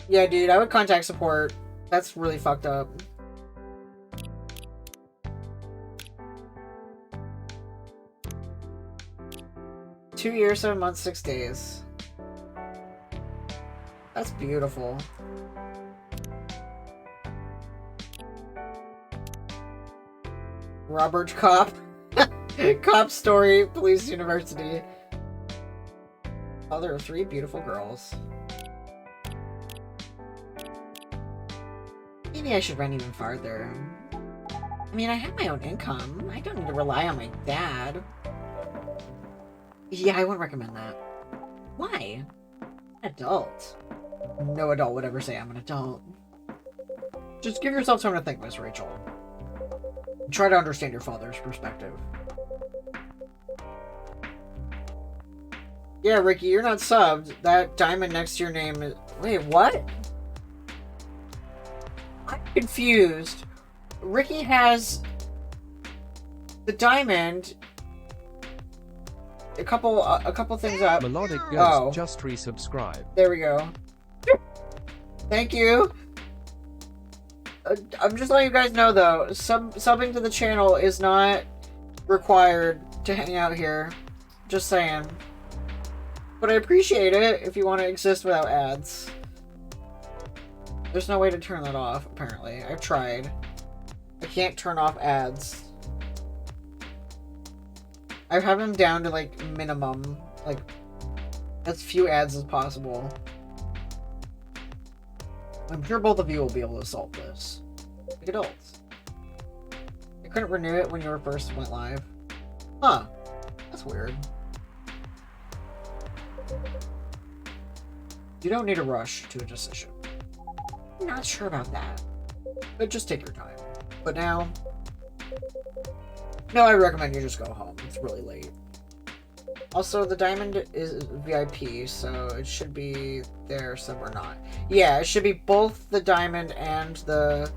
Yeah, dude, I would contact support. That's really fucked up. Two years, 7 months, 6 days. That's beautiful. Robert Cop. Cop story, police university. Father of 3 beautiful girls. Maybe I should run even farther. I mean, I have my own income. I don't need to rely on my dad. Yeah, I wouldn't recommend that. Why? Adult. No adult would ever say I'm an adult. Just give yourself time to think, Miss Rachel. Try to understand your father's perspective. Yeah, Ricky, you're not subbed. That diamond next to your name is... Wait, what? I'm confused. Ricky has... the diamond... A couple things up. Melodic Ghost Oh. just resubscribed. There we go. Thank you. I'm just letting you guys know, though, subbing to the channel is not required to hang out here. Just saying. But I appreciate it if you want to exist without ads. There's no way to turn that off, apparently. I've tried. I can't turn off ads. I have them down to, like, minimum. Like, as few ads as possible. I'm sure both of you will be able to solve this. Like adults. I couldn't renew it when you were first went live. Huh. That's weird. You don't need to rush to a decision. I'm not sure about that. But just take your time. But now... No, I recommend you just go home. It's really late. Also, the diamond is VIP, so it should be there somewhere not. Yeah, it should be both the diamond and the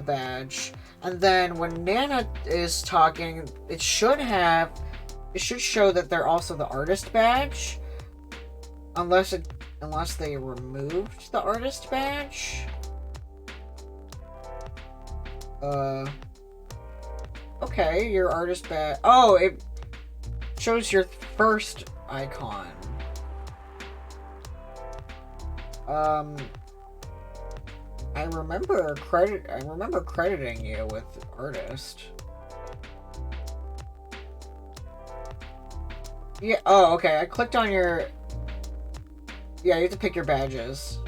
badge. And then when Nana is talking, it should show that they're also the artist badge. Unless they removed the artist badge. Okay, your artist badge. Oh, it shows your first icon. I remember crediting you with artist. Yeah. Oh, okay. I clicked on your. Yeah, you have to pick your badges.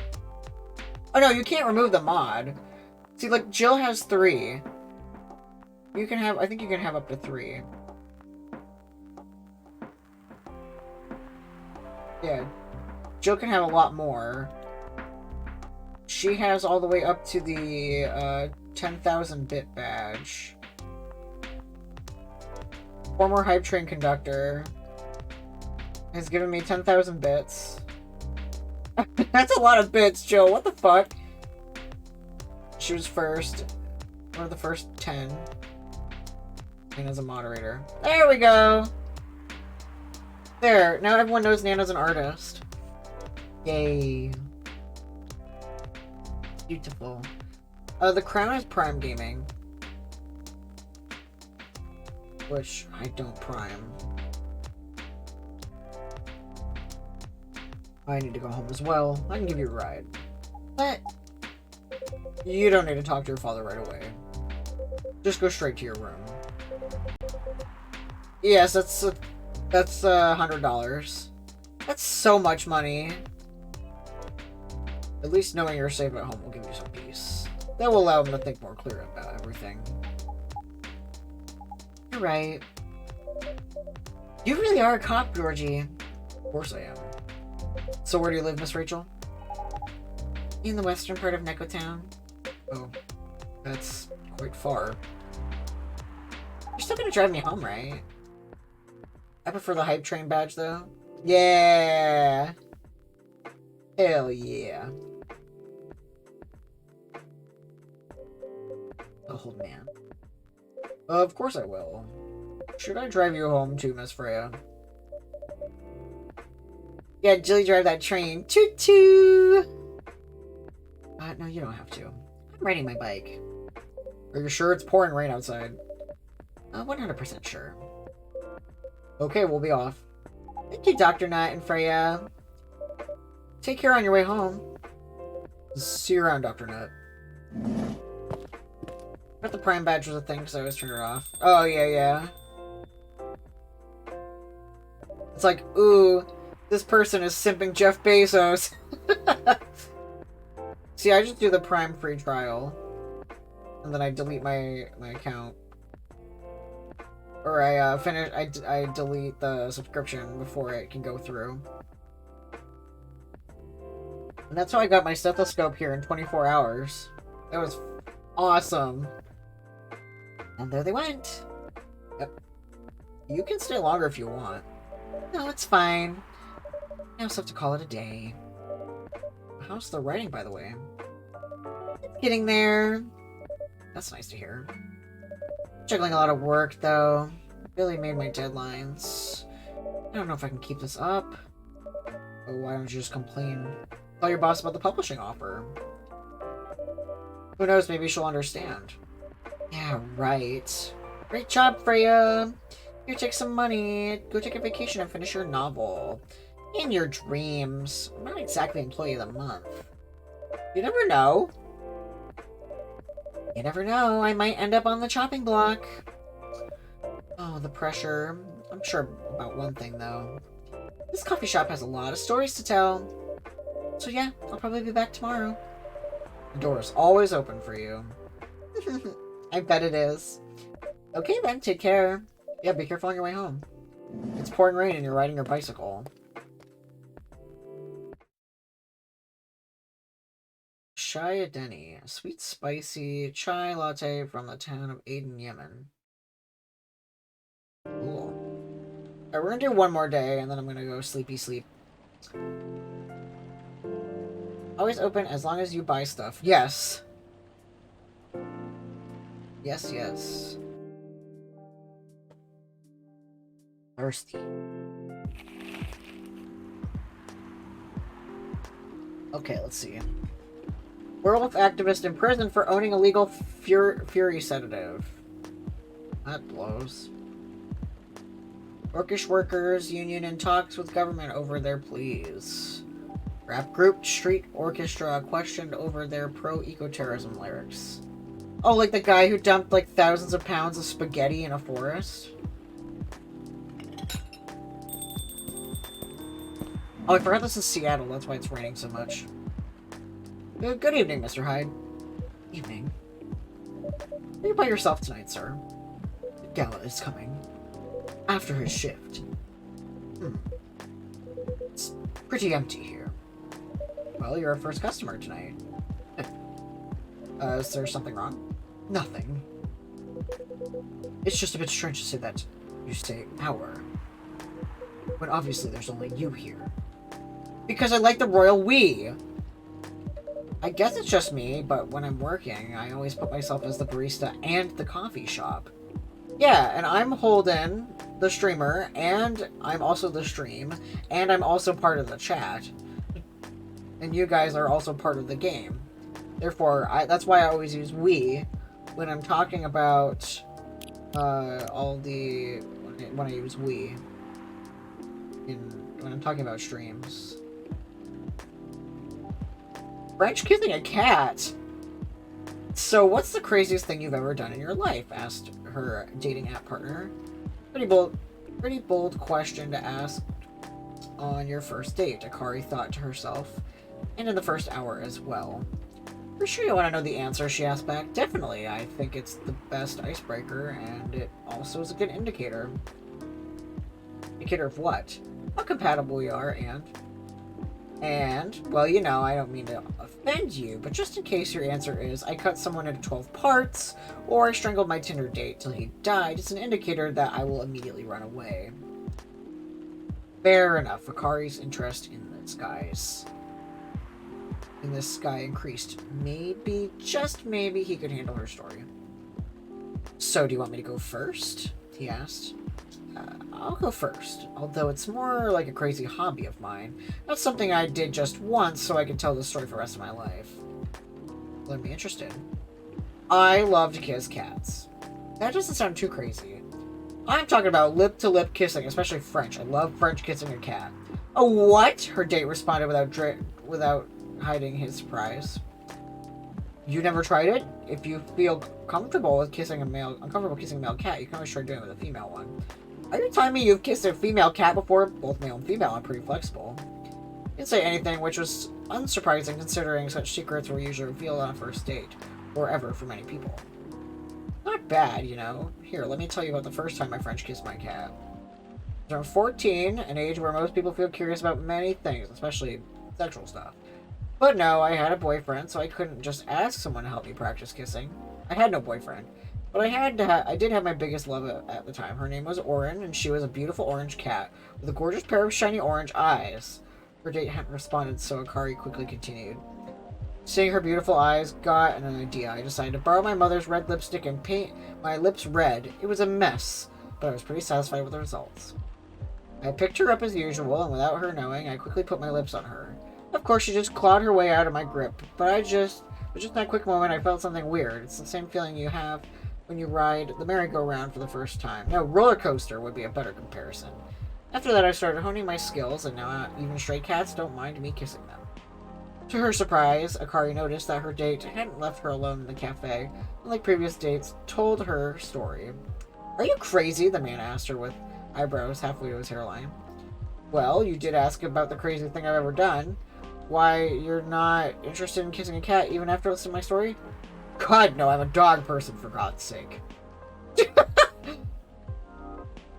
Oh no, you can't remove the mod. See, like Jill has 3. You can have, I think you can have up to 3. Yeah. Jill can have a lot more. She has all the way up to the 10,000 bit badge. Former Hype Train conductor has given me 10,000 bits. That's a lot of bits, Jill. What the fuck? She was first. One of the first 10. Nana's a moderator. There we go! There. Now everyone knows Nana's an artist. Yay. Beautiful. The Crown is Prime Gaming. Which I don't Prime. I need to go home as well. I can give you a ride. But you don't need to talk to your father right away. Just go straight to your room. Yes, that's $100. That's so much money. At least knowing you're safe at home will give you some peace. That will allow him to think more clearly about everything. You're right. You really are a cop, Georgie. Of course I am. So where do you live, Miss Rachel? In the western part of Neko Town. Oh, that's quite far. You're still gonna drive me home, right? I prefer the Hype Train badge, though. Yeah! Hell yeah. Oh, man. Of course I will. Should I drive you home, too, Miss Freya? Yeah, Jilly, drive that train. Choo-choo! No, you don't have to. I'm riding my bike. Are you sure it's pouring rain outside? 100% sure. Okay, we'll be off. Thank you, Dr. Nut and Freya. Take care on your way home. See you around, Dr. Nut. I thought the Prime badge was a thing because I always turned it off. Oh, yeah. It's like, ooh, this person is simping Jeff Bezos. See, I just do the Prime free trial. and then I delete my account. Or I I delete the subscription before it can go through. And that's how I got my stethoscope here in 24 hours. That was awesome. And there they went. Yep. You can stay longer if you want. No, it's fine. I also have to call it a day. How's the writing, by the way? Getting there. That's nice to hear. Juggling a lot of work, though. Really made my deadlines. I don't know if I can keep this up. Oh, why don't you just complain? Tell your boss about the publishing offer. Who knows, maybe she'll understand. Yeah, right. Great job, Freya. Here, take some money. Go take a vacation and finish your novel. In your dreams. I'm not exactly employee of the month. You never know. You never know. I might end up on the chopping block. Oh, the pressure. I'm sure about one thing, though. This coffee shop has a lot of stories to tell. So yeah, I'll probably be back tomorrow. The door is always open for you. I bet it is. Okay then, take care. Yeah, be careful on your way home. It's pouring rain and you're riding your bicycle. Chai Adeni, a sweet spicy chai latte from the town of Aden, Yemen. Cool. Alright, we're gonna do one more day and then I'm gonna go sleepy sleep. Always open as long as you buy stuff. Yes. Yes, yes. Thirsty. Okay, let's see. Werewolf activist in prison for owning illegal fury sedative. That blows. Orcish workers union in talks with government over their pleas. Rap group Street Orchestra questioned over their pro-eco-terrorism lyrics. Oh, like the guy who dumped like thousands of pounds of spaghetti in a forest? Oh, I forgot this is Seattle, that's why it's raining so much. Good evening, Mr. Hyde. Evening. Are you by yourself tonight, sir? The gala is coming. After his shift. It's pretty empty here. Well, you're our first customer tonight. Is there something wrong? Nothing. It's just a bit strange to say that you say our, when obviously there's only you here. Because I like the royal we. I guess it's just me, but when I'm working, I always put myself as the barista and the coffee shop. Yeah, and I'm Holden, the streamer, and I'm also the stream, and I'm also part of the chat. And you guys are also part of the game. Therefore, that's why I always use we when I'm talking about when I use we when I'm talking about streams. French kissing a cat? So what's the craziest thing you've ever done in your life? Asked her dating app partner. Pretty bold question to ask on your first date, Akari thought to herself. And in the first hour as well. For sure you want to know the answer, she asked back. Definitely, I think it's the best icebreaker, and it also is a good indicator. Indicator of what? How compatible we are, and, well, you know, I don't mean to offend you, but just in case your answer is, I cut someone into 12 parts, or I strangled my Tinder date till he died, it's an indicator that I will immediately run away. Fair enough, Akari's interest in this guy increased. Maybe, just maybe, he could handle her story. So, do you want me to go first? He asked. I'll go first, although it's more like a crazy hobby of mine. That's something I did just once so I could tell the story for the rest of my life. Let me interested. I love to kiss cats. That doesn't sound too crazy. I'm talking about lip-to-lip kissing, especially French. I love French kissing a cat. Oh, what? Her date responded without hiding his surprise. You never tried it? If you feel comfortable with uncomfortable kissing a male cat, you can always try doing it with a female one. Are you telling me you've kissed a female cat before? Both male and female, I'm pretty flexible. Didn't say anything, which was unsurprising considering such secrets were usually revealed on a first date, or ever for many people. Not bad, you know. Here, let me tell you about the first time I French kissed my cat. I was 14, an age where most people feel curious about many things, especially sexual stuff. But no, I had a boyfriend, so I couldn't just ask someone to help me practice kissing. I had no boyfriend. But I did have my biggest love at the time. Her name was Orin, and she was a beautiful orange cat with a gorgeous pair of shiny orange eyes. Her date hadn't responded, so Akari quickly continued. Seeing her beautiful eyes got an idea. I decided to borrow my mother's red lipstick and paint my lips red. It was a mess, but I was pretty satisfied with the results. I picked her up as usual, and without her knowing, I quickly put my lips on her. Of course, she just clawed her way out of my grip, but just that quick moment, I felt something weird. It's the same feeling you have when you ride the merry-go-round for the first time. No, roller coaster would be a better comparison. After that, I started honing my skills, and now even stray cats don't mind me kissing them. To her surprise, Akari noticed that her date hadn't left her alone in the cafe, and like previous dates, told her story. Are you crazy? The man asked her with eyebrows halfway to his hairline. Well, you did ask about the crazy thing I've ever done. Why, you're not interested in kissing a cat even after listening to my story? God, no, I'm a dog person, for God's sake.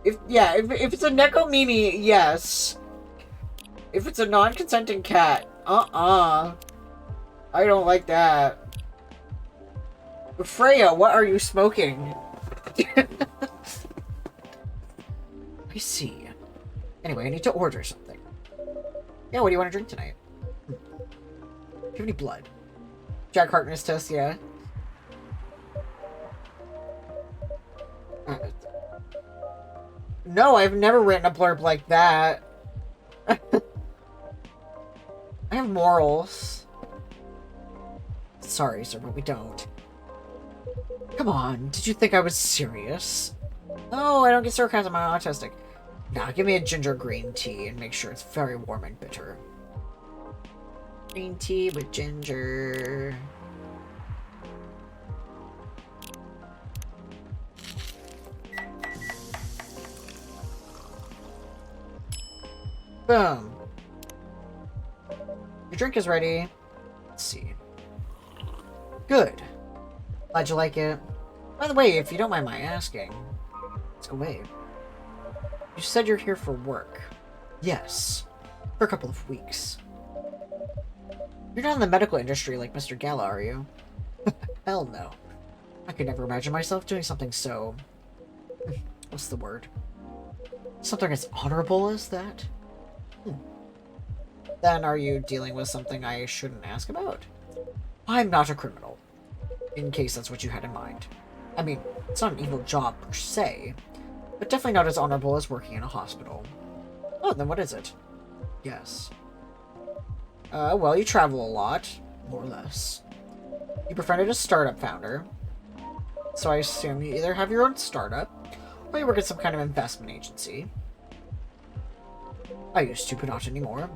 if it's a Neko Mimi, yes. If it's a non-consenting cat, I don't like that. Freya, what are you smoking? I see. Anyway, I need to order something. Yeah, what do you want to drink tonight? Do you have any blood? Jack Harkness test, yeah. No, I've never written a blurb like that. I have morals. Sorry, sir, but we don't. Come on, did you think I was serious? No, I don't get sarcasm, I'm autistic. Nah, give me a ginger green tea and make sure it's very warm and bitter. Green tea with ginger. Boom. Your drink is ready. Let's see. Good. Glad you like it. By the way, if you don't mind my asking, let's go away. You said you're here for work. Yes. For a couple of weeks. You're not in the medical industry like Mr. Gala, are you? Hell no. I could never imagine myself doing something so... What's the word? Something as honorable as that? Then are you dealing with something I shouldn't ask about? I'm not a criminal. In case that's what you had in mind. I mean, it's not an evil job per se, but definitely not as honorable as working in a hospital. Oh, then what is it? Yes. Well, you travel a lot, more or less. You befriended a startup founder, so I assume you either have your own startup, or you work at some kind of investment agency. I used to, but not anymore.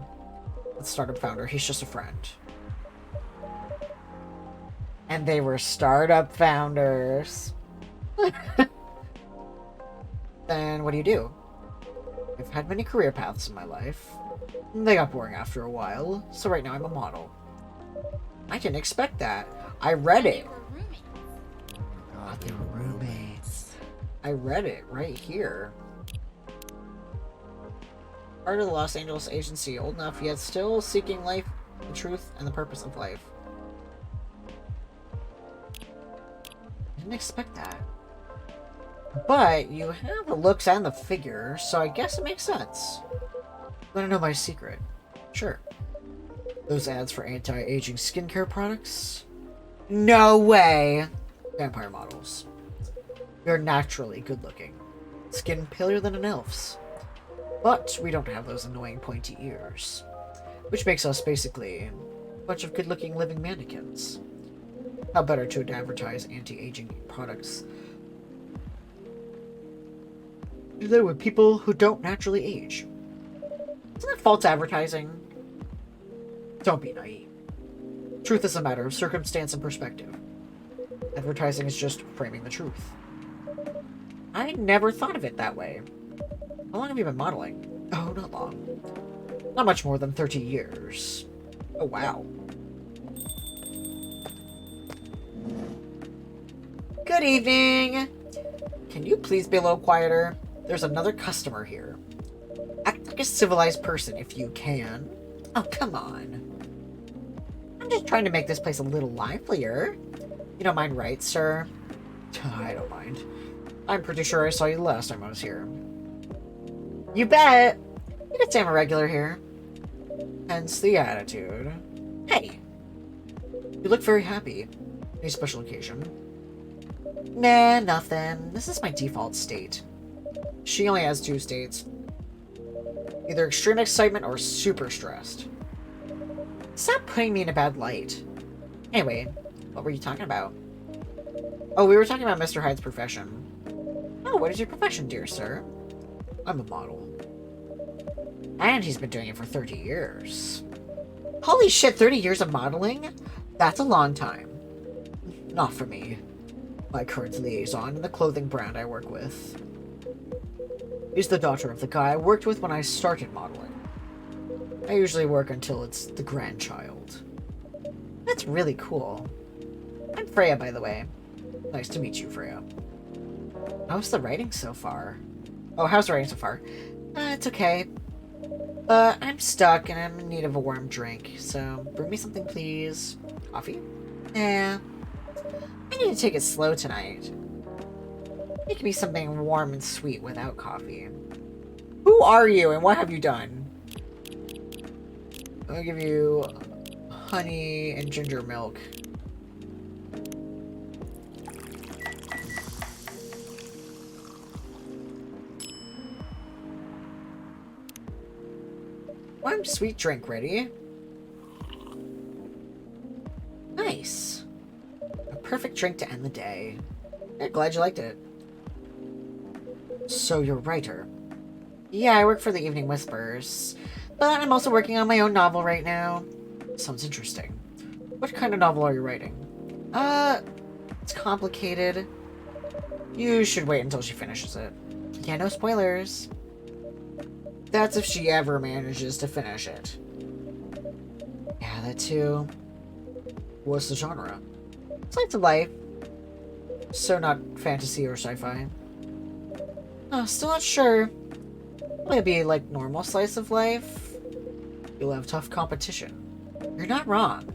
The startup founder, he's just a friend. And they were startup founders. Then what do? I've had many career paths in my life. They got boring after a while, so right now I'm a model. I didn't expect that. I read it. God, they were roommates. I read it right here. Part of the Los Angeles agency, old enough yet still seeking life, the truth, and the purpose of life. I didn't expect that. But you have the looks and the figure, so I guess it makes sense. Want to know my secret? Sure. Those ads for anti-aging skincare products? No way! Vampire models. You're naturally good-looking. Skin paler than an elf's. But we don't have those annoying pointy ears. Which makes us basically a bunch of good-looking living mannequins. How better to advertise anti-aging products than with people who don't naturally age? Isn't that false advertising? Don't be naive. Truth is a matter of circumstance and perspective. Advertising is just framing the truth. I never thought of it that way. How long have you been modeling? Oh, not long. Not much more than 30 years. Oh, wow. Good evening! Can you please be a little quieter? There's another customer here. Act like a civilized person if you can. Oh, come on. I'm just trying to make this place a little livelier. You don't mind, right, sir? I don't mind. I'm pretty sure I saw you last time I was here. You bet! You could say I'm a regular here. Hence the attitude. Hey! You look very happy. Any special occasion? Nah, nothing. This is my default state. She only has 2 states. Either extreme excitement or super stressed. Stop putting me in a bad light. Anyway, what were you talking about? Oh, we were talking about Mr. Hyde's profession. Oh, what is your profession, dear sir? I'm a model. And he's been doing it for 30 years. Holy shit, 30 years of modeling? That's a long time. Not for me. My current liaison and the clothing brand I work with is the daughter of the guy I worked with when I started modeling. I usually work until it's the grandchild. That's really cool. I'm Freya, by the way. Nice to meet you, Freya. How's the writing so far? Oh, how's the writing so far? It's okay. I'm stuck and I'm in need of a warm drink, so bring me something, please. Coffee? Yeah. I need to take it slow tonight. Make me something warm and sweet without coffee. Who are you and what have you done? I'll give you honey and ginger milk. Warm sweet drink ready. Nice. A perfect drink to end the day. I'm glad you liked it. So you're a writer. Yeah, I work for the Evening Whispers. But I'm also working on my own novel right now. Sounds interesting. What kind of novel are you writing? It's complicated. You should wait until she finishes it. Yeah, no spoilers. That's if she ever manages to finish it. Yeah, that too. What's the genre? Slice of life. So not fantasy or sci-fi. Oh, still not sure. It'll be like normal slice of life. You'll have tough competition. You're not wrong.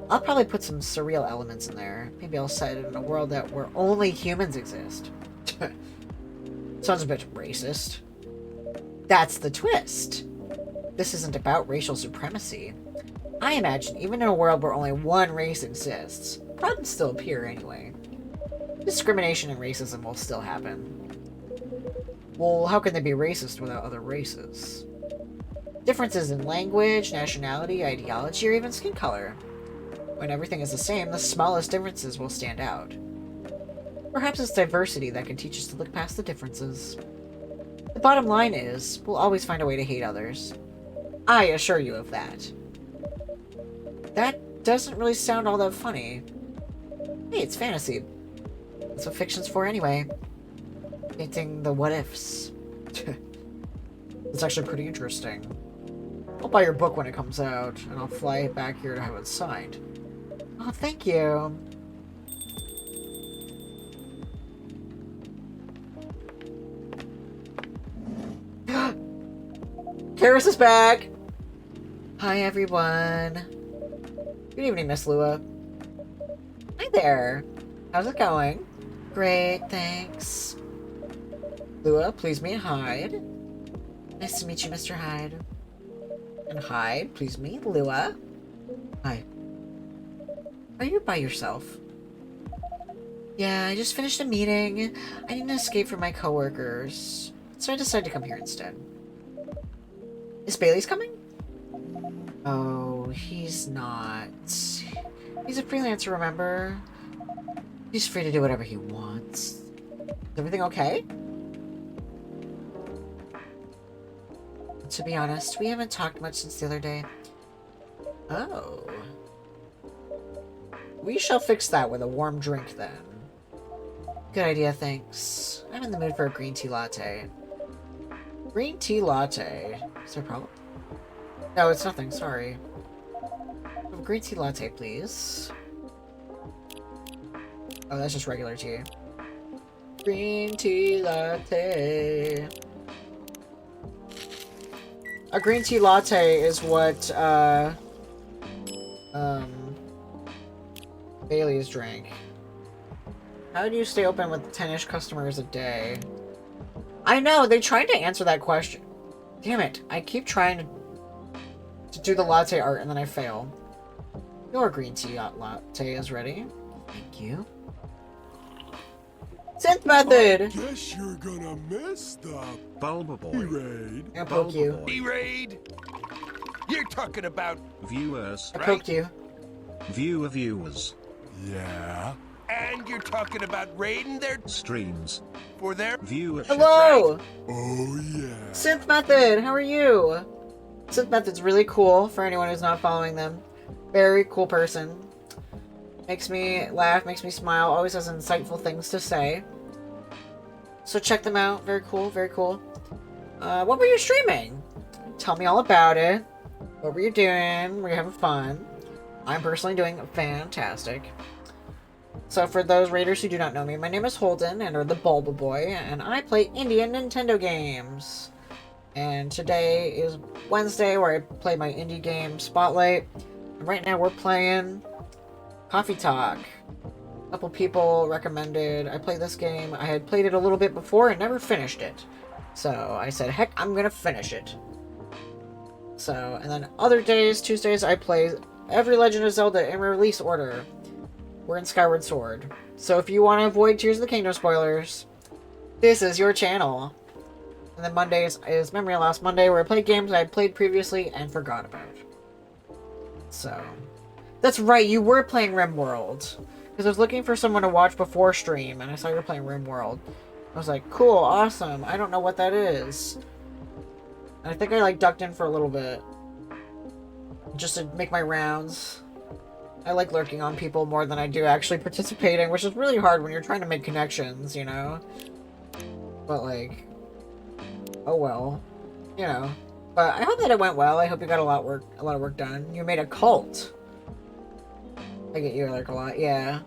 I'll probably put some surreal elements in there. Maybe I'll set it in a world where only humans exist. Sounds a bit racist. That's the twist. This isn't about racial supremacy. I imagine even in a world where only one race exists, problems still appear anyway. Discrimination and racism will still happen. Well, how can they be racist without other races? Differences in language, nationality, ideology, or even skin color. When everything is the same, the smallest differences will stand out. Perhaps it's diversity that can teach us to look past the differences. The bottom line is, we'll always find a way to hate others. I assure you of that. That doesn't really sound all that funny. Hey, it's fantasy. That's what fiction's for anyway. Painting the what-ifs. It's actually pretty interesting. I'll buy your book when it comes out, and I'll fly back here to have it signed. Oh, thank you. Karis is back! Hi, everyone. Good evening, Miss Lua. Hi there. How's it going? Great, thanks. Lua, please meet Hyde. Nice to meet you, Mr. Hyde. And Hyde, please meet Lua. Hi. Are you by yourself? Yeah, I just finished a meeting. I need to escape from my coworkers, so I decided to come here instead. Is Bailey's coming? Oh, he's not. He's a freelancer, remember? He's free to do whatever he wants. Is everything okay? To be honest, we haven't talked much since the other day. Oh. We shall fix that with a warm drink then. Good idea, thanks. I'm in the mood for a green tea latte. Green tea latte? Is there a problem? No, it's nothing, sorry. A green tea latte, please. Oh, that's just regular tea. Green tea latte. A green tea latte is what, Bailey's drank. How do you stay open with 10-ish customers a day? I know, they tried to answer that question. Damn it, I keep trying to do the latte art and then I fail. Your green tea latte is ready. Thank you. Synth method! Guess you're gonna miss the Bulba Boy. raid. I poke you. E-raid? You're talking about Viewers. I poked you. Viewers. yeah. And you're talking about raiding their Streams. for their Viewership. Hello! Oh yeah. Synth method, how are you? Synth method's really cool for anyone who's not following them. Very cool person. Makes me laugh, makes me smile, always has insightful things to say. So check them out. Very cool, very cool. What were you streaming? Tell me all about it. What were you doing? Were you having fun? I'm personally doing fantastic. So for those raiders who do not know me, my name is Holden, and or the Bulba Boy, and I play Indian Nintendo games. And today is Wednesday, where I play my indie game Spotlight. And right now we're playing Coffee Talk. A couple people recommended I play this game. I had played it a little bit before and never finished it. So I said, heck, I'm gonna finish it. So, and then other days, Tuesdays, I play every Legend of Zelda in release order. We're in Skyward Sword. So if you want to avoid Tears of the Kingdom spoilers, this is your channel. And then Mondays is Memory Lost Monday, where I play games I played previously and forgot about. So, that's right, you were playing RimWorld. Because I was looking for someone to watch before stream, and I saw you were playing RimWorld. I was like, cool, awesome, I don't know what that is. And I think I, like, ducked in for a little bit. Just to make my rounds. I like lurking on people more than I do actually participating, which is really hard when you're trying to make connections, you know? But, like, oh well. You know. But I hope that it went well. I hope you got a lot of work done. You made a cult. I get you like a lot, yeah.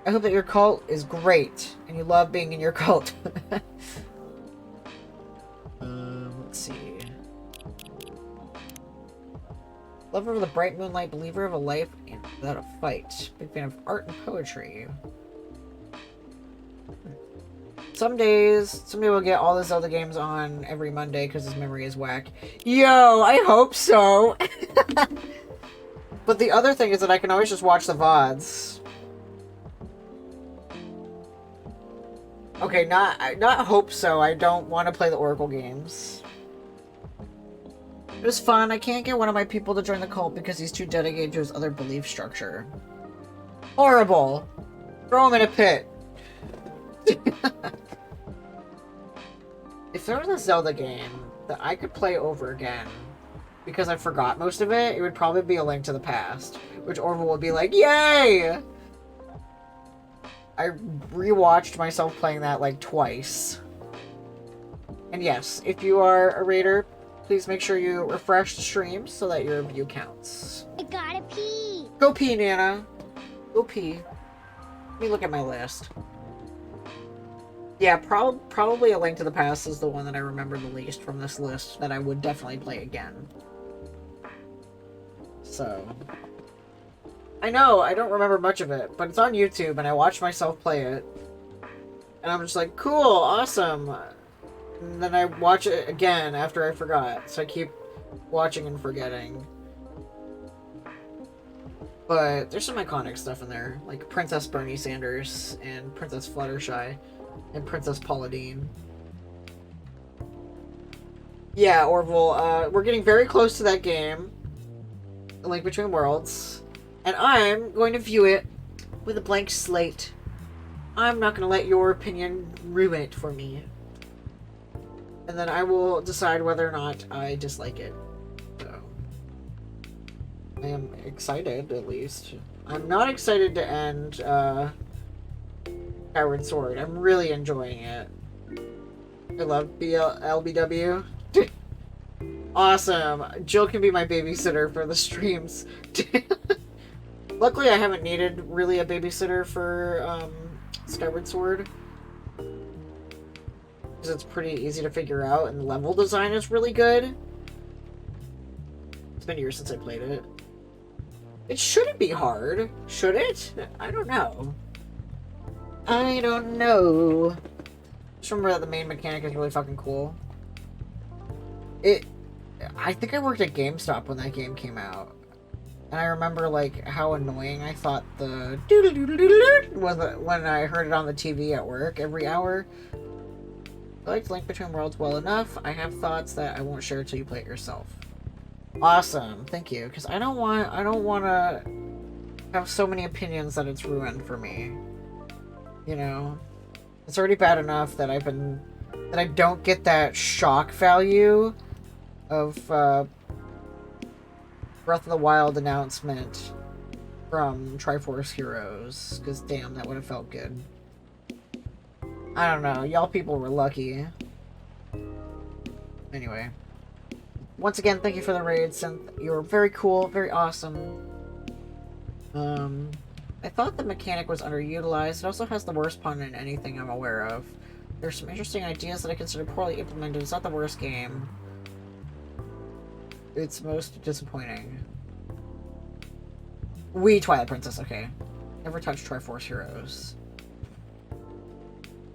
I hope that your cult is great, and you love being in your cult. Let's see. Lover of the bright moonlight, believer of a life without a fight. Big fan of art and poetry. Someday we'll get all the Zelda games on every Monday because his memory is whack. Yo, I hope so! But the other thing is that I can always just watch the VODs. Okay, not hope so. I don't want to play the Oracle games. It was fun. I can't get one of my people to join the cult because he's too dedicated to his other belief structure. Horrible! Throw him in a pit. If there was a Zelda game that I could play over again, because I forgot most of it, it would probably be A Link to the Past, which Orville would be like, yay! I rewatched myself playing that like twice. And yes, if you are a raider, please make sure you refresh the stream so that your view counts. I gotta pee. Go pee, Nana. Go pee. Let me look at my list. Yeah, probably A Link to the Past is the one that I remember the least from this list that I would definitely play again. So, I know, I don't remember much of it, but it's on YouTube and I watched myself play it. And I'm just like, cool, awesome. And then I watch it again after I forgot, so I keep watching and forgetting. But there's some iconic stuff in there, like Princess Bernie Sanders and Princess Fluttershy and Princess Pauladine. Yeah, Orville, we're getting very close to that game, A Link Between Worlds, and I'm going to view it with a blank slate. I'm not going to let your opinion ruin it for me. And then I will decide whether or not I dislike it. So, I am excited, at least. I'm not excited to end Skyward Sword. I'm really enjoying it. I love LBW. Awesome. Jill can be my babysitter for the streams. Luckily, I haven't needed really a babysitter for Skyward Sword. Because it's pretty easy to figure out, and the level design is really good. It's been years since I played it. It shouldn't be hard, should it? I don't know. I don't know. Just remember that the main mechanic is really fucking cool. I think I worked at GameStop when that game came out. And I remember, like, how annoying I thought the doo-doo-doo-doo-doo was when I heard it on the TV at work every hour. I liked Link Between Worlds well enough. I have thoughts that I won't share until you play it yourself. Awesome, thank you. Because I don't want to have so many opinions that it's ruined for me. You know, it's already bad enough that I don't get that shock value of Breath of the Wild announcement from Triforce Heroes. Because damn, that would have felt good. I don't know. Y'all people were lucky. Anyway. Once again, thank you for the raid, Synth. You were very cool, very awesome. I thought the mechanic was underutilized. It also has the worst pun in anything I'm aware of. There's some interesting ideas that I consider poorly implemented. It's not the worst game. It's most disappointing. Twilight Princess, okay. Never touched Triforce Heroes.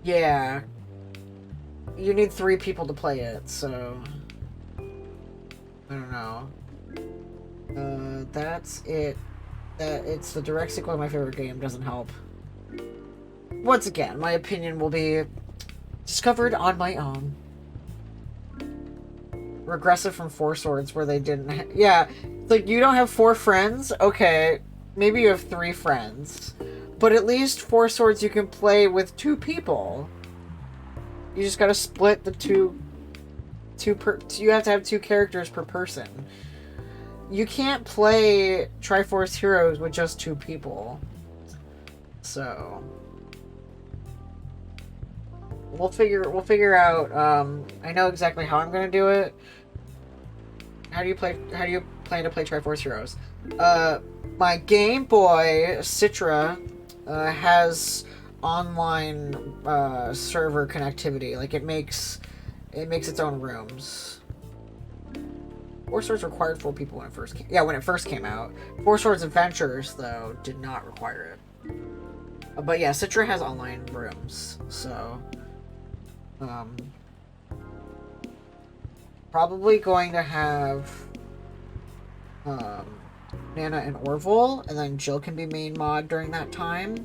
Yeah. You need 3 people to play it, so... I don't know. That's it. It's the direct sequel to my favorite game, doesn't help. Once again, my opinion will be discovered on my own. Regressive from Four Swords where they didn't yeah, it's like you don't have 4 friends? Okay, maybe you have 3 friends. But at least Four Swords you can play with 2 people. You just gotta split the you have to have 2 characters per person. You can't play Triforce Heroes with just 2 people. So we'll figure out I know exactly how I'm gonna do it. How do you plan to play Triforce Heroes? My Game Boy Citra has online server connectivity. Like it makes its own rooms. Four Swords required 4 people when it first came. Yeah, when it first came out. Four Swords Adventures though did not require it. But yeah, Citra has online rooms, so probably going to have Nana and Orville, and then Jill can be main mod during that time.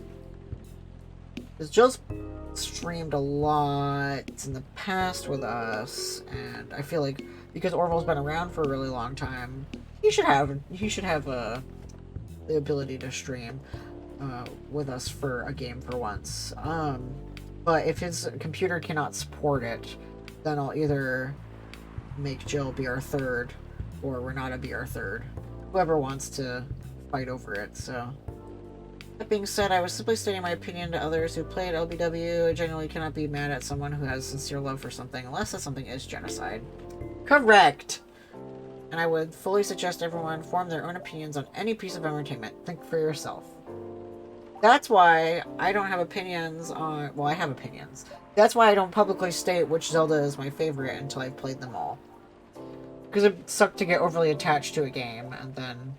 Because Jill's streamed a lot in the past with us, and I feel like because Orville's been around for a really long time, he should have the ability to stream with us for a game for once. But if his computer cannot support it, then I'll either make Jill be our 3rd, or Renata be our 3rd. Whoever wants to fight over it, so. That being said, I was simply stating my opinion to others who played LBW. I genuinely cannot be mad at someone who has sincere love for something, unless that something is genocide. Correct! And I would fully suggest everyone form their own opinions on any piece of entertainment. Think for yourself. That's why I don't have opinions on... Well, I have opinions. That's why I don't publicly state which Zelda is my favorite until I've played them all. Because it sucked to get overly attached to a game, and then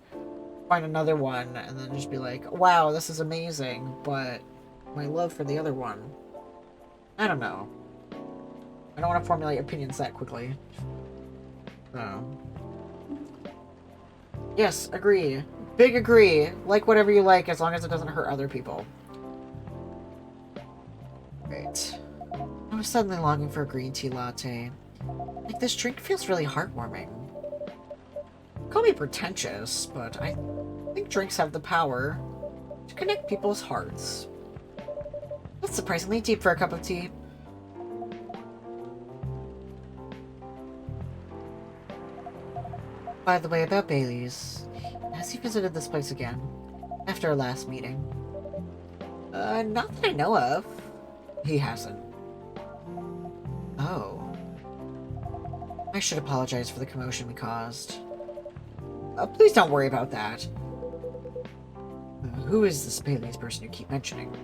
find another one, and then just be like, wow, this is amazing, but my love for the other one... I don't know. I don't want to formulate opinions that quickly. So... Yes, agree. Big agree. Like whatever you like, as long as it doesn't hurt other people. Great. I was suddenly longing for a green tea latte. Like, this drink feels really heartwarming. Call me pretentious, but I think drinks have the power to connect people's hearts. That's surprisingly deep for a cup of tea. By the way, about Bailey's. Has he visited this place again? After our last meeting? Not that I know of. He hasn't. Oh. I should apologize for the commotion we caused. Please don't worry about that. Who is this Bailey's person you keep mentioning?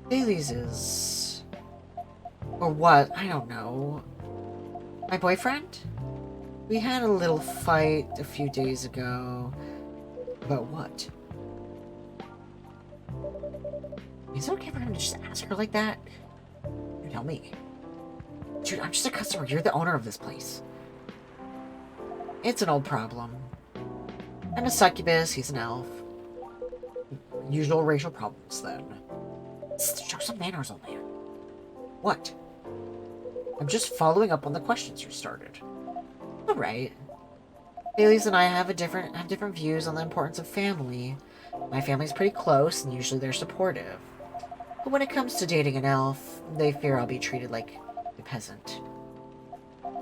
Bailey's is... Or what? I don't know. My boyfriend? We had a little fight a few days ago. About what? Is it okay for him to just ask her like that? You tell me. Dude, I'm just a customer. You're the owner of this place. It's an old problem. I'm a succubus, he's an elf. Usual racial problems, then. Show some manners, old man. What? I'm just following up on the questions you started. Alright. Bailey's and I have different views on the importance of family. My family's pretty close, and usually they're supportive. But when it comes to dating an elf, they fear I'll be treated like a peasant.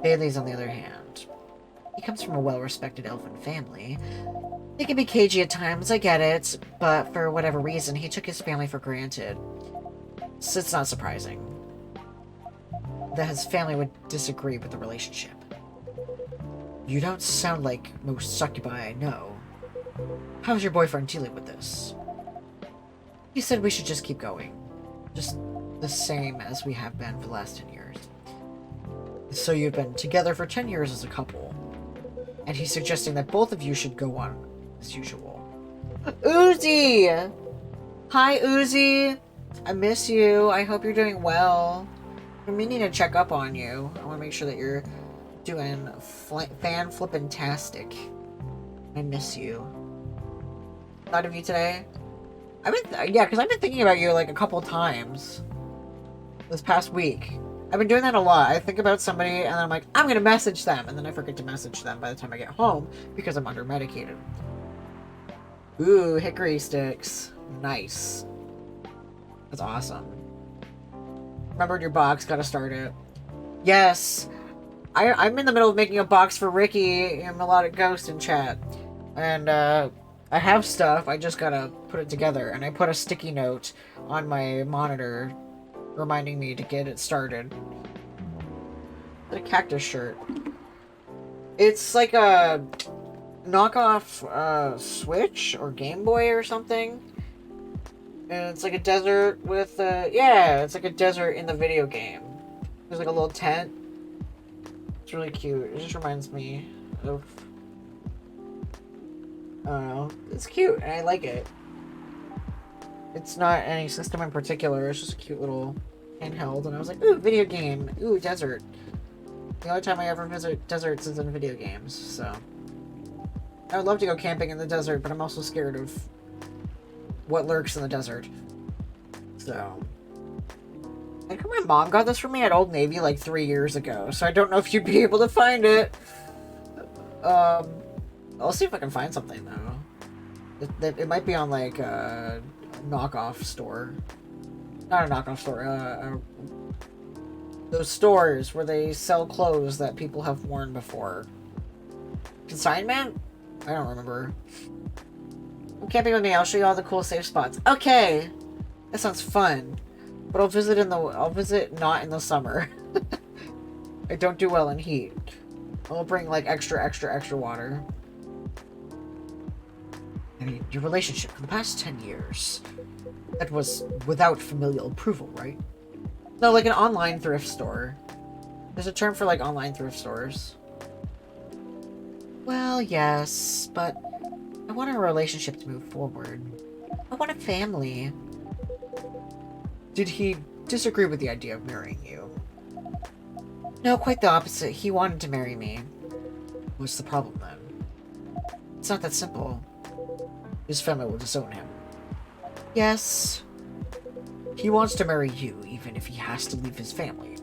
Bailey's, on the other hand, he comes from a well-respected elfin family. They can be cagey at times, I get it, but for whatever reason, he took his family for granted. So it's not surprising that his family would disagree with the relationship. You don't sound like most succubi I know. How's your boyfriend dealing with this? He said we should just keep going. Just the same as we have been for the last 10 years. So you've been together for 10 years as a couple. And he's suggesting that both of you should go on as usual. Uzi! Hi, Uzi! I miss you. I hope you're doing well. I'm meaning to check up on you. I want to make sure that you're doing fan-flippin-tastic. I miss you. Thought of you today? Yeah, because I've been thinking about you like a couple times this past week. I've been doing that a lot. I think about somebody and then I'm like, I'm gonna message them, and then I forget to message them by the time I get home because I'm under medicated. Ooh, hickory sticks. Nice. That's awesome. Remembered your box, gotta start it. Yes! I'm in the middle of making a box for Ricky and Melodic Ghost in chat. And, I have stuff, I just gotta put it together. And I put a sticky note on my monitor reminding me to get it started. It's a cactus shirt. It's like a knockoff Switch or Game Boy or something. And it's like a desert with yeah, it's like a desert in the video game. There's like a little tent. It's really cute. It just reminds me of, I don't know. It's cute and I like it. It's not any system in particular. It's just a cute little handheld. And I was like, ooh, video game. Ooh, desert. The only time I ever visit deserts is in video games, so. I would love to go camping in the desert, but I'm also scared of what lurks in the desert. So. I think my mom got this for me at Old Navy like 3 years ago, so I don't know if you'd be able to find it. I'll see if I can find something, though. It might be on like a knockoff store. Not a knockoff store, those stores where they sell clothes that people have worn before. Consignment? I don't remember. Come camping with me, I'll show you all the cool safe spots. Okay! That sounds fun. But I'll visit not in the summer. I don't do well in heat. I'll bring like extra water. I mean, your relationship for the past 10 years. That was without familial approval, right? No, like an online thrift store. There's a term for like online thrift stores. Well, yes, but I want our relationship to move forward. I want a family. Did he disagree with the idea of marrying you? No, quite the opposite. He wanted to marry me. What's the problem then? It's not that simple. His family will disown him. Yes. He wants to marry you, even if he has to leave his family.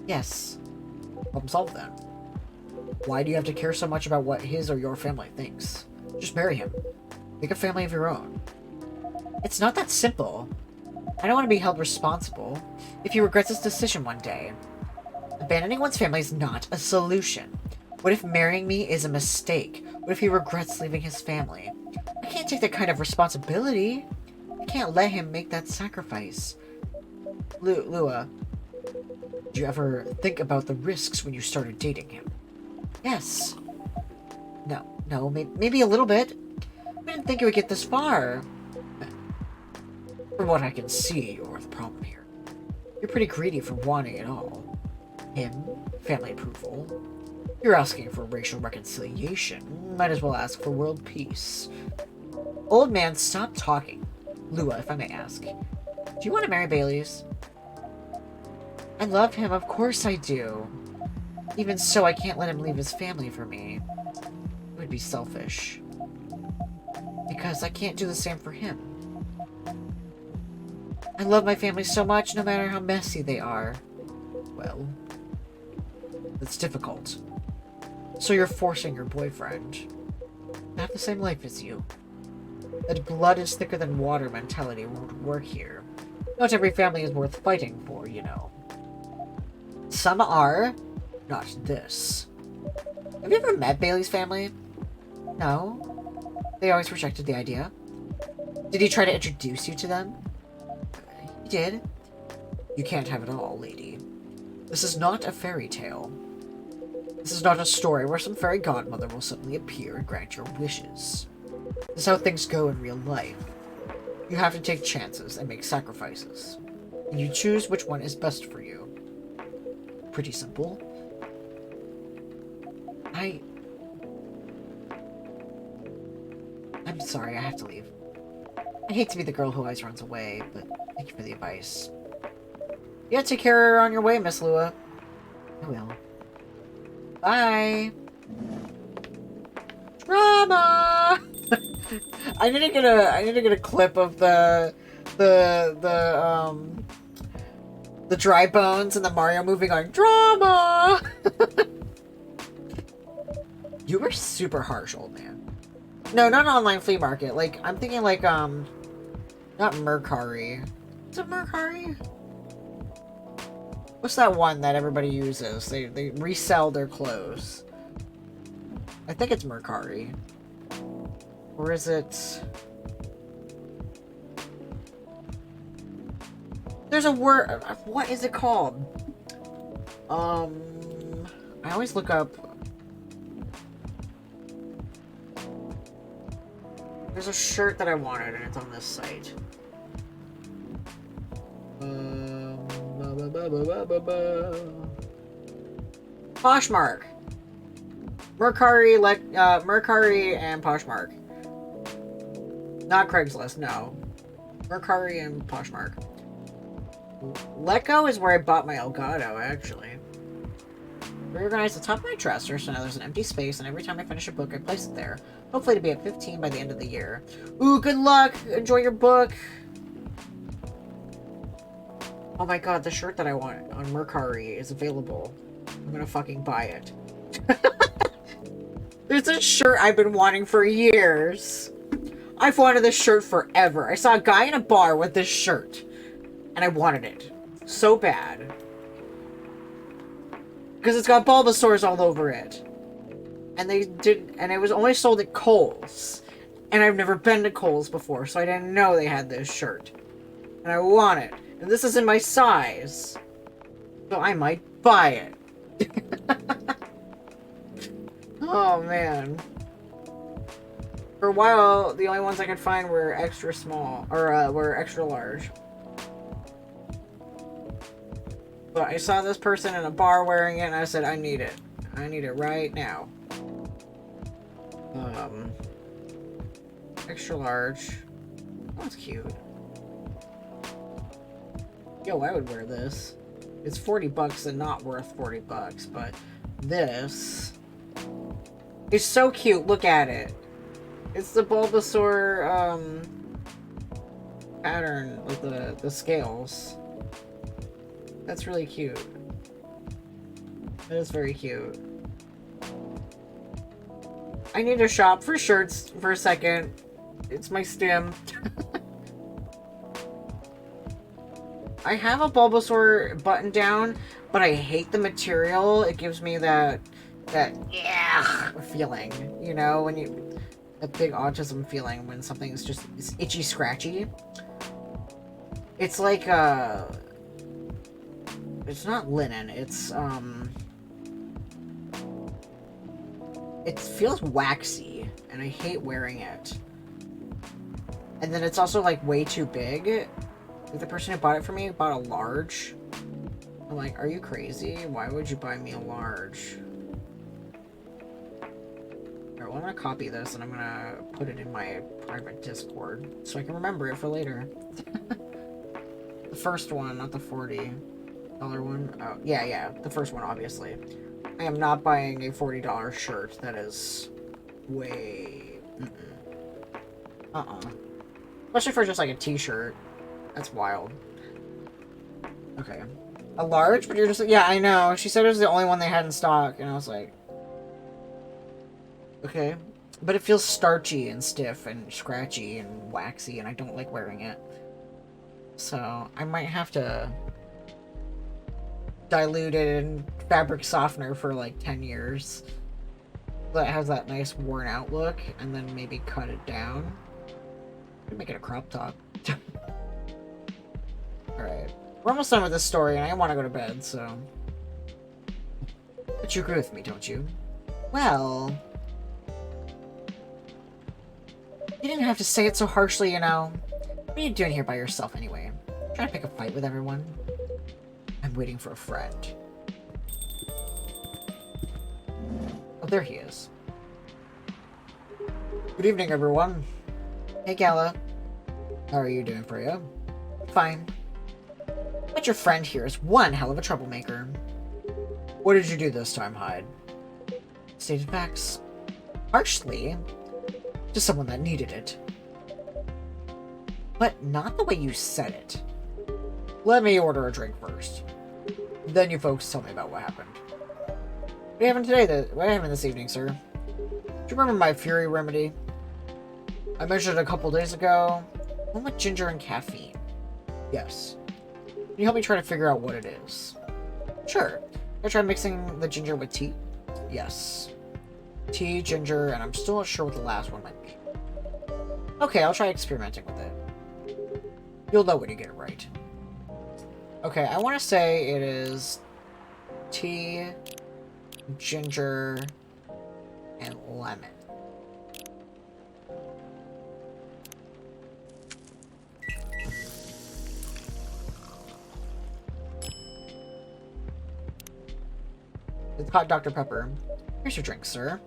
Yes. Problem solved then. Why do you have to care so much about what his or your family thinks? Just marry him. Make a family of your own. It's not that simple. I don't want to be held responsible if he regrets his decision one day. Abandoning one's family is not a solution. What if marrying me is a mistake? What if he regrets leaving his family? I can't take that kind of responsibility. I can't let him make that sacrifice. Lua, did you ever think about the risks when you started dating him? Yes. No, maybe a little bit. I didn't think it would get this far. From what I can see, you're the problem here. You're pretty greedy for wanting it all. Him, family approval. You're asking for racial reconciliation. Might as well ask for world peace. Old man, stop talking. Lua, if I may ask, do you want to marry Bailey's? I love him, of course I do. Even so, I can't let him leave his family for me. It would be selfish. Because I can't do the same for him. I love my family so much, no matter how messy they are. Well, it's difficult. So you're forcing your boyfriend to have the same life as you. That blood is thicker than water mentality won't work here. Not every family is worth fighting for, you know. Some are, not this. Have you ever met Bailey's family? No. They always rejected the idea. Did he try to introduce you to them? He did. You can't have it all, lady. This is not a fairy tale. This is not a story where some fairy godmother will suddenly appear and grant your wishes. This is how things go in real life. You have to take chances and make sacrifices. And you choose which one is best for you. Pretty simple. I'm sorry, I have to leave. I hate to be the girl who always runs away, but thank you for the advice. You gotta take care on your way, Miss Lua. I will. Bye! Drama! I need to get a clip of the dry bones and the Mario movie going, drama! You were super harsh, old man. No, not an online flea market. Like, I'm thinking like, not Mercari. Is it Mercari? What's that one that everybody uses? They resell their clothes. I think it's Mercari. Or is it... There's a word... What is it called? I always look up... There's a shirt that I wanted, and it's on this site. Poshmark. Mercari and Poshmark. Not Craigslist, no. Mercari and Poshmark. Let Go is where I bought my Elgato, actually. Reorganize the top of my dresser so now there's an empty space, and every time I finish a book, I place it there. Hopefully to be at 15 by the end of the year. Ooh, good luck! Enjoy your book! Oh my god, the shirt that I want on Mercari is available. I'm gonna fucking buy it. There's a shirt I've been wanting for years. I've wanted this shirt forever. I saw a guy in a bar with this shirt, and I wanted it so bad. Because it's got Bulbasaurs all over it. And it was only sold at Kohl's. And I've never been to Kohl's before, so I didn't know they had this shirt. And I want it. And this is in my size. So I might buy it. Oh, man. For a while, the only ones I could find were extra small. Or, were extra large. But I saw this person in a bar wearing it, and I said, I need it. I need it right now. Extra large. Oh, that's cute. Yo, I would wear this. It's 40 bucks and not worth 40 bucks, but this is so cute. Look at it. It's the Bulbasaur, pattern with the scales. That's really cute. That is very cute. I need to shop for shirts for a second. It's my stim. I have a Bulbasaur button down, but I hate the material. It gives me that yeah feeling, you know, when you a big autism feeling when something's just it's itchy scratchy. It's like it's not linen, it's it feels waxy, and I hate wearing it. And then it's also like way too big. Like, the person who bought it for me bought a large. I'm like, are you crazy? Why would you buy me a large? Alright, well, I'm gonna copy this and I'm gonna put it in my private Discord so I can remember it for later. The first one, not the $40 one. Oh, yeah, the first one, obviously. I am not buying a $40 shirt. That is way... Especially for just like a t-shirt. That's wild. Okay. A large? But you're just... Yeah, I know. She said it was the only one they had in stock. And I was like... Okay. But it feels starchy and stiff and scratchy and waxy. And I don't like wearing it. So, I might have to... dilute it in fabric softener for like 10 years. That has that nice worn out look. And then maybe cut it down. Make it a crop top. Alright. We're almost done with this story, and I want to go to bed, so... But you agree with me, don't you? Well... You didn't have to say it so harshly, you know. What are you doing here by yourself, anyway? Trying to pick a fight with everyone? I'm waiting for a friend. Oh, there he is. Good evening, everyone. Hey, Gala. How are you doing, Freya? Fine. But your friend here is one hell of a troublemaker. What did you do this time, Hyde? Stated facts. Harshly. To someone that needed it. But not the way you said it. Let me order a drink first. Then you folks tell me about what happened. What happened today? What happened this evening, sir? Do you remember my Fury remedy? I mentioned it a couple days ago. One with ginger and caffeine. Yes. Can you help me try to figure out what it is? Sure. I try mixing the ginger with tea? Yes. Tea, ginger, and I'm still not sure what the last one might be. Okay, I'll try experimenting with it. You'll know when you get it right. Okay, I want to say it is tea, ginger, and lemon. It's hot Dr. Pepper. Here's your drink, sir.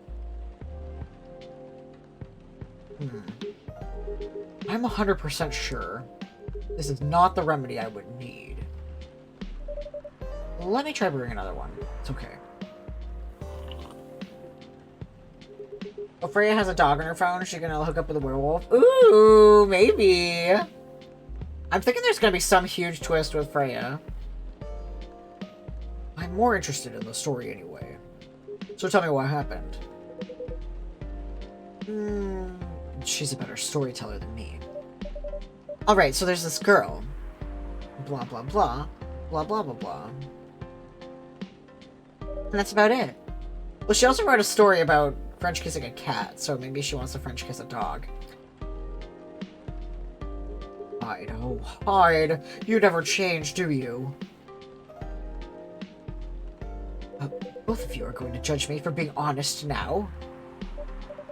I'm 100% sure this is not the remedy I would need. Let me try brewing another one. It's okay. Oh, Freya has a dog on her phone. Is she gonna hook up with a werewolf? Ooh, maybe. I'm thinking there's gonna be some huge twist with Freya. I'm more interested in the story anyway. So tell me what happened. She's a better storyteller than me. Alright, so there's this girl. Blah, blah, blah. Blah, blah, blah, blah. And that's about it. Well, she also wrote a story about French kissing a cat, so maybe she wants to French kiss a dog. Hyde, oh, Hyde. You never change, do you? Both of you are going to judge me for being honest now.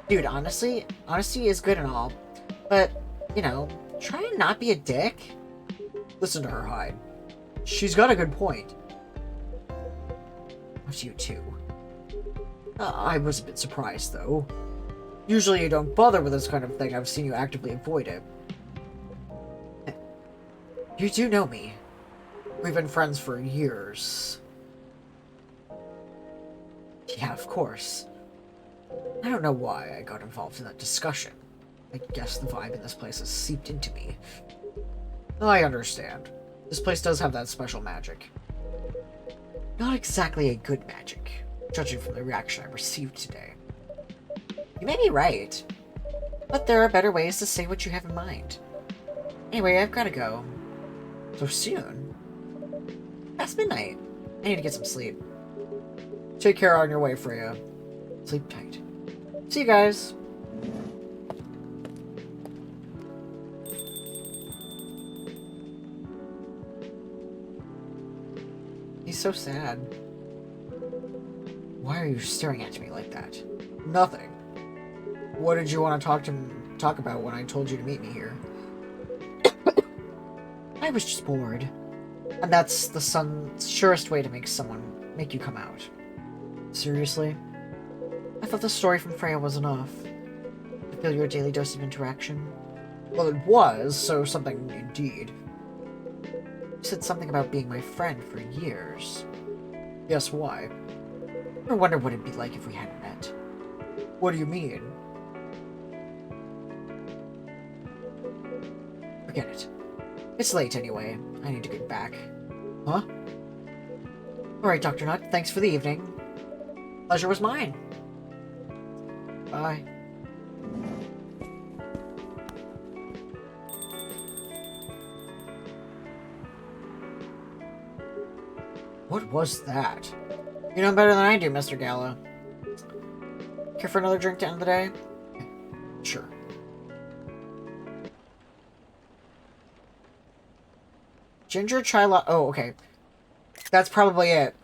Dude, honestly, honesty is good and all. But, you know, try and not be a dick. Listen to her, Hyde. She's got a good point. What's you two? I was a bit surprised, though. Usually you don't bother with this kind of thing. I've seen you actively avoid it. You do know me. We've been friends for years. Yeah, of course. I don't know why I got involved in that discussion. I guess the vibe in this place has seeped into me. I understand. This place does have that special magic. Not exactly a good magic, judging from the reaction I received today. You may be right, but there are better ways to say what you have in mind. Anyway, I've gotta go. So soon? Past midnight. I need to get some sleep. Take care on your way, Freya. Sleep tight. See you guys. He's so sad. Why are you staring at me like that? Nothing. What did you want to talk about when I told you to meet me here? I was just bored. And that's the surest way to make you come out. Seriously? I thought the story from Freya was enough to fill your daily dose of interaction. Well, it was, so something indeed. You said something about being my friend for years. Yes, why? I wonder what it'd be like if we hadn't met. What do you mean? Forget it. It's late anyway. I need to get back. Huh? Alright, Dr. Nutt, thanks for the evening. Pleasure was mine. Bye. What was that? You know better than I do, Mr. Gala. Care for another drink to end the day? Sure. Ginger chai latte. Oh, okay. That's probably it.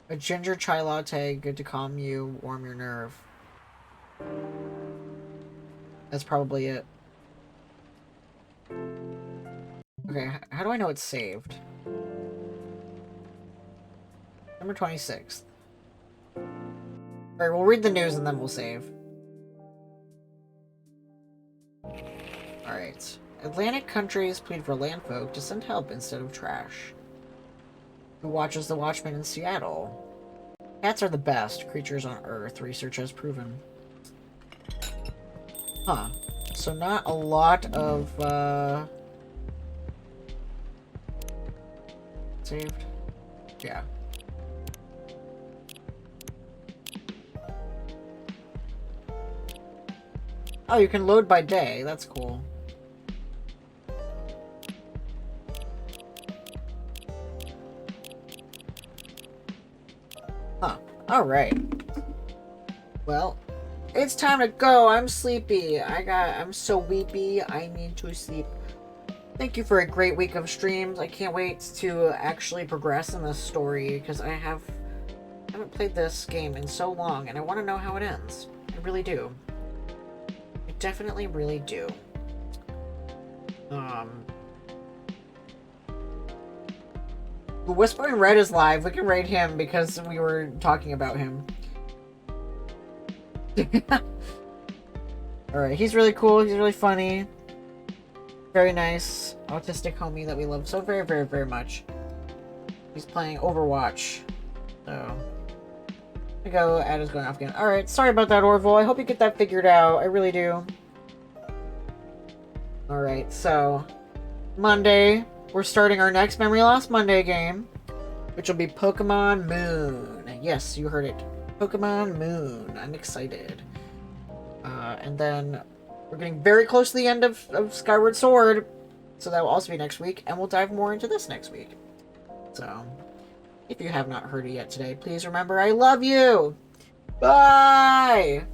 A ginger chai latte, good to calm you, warm your nerve. That's probably it. Okay, how do I know it's saved? Number 26th. Alright, we'll read the news and then we'll save. Alright. Atlantic countries plead for landfolk to send help instead of trash. Who watches the Watchmen in Seattle? Cats are the best creatures on Earth, research has proven. Huh. So not a lot of, saved? Yeah. Oh, you can load by day. That's cool. Huh. Alright. Well, it's time to go. I'm sleepy. I'm so weepy. I need to sleep. Thank you for a great week of streams. I can't wait to actually progress in this story because I haven't played this game in so long and I want to know how it ends. I really do. I definitely really do. Whispering Red is live. We can raid him because we were talking about him. Alright, he's really cool. He's really funny. Very nice. Autistic homie that we love so very, very, very much. He's playing Overwatch. So, there we go. Ad is going off again. Alright, sorry about that, Orville. I hope you get that figured out. I really do. Alright, so Monday, we're starting our next Memory Loss Monday game, which will be Pokemon Moon. Yes, you heard it. Pokemon Moon. I'm excited. And then we're getting very close to the end of Skyward Sword, so that will also be next week, and we'll dive more into this next week. So, if you have not heard it yet today, please remember I love you! Bye!